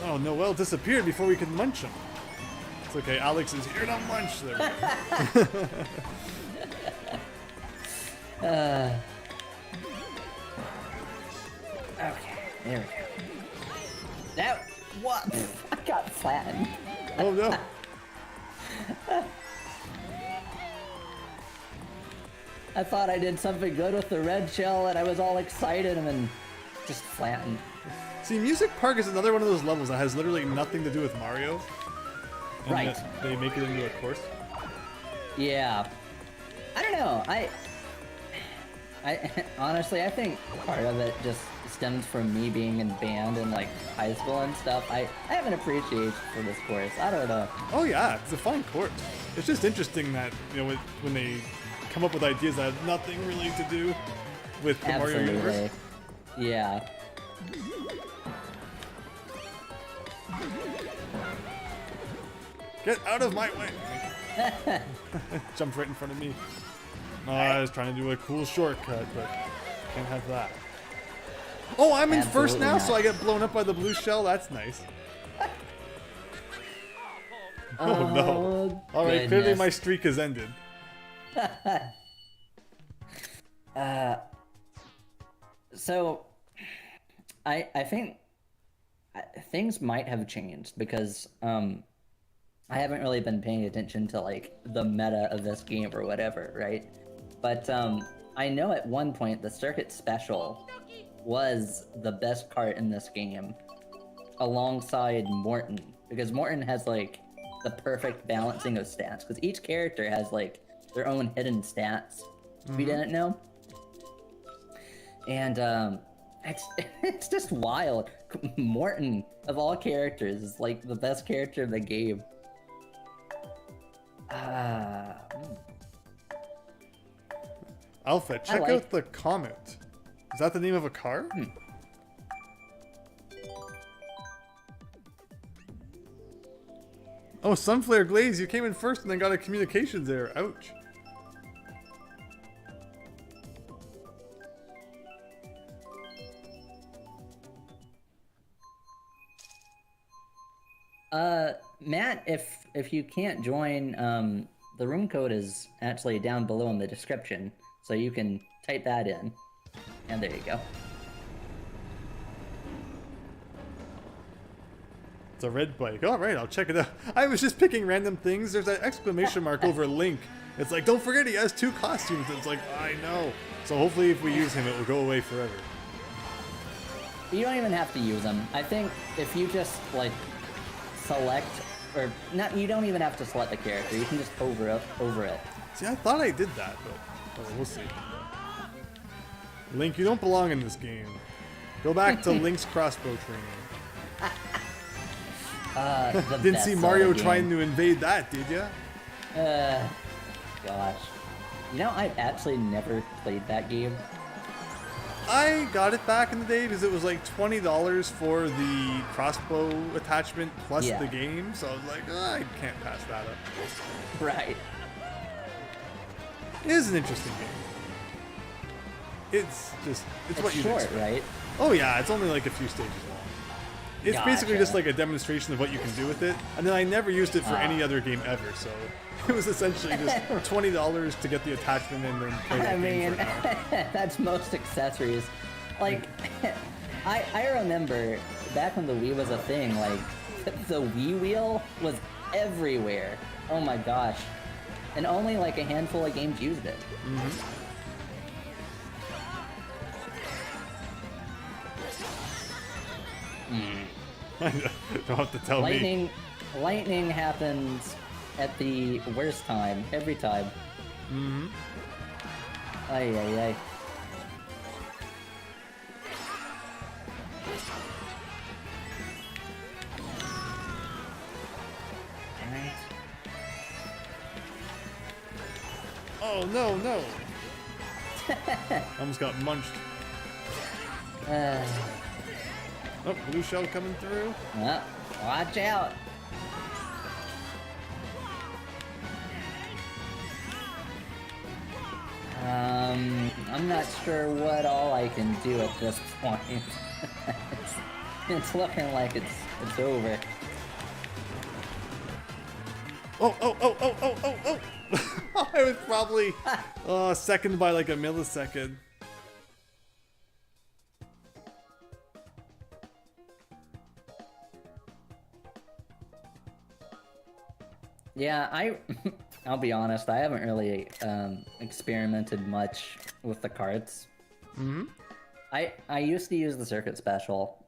Oh, Noel disappeared before we could munch him. It's okay, Alex is here to munch. There we go. Okay, there we go. That what? I got flattened. Oh no. I thought I did something good with the red shell and I was all excited and then just flattened. See, Music Park is another one of those levels that has literally nothing to do with Mario. And Right. yet they make it into a course. Yeah. I don't know. I honestly, I think part of it just stems from me being in band in like high school and stuff. I have an appreciation for this course. I don't know. Oh yeah, it's a fun course. It's just interesting that, you know, when they come up with ideas that have nothing really to do with the Mario universe. Yeah. Get out of my way! Jumped right in front of me. I was trying to do a cool shortcut, but can't have that. Oh, I'm in first now, so I get blown up by the blue shell. That's nice. Oh no. Alright, clearly my streak has ended. So, I think things might have changed because I haven't really been paying attention to like the meta of this game or whatever, right? But I know at one point the Circuit Special was the best cart in this game alongside Morton, because Morton has like the perfect balancing of stats, because each character has like their own hidden stats we didn't know. And it's just wild. Morton, of all characters, is like the best character in the game. Alpha, check out the Comet. Is that the name of a car? Oh, Sunflare Glaze, you came in first and then got a communications error. Ouch. Matt, if you can't join, the room code is actually down below in the description, so you can type that in. And there you go. It's a red bike. All right, I'll check it out. I was just picking random things. There's an exclamation mark over Link. It's like, don't forget he has 2 costumes. It's like, I know. So hopefully if we use him, it will go away forever. You don't even have to use them. I think if you just, like, select, or not, you don't even have to select the character. You can just hover it. See, I thought I did that, but we'll see. Link, you don't belong in this game. Go back to Link's crossbow training. Didn't see Mario trying to invade that, did ya? Gosh. You know, I've actually never played that game. I got it back in the day because it was like $20 for the crossbow attachment plus the game, so I was like, oh, I can't pass that up. Right. It is an interesting game. It's what you short, expect. Right? Oh yeah, it's only like a few stages long. It's basically just like a demonstration of what you can do with it, and then I never used it for any other game ever, so it was essentially just $20 to get the attachment and then play the game for an hour. That's most accessories. Like, I remember back when the Wii was a thing, like, the Wii wheel was everywhere. Oh my gosh. and only like a handful of games used it. Don't have to tell me. Lightning happens at the worst time, every time. Ay, ay, ay. Alright. Oh, no, no. Almost got munched. Oh, blue shell coming through. Watch out. I'm not sure what all I can do at this point. it's looking like it's over. Oh, oh, oh, oh, oh, oh, oh! I was probably second by like a millisecond. Yeah, I'll be honest, I haven't really experimented much with the carts. I used to use the circuit special,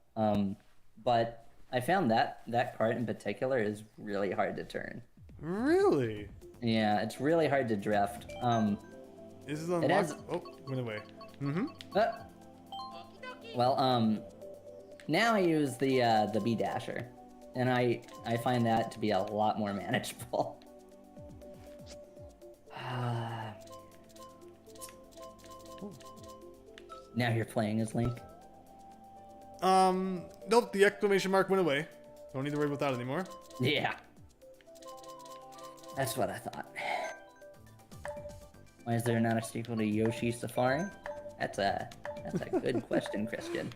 but I found that cart in particular is really hard to turn. Really? Yeah, it's really hard to drift. Is it unlocked? Oh, went away. Well, now I use the B dasher, and I find that to be a lot more manageable. Now you're playing as Link? Nope, the exclamation mark went away. Don't need to worry about that anymore. Yeah. That's what I thought. Why is there not a sequel to Yoshi Safari? That's a good question, Christian.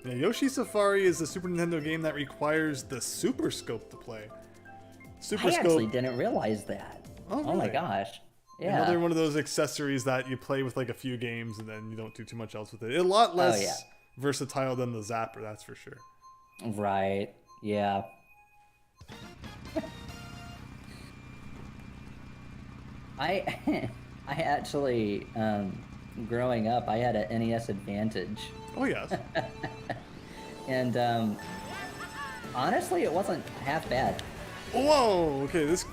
Yeah, Yoshi Safari is a Super Nintendo game that requires the Super Scope to play. Super I Scope. actually didn't realize that. Oh, really? Oh my gosh. Yeah. Another one of those accessories that you play with like a few games and then you don't do too much else with it. A lot less versatile than the Zapper, that's for sure. Right. Yeah. I actually, growing up, I had an NES Advantage. Oh, yes. And, honestly, it wasn't half bad. Whoa! Okay, this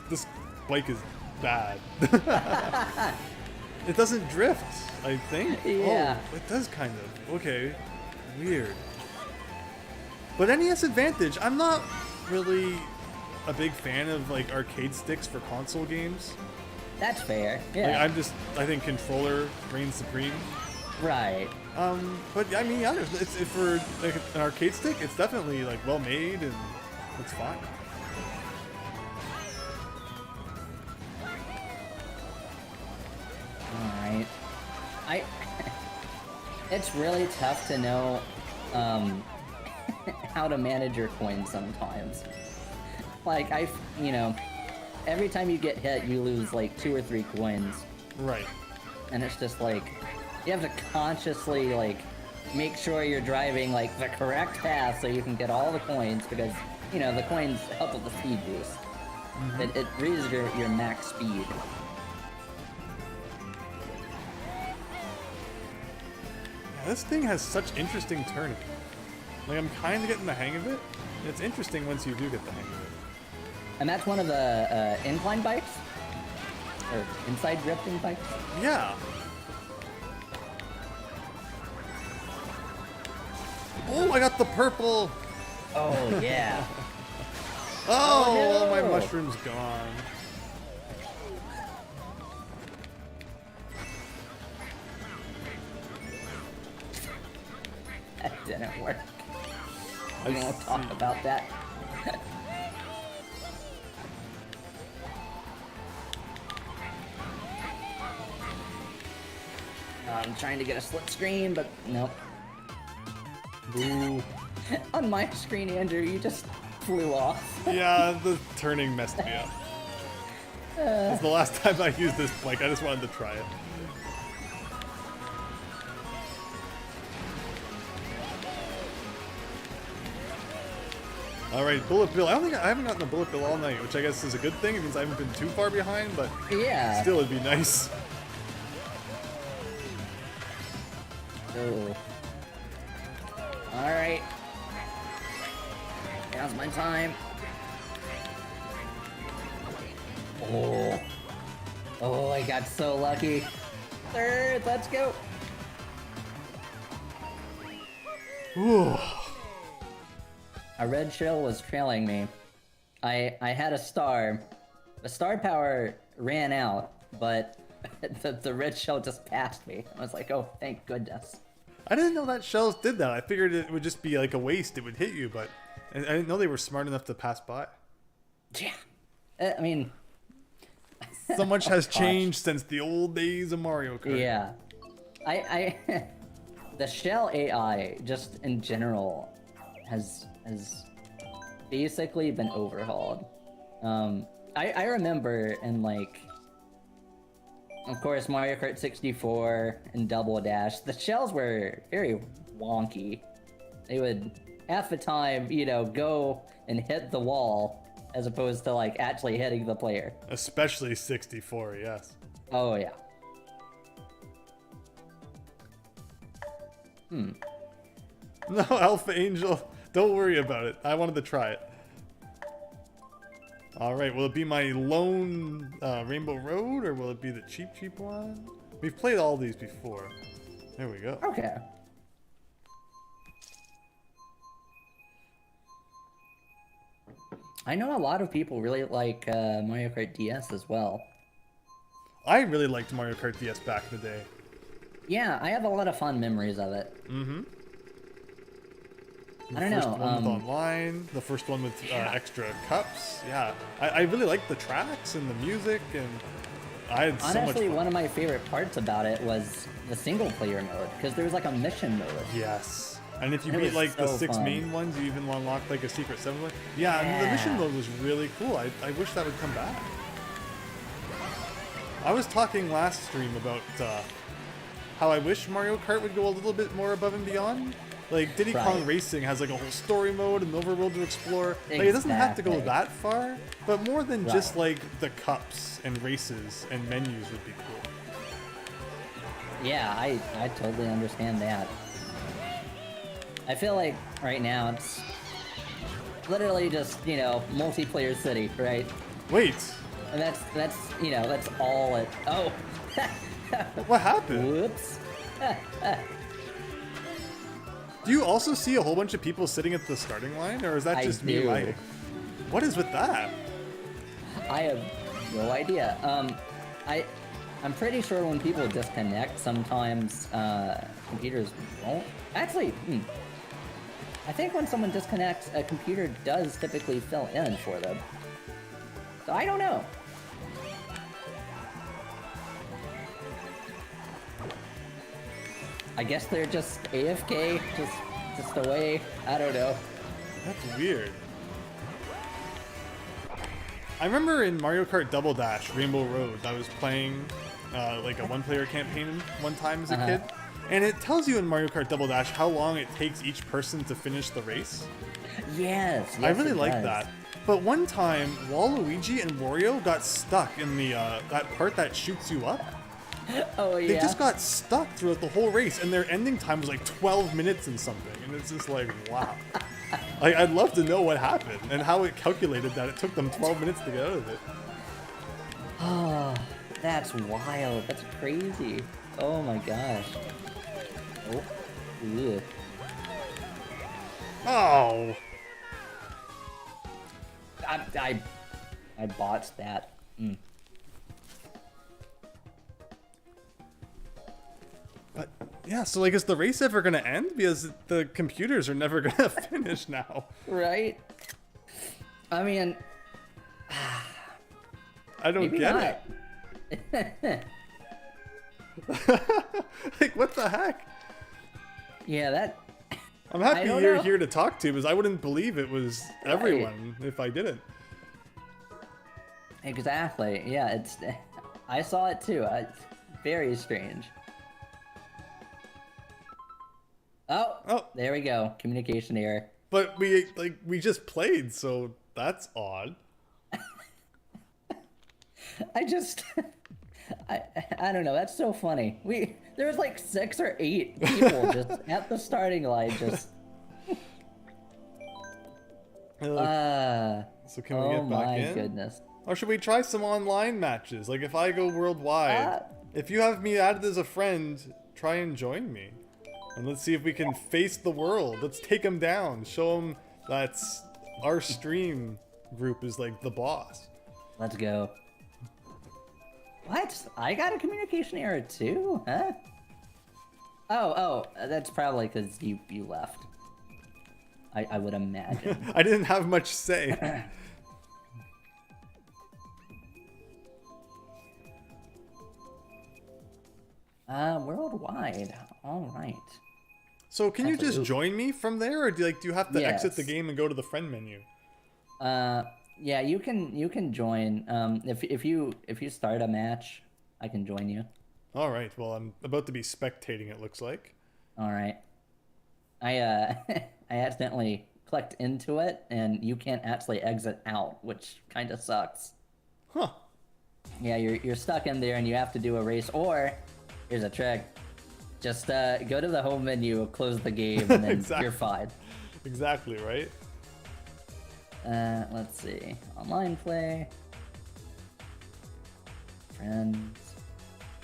bike is bad. It doesn't drift, I think. Yeah. Oh, it does kind of. Okay. Weird. But NES Advantage, I'm not really a big fan of like arcade sticks for console games. That's fair. Yeah. Like, I think controller reigns supreme. Right. But I mean, yeah, it's for like an arcade stick, it's definitely like well made and it's fine. Alright. It's really tough to know how to manage your coins sometimes. Like, every time you get hit, you lose like 2 or 3 coins. Right. And it's just like, you have to consciously like make sure you're driving like the correct path so you can get all the coins, because the coins help with the speed boost. It raises your max speed. Yeah, this thing has such interesting turning. Like, I'm kind of getting the hang of it. It's interesting once you do get the hang of it. And that's one of the incline bikes? Or inside drifting bikes? Yeah. Oh, I got the purple. Oh, yeah. Oh, no. all my mushrooms gone. That didn't work. We won't talk about that. I'm trying to get a split screen, but nope. Boo. On my screen, Andrew, you just flew off. Yeah, the turning messed me up. It's the last time I used this bike. I just wanted to try it. All right, bullet bill. I haven't gotten a bullet bill all night, which I guess is a good thing. It means I haven't been too far behind, but Yeah. still, it'd be nice. Oh. All right. Now's my time. Oh. Oh, I got so lucky. Third, let's go. Ooh. A red shell was trailing me. I had a star. The star power ran out, but the red shell just passed me. I was like, oh, thank goodness. I didn't know that shells did that. I figured it would just be like a waste. It would hit you, but I didn't know they were smart enough to pass by. Yeah. I mean... So much has gosh. changed since the old days of Mario Kart. Yeah. I the shell AI, just in general, has basically been overhauled. I remember in, like, of course, Mario Kart 64 and Double Dash, the shells were very wonky. They would, half the time, you know, go and hit the wall as opposed to, like, actually hitting the player. Especially 64, yes. Oh, yeah. No, Alpha Angel, don't worry about it. I wanted to try it. Alright, will it be my lone Rainbow Road, or will it be the cheap one? We've played all these before. There we go. Okay. I know a lot of people really like Mario Kart DS as well. I really liked Mario Kart DS back in the day. Yeah, I have a lot of fond memories of it. Mm-hmm. I don't know. The first one with online, the first one with extra cups. Yeah, I really liked the tracks and the music, and I had so much Honestly, fun. one of my favorite parts about it was the single-player mode, because there was like a mission mode. Yes. And if you It beat was like the so 6 fun. main ones, you even unlock like a secret 7 one. Yeah, and the mission mode was really cool. I wish that would come back. I was talking last stream about how I wish Mario Kart would go a little bit more above and beyond. Like, Diddy Kong Right. Racing has like a whole story mode and overworld to explore. Like, it doesn't have to go Exactly. that far, but more than Right. just like the cups and races and menus would be cool. Yeah, I totally understand that. I feel like right now it's literally just, you know, multiplayer city, right? Wait, And that's you know, that's all it... Oh! what happened? Whoops. Do you also see a whole bunch of people sitting at the starting line, or is that I just me do. lying? What is with that? I have no idea. I'm pretty sure when people disconnect, sometimes computers won't. Actually, I think when someone disconnects, a computer does typically fill in for them. So I don't know. I guess they're just AFK, just away. I don't know. That's weird. I remember in Mario Kart Double Dash, Rainbow Road, I was playing like a one-player campaign one time as a kid, and it tells you in Mario Kart Double Dash how long it takes each person to finish the race. Yes, I really it like does. that. But one time, Waluigi and Wario got stuck in the that part that shoots you up. Oh yeah. They just got stuck throughout the whole race, and their ending time was like 12 minutes and something, and it's just like, wow. Like, I'd love to know what happened and how it calculated that it took them 12 minutes to get out of it. Oh, that's wild. That's crazy. Oh my gosh. Oh. Ugh. Oh! I botched that. But, yeah, so like, is the race ever gonna end? Because the computers are never gonna finish now. Right? I mean, I don't maybe get not. it. Like, what the heck? Yeah, that... I'm happy I don't you're know. here to talk to, because I wouldn't believe it was everyone if I didn't. Exactly. Yeah, it's... I saw it too. It's very strange. Oh, Oh. there we go. Communication error. But we just played, so that's odd. I don't know. That's so funny. There was like 6 or 8 people just at the starting line. Just. So can we get back in? Oh my goodness. Or should we try some online matches? Like if I go worldwide, if you have me added as a friend, try and join me. And let's see if we can face the world. Let's take them down. Show them that's our stream group is like the boss. Let's go. What? I got a communication error too? Huh? Oh, that's probably because you left. I would imagine. I didn't have much say. Worldwide. All right. So can you just join me from there, or do you have to exit the Yes. game and go to the friend menu? Yeah, you can join. If you start a match, I can join you. All right. Well, I'm about to be spectating. It looks like. All right. I I accidentally clicked into it, and you can't actually exit out, which kind of sucks. Huh. Yeah, you're stuck in there, and you have to do a race. Or here's a trick: just go to the home menu, close the game, and then Exactly. you're fine. Exactly right. Let's see. Online play. Friends.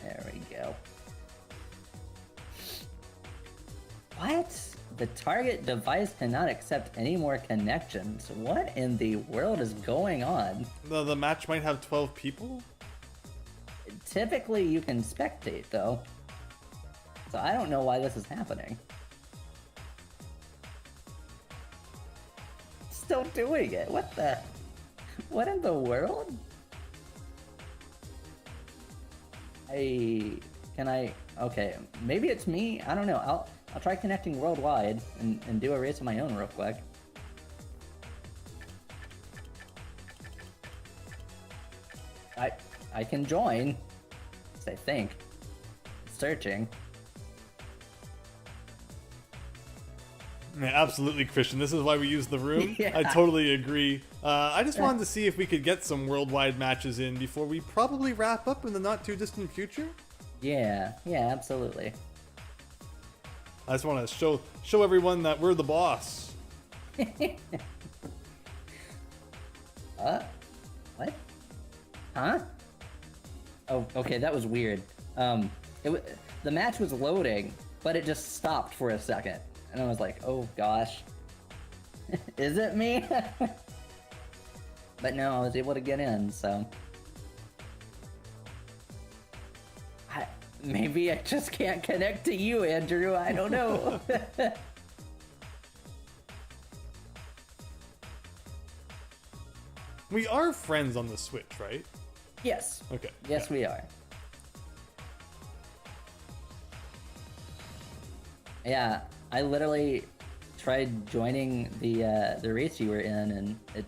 There we go. What? The target device cannot accept any more connections. What in the world is going on? The match might have 12 people. Typically, you can spectate, though. So I don't know why this is happening. Still doing it. What the? What in the world? Okay, maybe it's me. I don't know. I'll try connecting worldwide and do a race of my own real quick. I can join. I think. Searching. Yeah, absolutely, Christian. This is why we use the room. Yeah. I totally agree. I just wanted to see if we could get some worldwide matches in before we probably wrap up in the not too distant future. Yeah, absolutely. I just want to show everyone that we're the boss. What? Huh? Oh, okay, that was weird. The match was loading, but it just stopped for a second. And I was like, oh gosh. Is it me? But no, I was able to get in, so. Maybe I just can't connect to you, Andrew. I don't know. We are friends on the Switch, right? Yes. Okay. Yes, yeah. we are. Yeah, I literally tried joining the race you were in, and it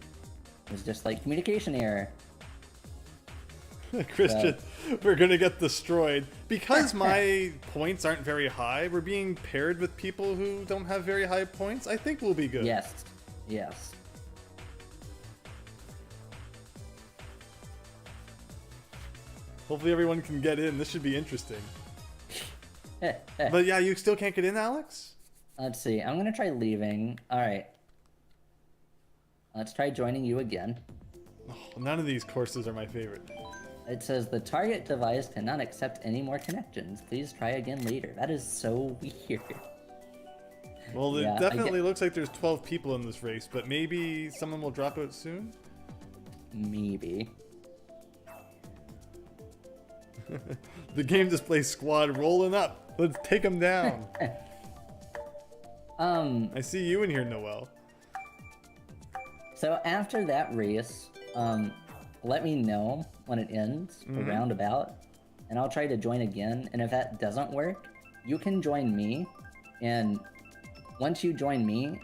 was just like communication error. Christian, we're gonna get destroyed because my points aren't very high. We're being paired with people who don't have very high points. I think we'll be good. Yes. Yes. Hopefully everyone can get in. This should be interesting. But yeah, you still can't get in, Alex? Let's see. I'm gonna try leaving. All right. Let's try joining you again. Oh, none of these courses are my favorite. It says the target device cannot accept any more connections. Please try again later. That is so weird. Well, it Yeah, definitely looks like there's 12 people in this race, but maybe someone will drop out soon? Maybe. The game display squad rolling up. Let's take them down. I see you in here, Noel. So after that race, let me know when it ends, the roundabout, and I'll try to join again. And if that doesn't work, you can join me. And once you join me,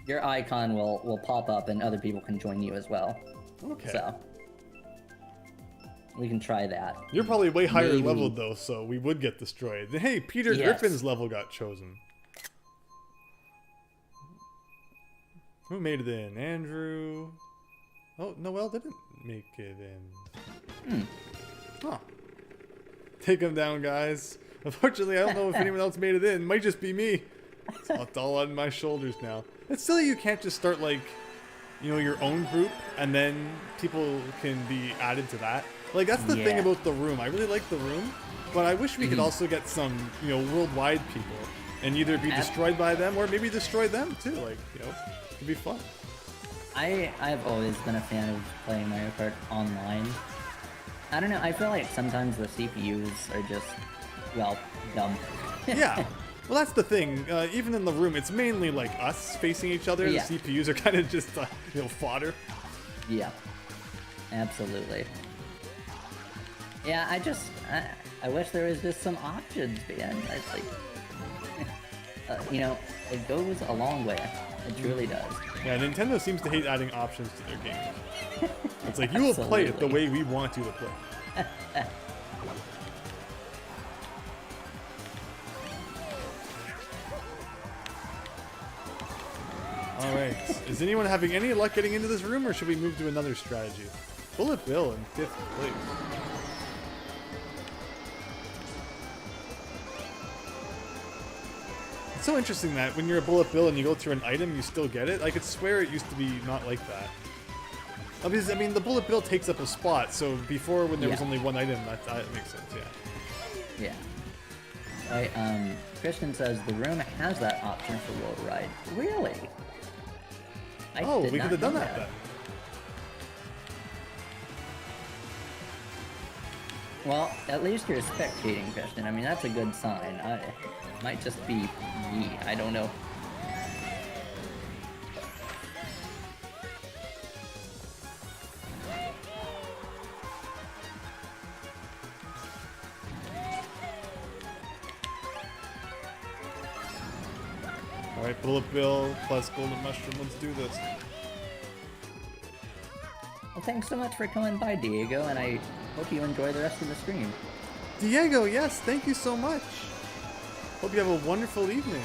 your icon will pop up, and other people can join you as well. Okay. So we can try that. You're probably way higher Maybe. leveled though, so we would get destroyed. Hey, Peter Yes. Griffin's level got chosen. Who made it in? Andrew. Oh, Noel didn't make it in. Huh. Take him down, guys. Unfortunately, I don't know if anyone else made it in. It might just be me. It's all on my shoulders now. It's silly you can't just start, like, you know, your own group, and then people can be added to that. Like, that's the thing about the room. I really like the room, but I wish we could also get some, you know, worldwide people, and either be destroyed by them, or maybe destroy them, too. Like, you know, it'd be fun. I've always been a fan of playing Mario Kart online. I don't know, I feel like sometimes the CPUs are just, well, dumb. Yeah. Well, that's the thing. Even in the room, it's mainly like us facing each other. Yeah. The CPUs are kind of just, you know, fodder. Yeah. Absolutely. Yeah, I wish there was just some options, man. It's like, you know, it goes a long way. It truly does. Yeah, Nintendo seems to hate adding options to their games. It's like, you will play it the way we want you to play. Alright, is anyone having any luck getting into this room, or should we move to another strategy? Bullet Bill in 5th place. It's so interesting that when you're a Bullet Bill and you go through an item, you still get it. I could swear it used to be not like that. Because, I mean, the Bullet Bill takes up a spot, so before when there was only one item, that makes sense, yeah. Yeah. Right, Christian says the room has that option for World Ride. Really? Oh, we could have done that then. Well, at least you're spectating, Christian. I mean, that's a good sign. It might just be me. I don't know. Alright, Bullet Bill plus Golden Mushroom, let's do this. Well, thanks so much for coming by, Diego, and I hope you enjoy the rest of the stream. Diego, yes, thank you so much. Hope you have a wonderful evening.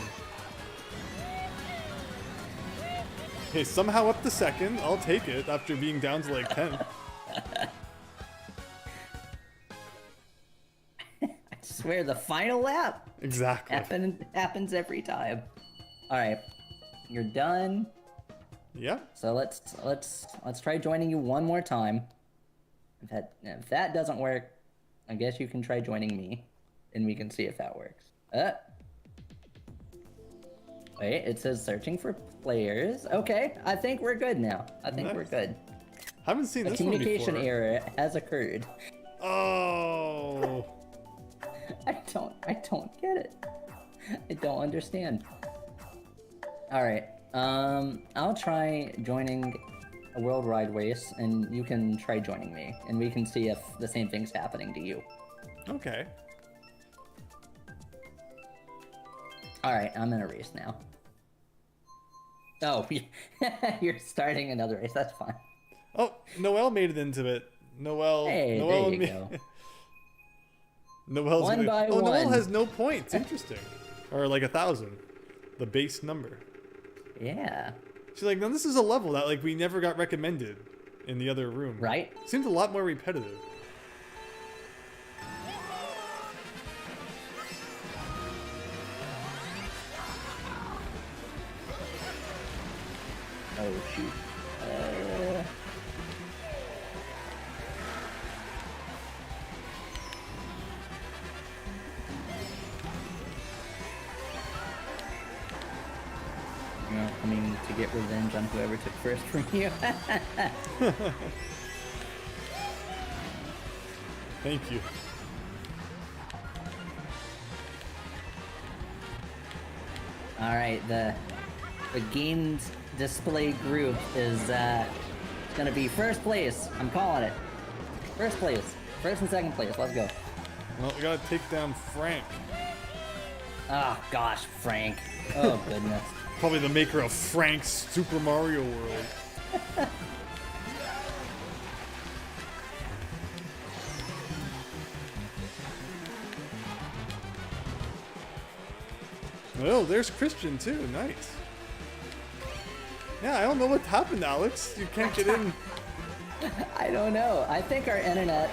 Okay, somehow up to second. I'll take it after being down to like 10. I swear, the final lap. Exactly. Happens every time. All right, you're done. Yeah. So let's try joining you one more time. If that doesn't work, I guess you can try joining me, and we can see if that works. Wait, it says searching for players. Okay, I think we're good now. I think we're good. Haven't seen this one before. A communication error has occurred. Oh. I don't get it. I don't understand. All right. I'll try joining a world ride race, and you can try joining me, and we can see if the same thing's happening to you. Okay. All right, I'm in a race now. Oh, you're starting another race. That's fine. Oh, Noel made it into it. Noel. Hey, Noel there you go. Noel's one by one. Noel has no points. Interesting. Or like 1,000, the base number. Yeah. She's like, no, this is a level that like we never got recommended in the other room. Right? Seems a lot more repetitive. Oh shoot. Coming to get revenge on whoever took first from you. Thank you. All right, the games display group is gonna be first place. I'm calling it. First place. First and second place. Let's go. Well, we gotta take down Frank. Oh gosh, Frank. Oh goodness. Probably the maker of Frank's Super Mario World. Oh, there's Christian too. Nice. Yeah, I don't know what happened, Alex. You can't get in. I don't know. I think our internet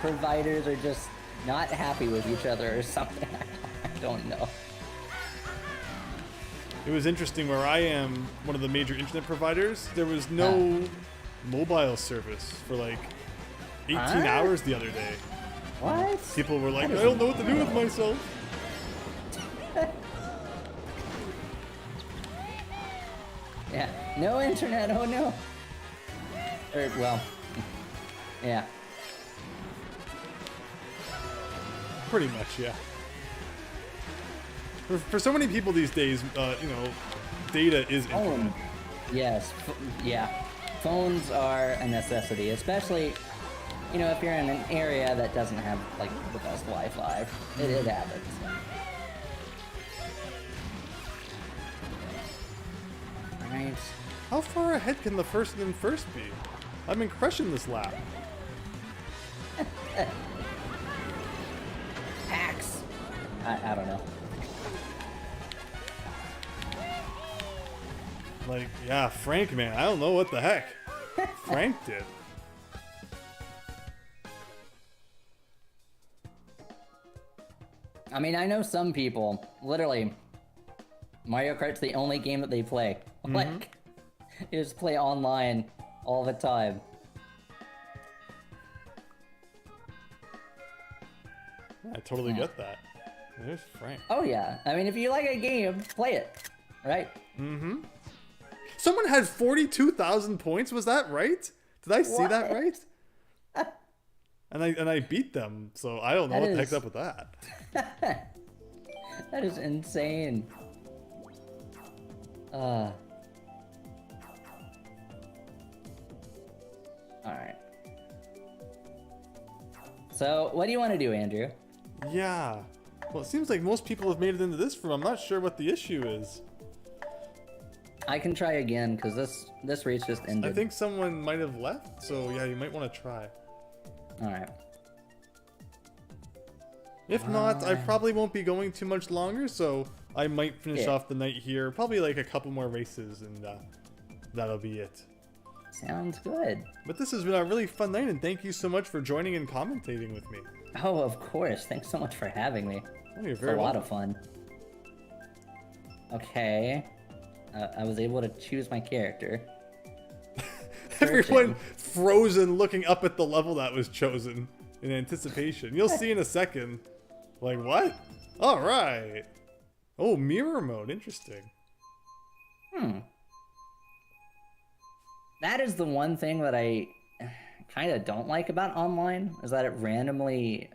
providers are just not happy with each other or something. I don't know. It was interesting where I am, one of the major internet providers, there was no mobile service for like 18 hours the other day. What? People were like, I don't know what to do with myself. Yeah, no internet, oh no. Or, well, yeah. Pretty much, yeah. For so many people these days, you know, data is internet. Yes, yeah. Phones are a necessity, especially, you know, if you're in an area that doesn't have, like, the best Wi-Fi. It happens. Right. How far ahead can the first and first be? I've been crushing this lap. Hacks. I don't know. Like, yeah, Frank, man, I don't know what the heck. Frank did. I mean, I know some people, literally, Mario Kart's the only game that they play. Like, you just play online all the time. I totally get that. There's Frank. Oh yeah, I mean, if you like a game, play it, right? Mm-hmm. Someone had 42,000 points. Was that right? Did I see that right? And I beat them, so I don't know what the heck's up with that. That is insane. Alright. So, what do you want to do, Andrew? Yeah. Well, it seems like most people have made it into this room. I'm not sure what the issue is. I can try again, because this race just ended. I think someone might have left, so yeah, you might want to try. Alright. If not, I probably won't be going too much longer, so I might finish off the night here. Probably like a couple more races, and that'll be it. Sounds good. But this has been a really fun night, and thank you so much for joining and commentating with me. Oh, of course. Thanks so much for having me. Oh, you're very It's a lot of fun. Okay. I was able to choose my character. Everyone frozen looking up at the level that was chosen in anticipation. You'll see in a second. Like, what? Alright. Oh, mirror mode. Interesting. That is the one thing that I kind of don't like about online, is that it randomly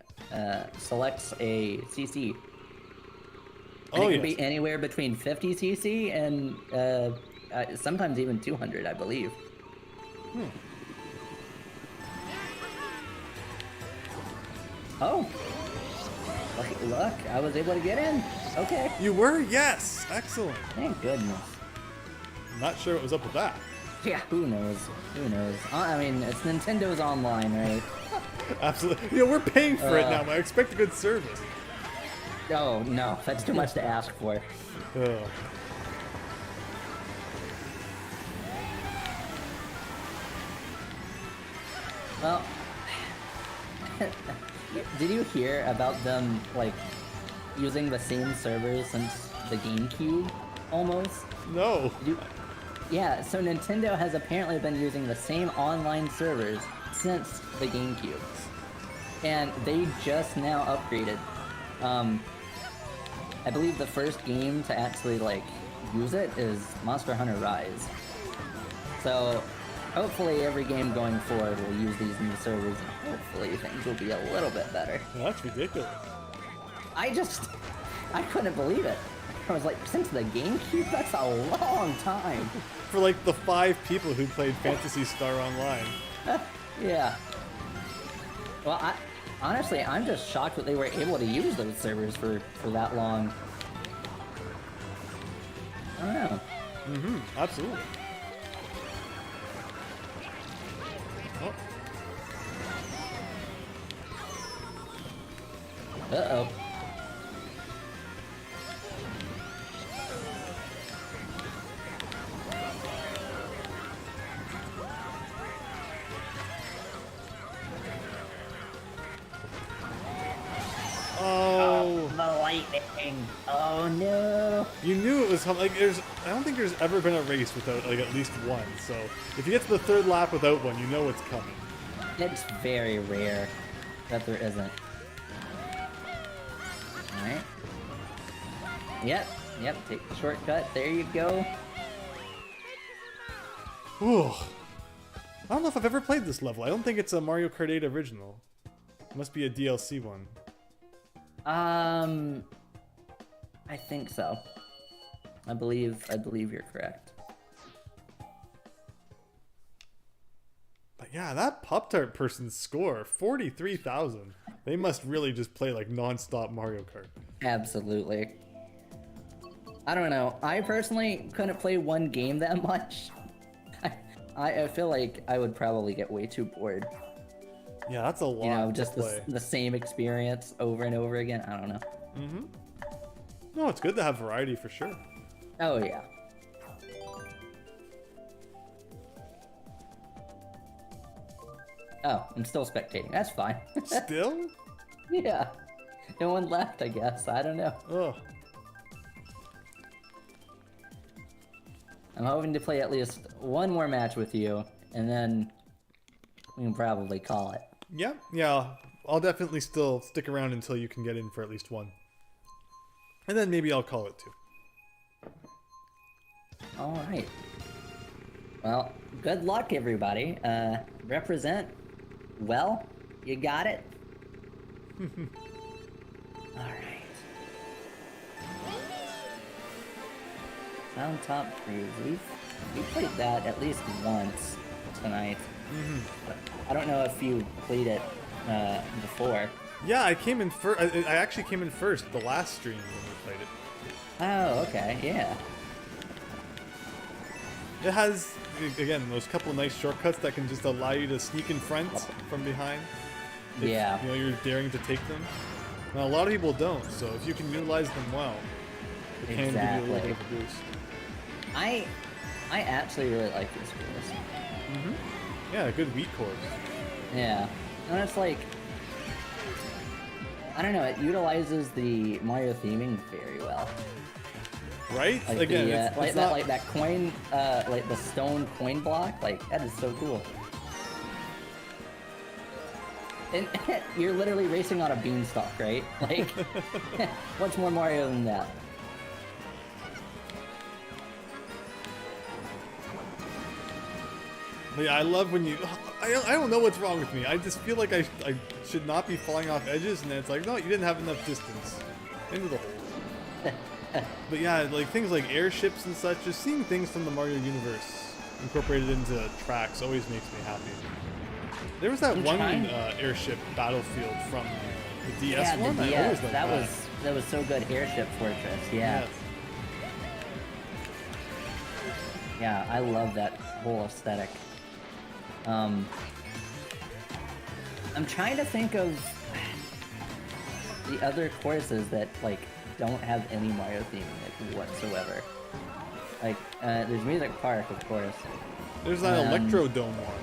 selects a CC. And it can be anywhere between 50 CC and sometimes even 200, I believe. Oh. Look, I was able to get in. Okay. You were? Yes. Excellent. Thank goodness. I'm not sure what was up with that. Yeah, who knows? Who knows? I mean, it's Nintendo's online, right? Absolutely. You know, we're paying for it now. I expect a good service. Oh, no. That's too much to ask for. Well, did you hear about them, like, using the same servers since the GameCube, almost? No. Yeah, so Nintendo has apparently been using the same online servers since the GameCube. And they just now upgraded. I believe the first game to actually, like, use it is Monster Hunter Rise. So, hopefully every game going forward will use these new servers, and hopefully things will be a little bit better. Well, that's ridiculous. I couldn't believe it. I was like, since the GameCube? That's a long time. For like the 5 people who played Phantasy Star Online. Yeah. Well, honestly, I'm just shocked that they were able to use those servers for that long. I don't know. Absolutely. Oh. Uh-oh. Oh no! You knew it was like I don't think there's ever been a race without like at least one. So if you get to the third lap without one, you know what's coming. It's very rare that there isn't. Alright. Yep, take the shortcut. There you go. Ooh. I don't know if I've ever played this level. I don't think it's a Mario Kart 8 original. It must be a DLC one. I think so. I believe you're correct. But yeah, that Pop-Tart person's score, 43,000. They must really just play like non-stop Mario Kart. Absolutely. I don't know. I personally couldn't play one game that much. I feel like I would probably get way too bored. Yeah, that's a lot. You know, to just play. the same experience over and over again. I don't know. Mm-hmm. No, it's good to have variety for sure. Oh yeah. Oh, I'm still spectating. That's fine. Still? Yeah. No one left, I guess. I don't know. Oh. I'm hoping to play at least one more match with you, and then we can probably call it. Yeah. I'll definitely still stick around until you can get in for at least one. And then maybe I'll call it too. Alright. Well, good luck, everybody. Represent. Well, you got it? Alright. Sound Top Cruise. We played that at least once tonight. But I don't know if you played it before. Yeah, I came in first. I actually came in first the last stream when we played it. Oh, okay, yeah. It has, again, those couple nice shortcuts that can just allow you to sneak in front from behind. If, Yeah. you know, you're daring to take them. Now, a lot of people don't, so if you can utilize them well, it can give you a little bit of a boost. I actually really like this course. Yeah, a good wheat course. Yeah. And it's like, I don't know, it utilizes the Mario theming very well. Right? Like Again, it's not... like that coin, like the stone coin block, like that is so cool. And you're literally racing on a beanstalk, right? Like, what's more Mario than that? Yeah, I love when you... I don't know what's wrong with me. I just feel like I should not be falling off edges, and then it's like, no, you didn't have enough distance. Into the hole. But yeah, like things like airships and such, just seeing things from the Mario universe incorporated into tracks always makes me happy. There was that one airship battlefield from the DS one. The DS. I always liked that was so good. Airship Fortress. Yeah. Yes. Yeah, I love that whole aesthetic. I'm trying to think of the other courses that like don't have any Mario theming like whatsoever. Like there's Music Park, of course. There's that Electrodome one.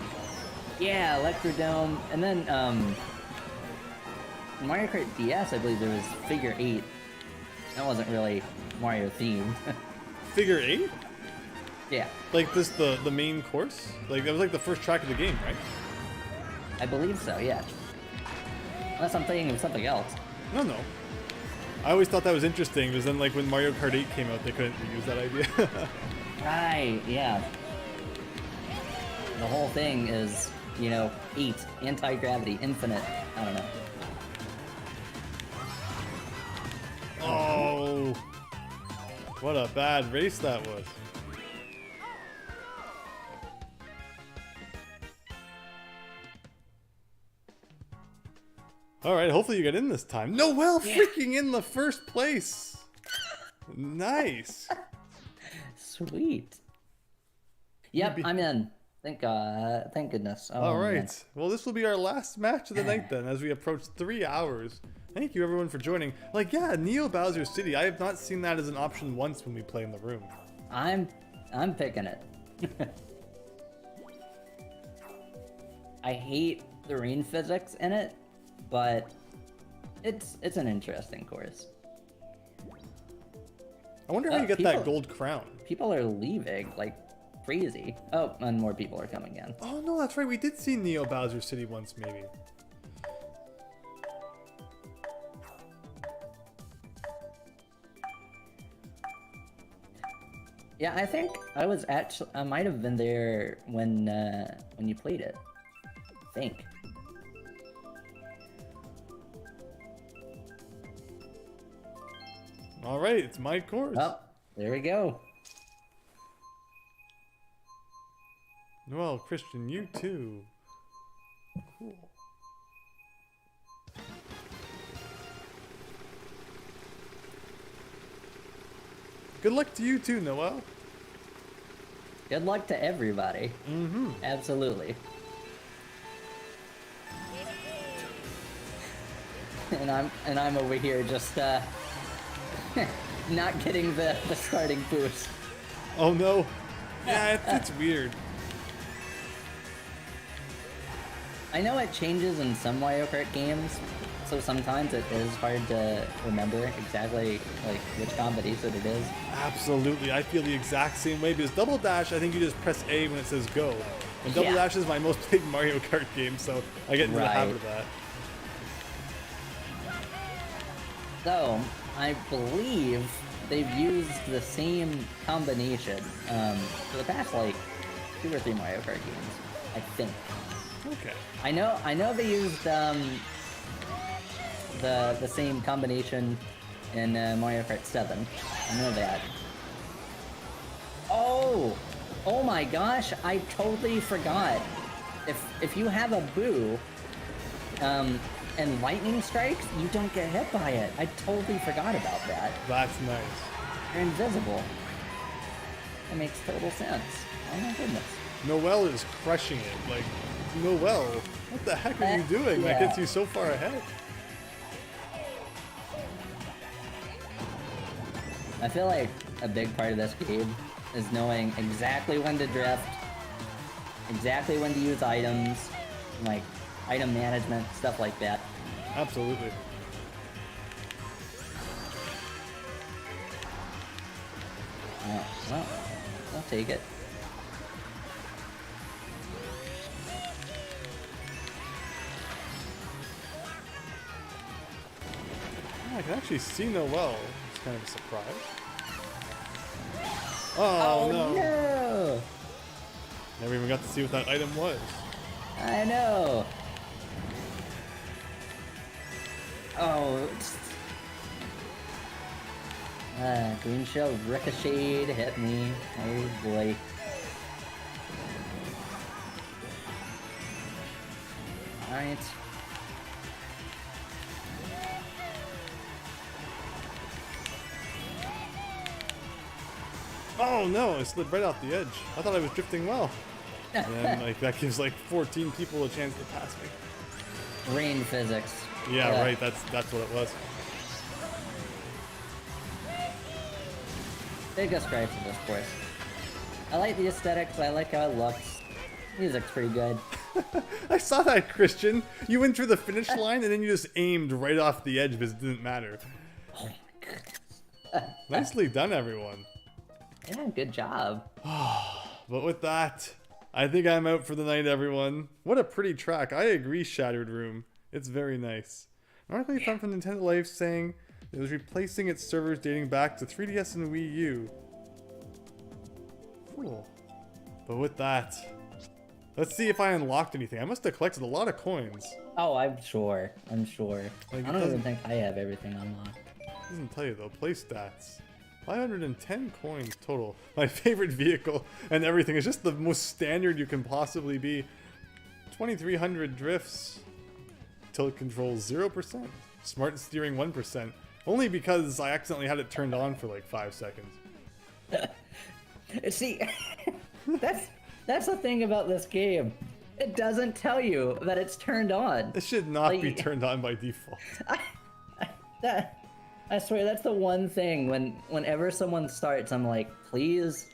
Yeah, Electrodome, and then Mario Kart DS, I believe there was Figure 8. That wasn't really Mario themed. Figure 8? Yeah. Like this, the main course? Like that was like the first track of the game, right? I believe so, yeah. Unless I'm thinking of something else. No. I always thought that was interesting, because then like when Mario Kart 8 came out, they couldn't reuse that idea. Right, yeah. The whole thing is, you know, 8, anti-gravity, infinite, I don't know. Oh, what a bad race that was. Alright, hopefully you get in this time. Noel freaking in the first place! Nice! Sweet. Yep, I'm in. Thank goodness. Oh, Alright, man. well this will be our last match of the night then, as we approach 3 hours. Thank you everyone for joining. Like, yeah, Neo Bowser City, I have not seen that as an option once when we play in the room. I'm picking it. I hate the rain physics in it, but it's an interesting course. I wonder how you get that gold crown. People are leaving like crazy. Oh, and more people are coming in. Oh no, that's right. We did see Neo Bowser City once, maybe. Yeah, I think I might have been there when you played it. I think. All right, it's my course. Oh, there we go. Well, Christian, you too. Cool. Good luck to you too, Noel. Good luck to everybody. Mm-hmm. Absolutely. And I'm over here just not getting the starting boost. Oh no. Yeah, it's weird. I know it changes in some Mario Kart games, so sometimes it is hard to remember exactly like which combination it is. Absolutely, I feel the exact same way because Double Dash, I think you just press A when it says go. And Double Dash is my most played Mario Kart game, so I get into the habit of that. So, I believe they've used the same combination for the past like 2 or 3 Mario Kart games, I think. Okay. I know they used the same combination in Mario Kart 7. I know that. Oh my gosh! I totally forgot. If you have a Boo, and lightning strikes, you don't get hit by it. I totally forgot about that. That's nice. You're invisible. That makes total sense. Oh my goodness. Noel is crushing it. Like, Noel, what the heck are you doing? Yeah. That gets you so far ahead. I feel like a big part of this game is knowing exactly when to drift, exactly when to use items, like item management, stuff like that. Absolutely. Well, I'll take it. Oh, I can actually see Noel. It's kind of a surprise. Oh no. No! Never even got to see what that item was. I know. Oh. Green shell ricocheted, hit me. Oh boy. Alright. Oh no, I slid right off the edge. I thought I was drifting well. And then, like, that gives like 14 people a chance to pass me. Rain physics. Yeah, right, that's what it was. Biggest gripe of this course. I like the aesthetics, I like how it looks. Music's pretty good. I saw that, Christian. You went through the finish line and then you just aimed right off the edge because it didn't matter. Oh my goodness. Nicely done, everyone. Yeah, good job. But with that, I think I'm out for the night, everyone. What a pretty track. I agree, Shattered Room. It's very nice. An article you found from Nintendo Life saying it was replacing its servers dating back to 3DS and Wii U. Cool. But with that, let's see if I unlocked anything. I must have collected a lot of coins. Oh, I'm sure. Like, I don't even think I have everything unlocked. It doesn't tell you though. Play stats. 510 coins total. My favorite vehicle and everything is just the most standard you can possibly be. 2300 drifts. Tilt control 0%. Smart steering 1%. Only because I accidentally had it turned on for like 5 seconds. See, that's the thing about this game. It doesn't tell you that it's turned on. It should not be turned on by default. I swear that's the one thing whenever someone starts, I'm like, please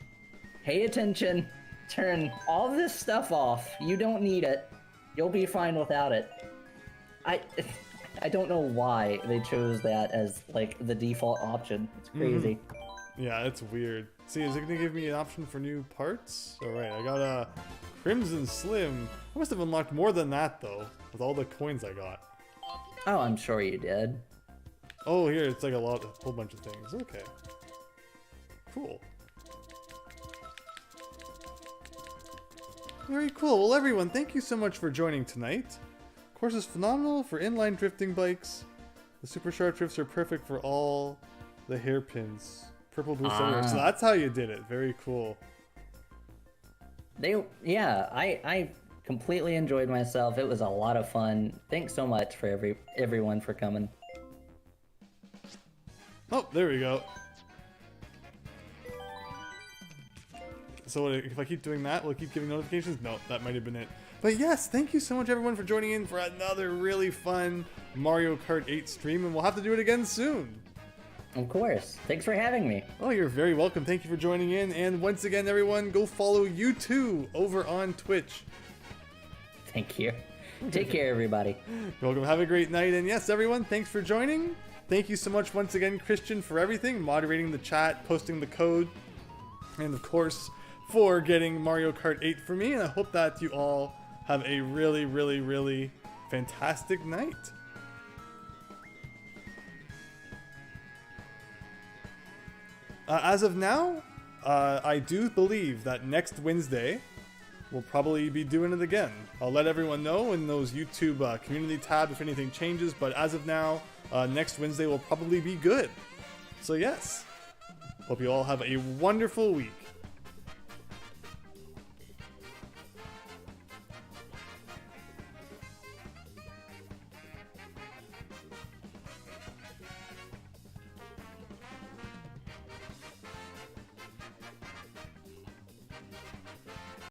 pay attention, turn all this stuff off. You don't need it. You'll be fine without it. I don't know why they chose that as like the default option. It's crazy. Yeah, it's weird. See, is it gonna give me an option for new parts? Alright, I got a Crimson Slim. I must have unlocked more than that though, with all the coins I got. Oh, I'm sure you did. Oh, here, it's like a whole bunch of things. Okay. Cool. Very cool. Well, everyone, thank you so much for joining tonight. Course is phenomenal for inline drifting bikes. The super sharp drifts are perfect for all the hairpins. Purple boost everywhere. So that's how you did it. Very cool. I completely enjoyed myself. It was a lot of fun. Thanks so much for everyone for coming. Oh, there we go. So if I keep doing that, will it keep giving notifications? No, that might have been it. But yes, thank you so much everyone for joining in for another really fun Mario Kart 8 stream, and we'll have to do it again soon. Of course. Thanks for having me. Oh, you're very welcome. Thank you for joining in. And once again, everyone, go follow U2 over on Twitch. Thank you. Take care, everybody. You're welcome. Have a great night. And yes, everyone, thanks for joining. Thank you so much once again, Christian, for everything, moderating the chat, posting the code, and of course, for getting Mario Kart 8 for me. And I hope that you all have a really, really, really fantastic night. As of now, I do believe that next Wednesday we'll probably be doing it again. I'll let everyone know in those YouTube community tab if anything changes, but as of now, next Wednesday will probably be good. So yes, hope you all have a wonderful week.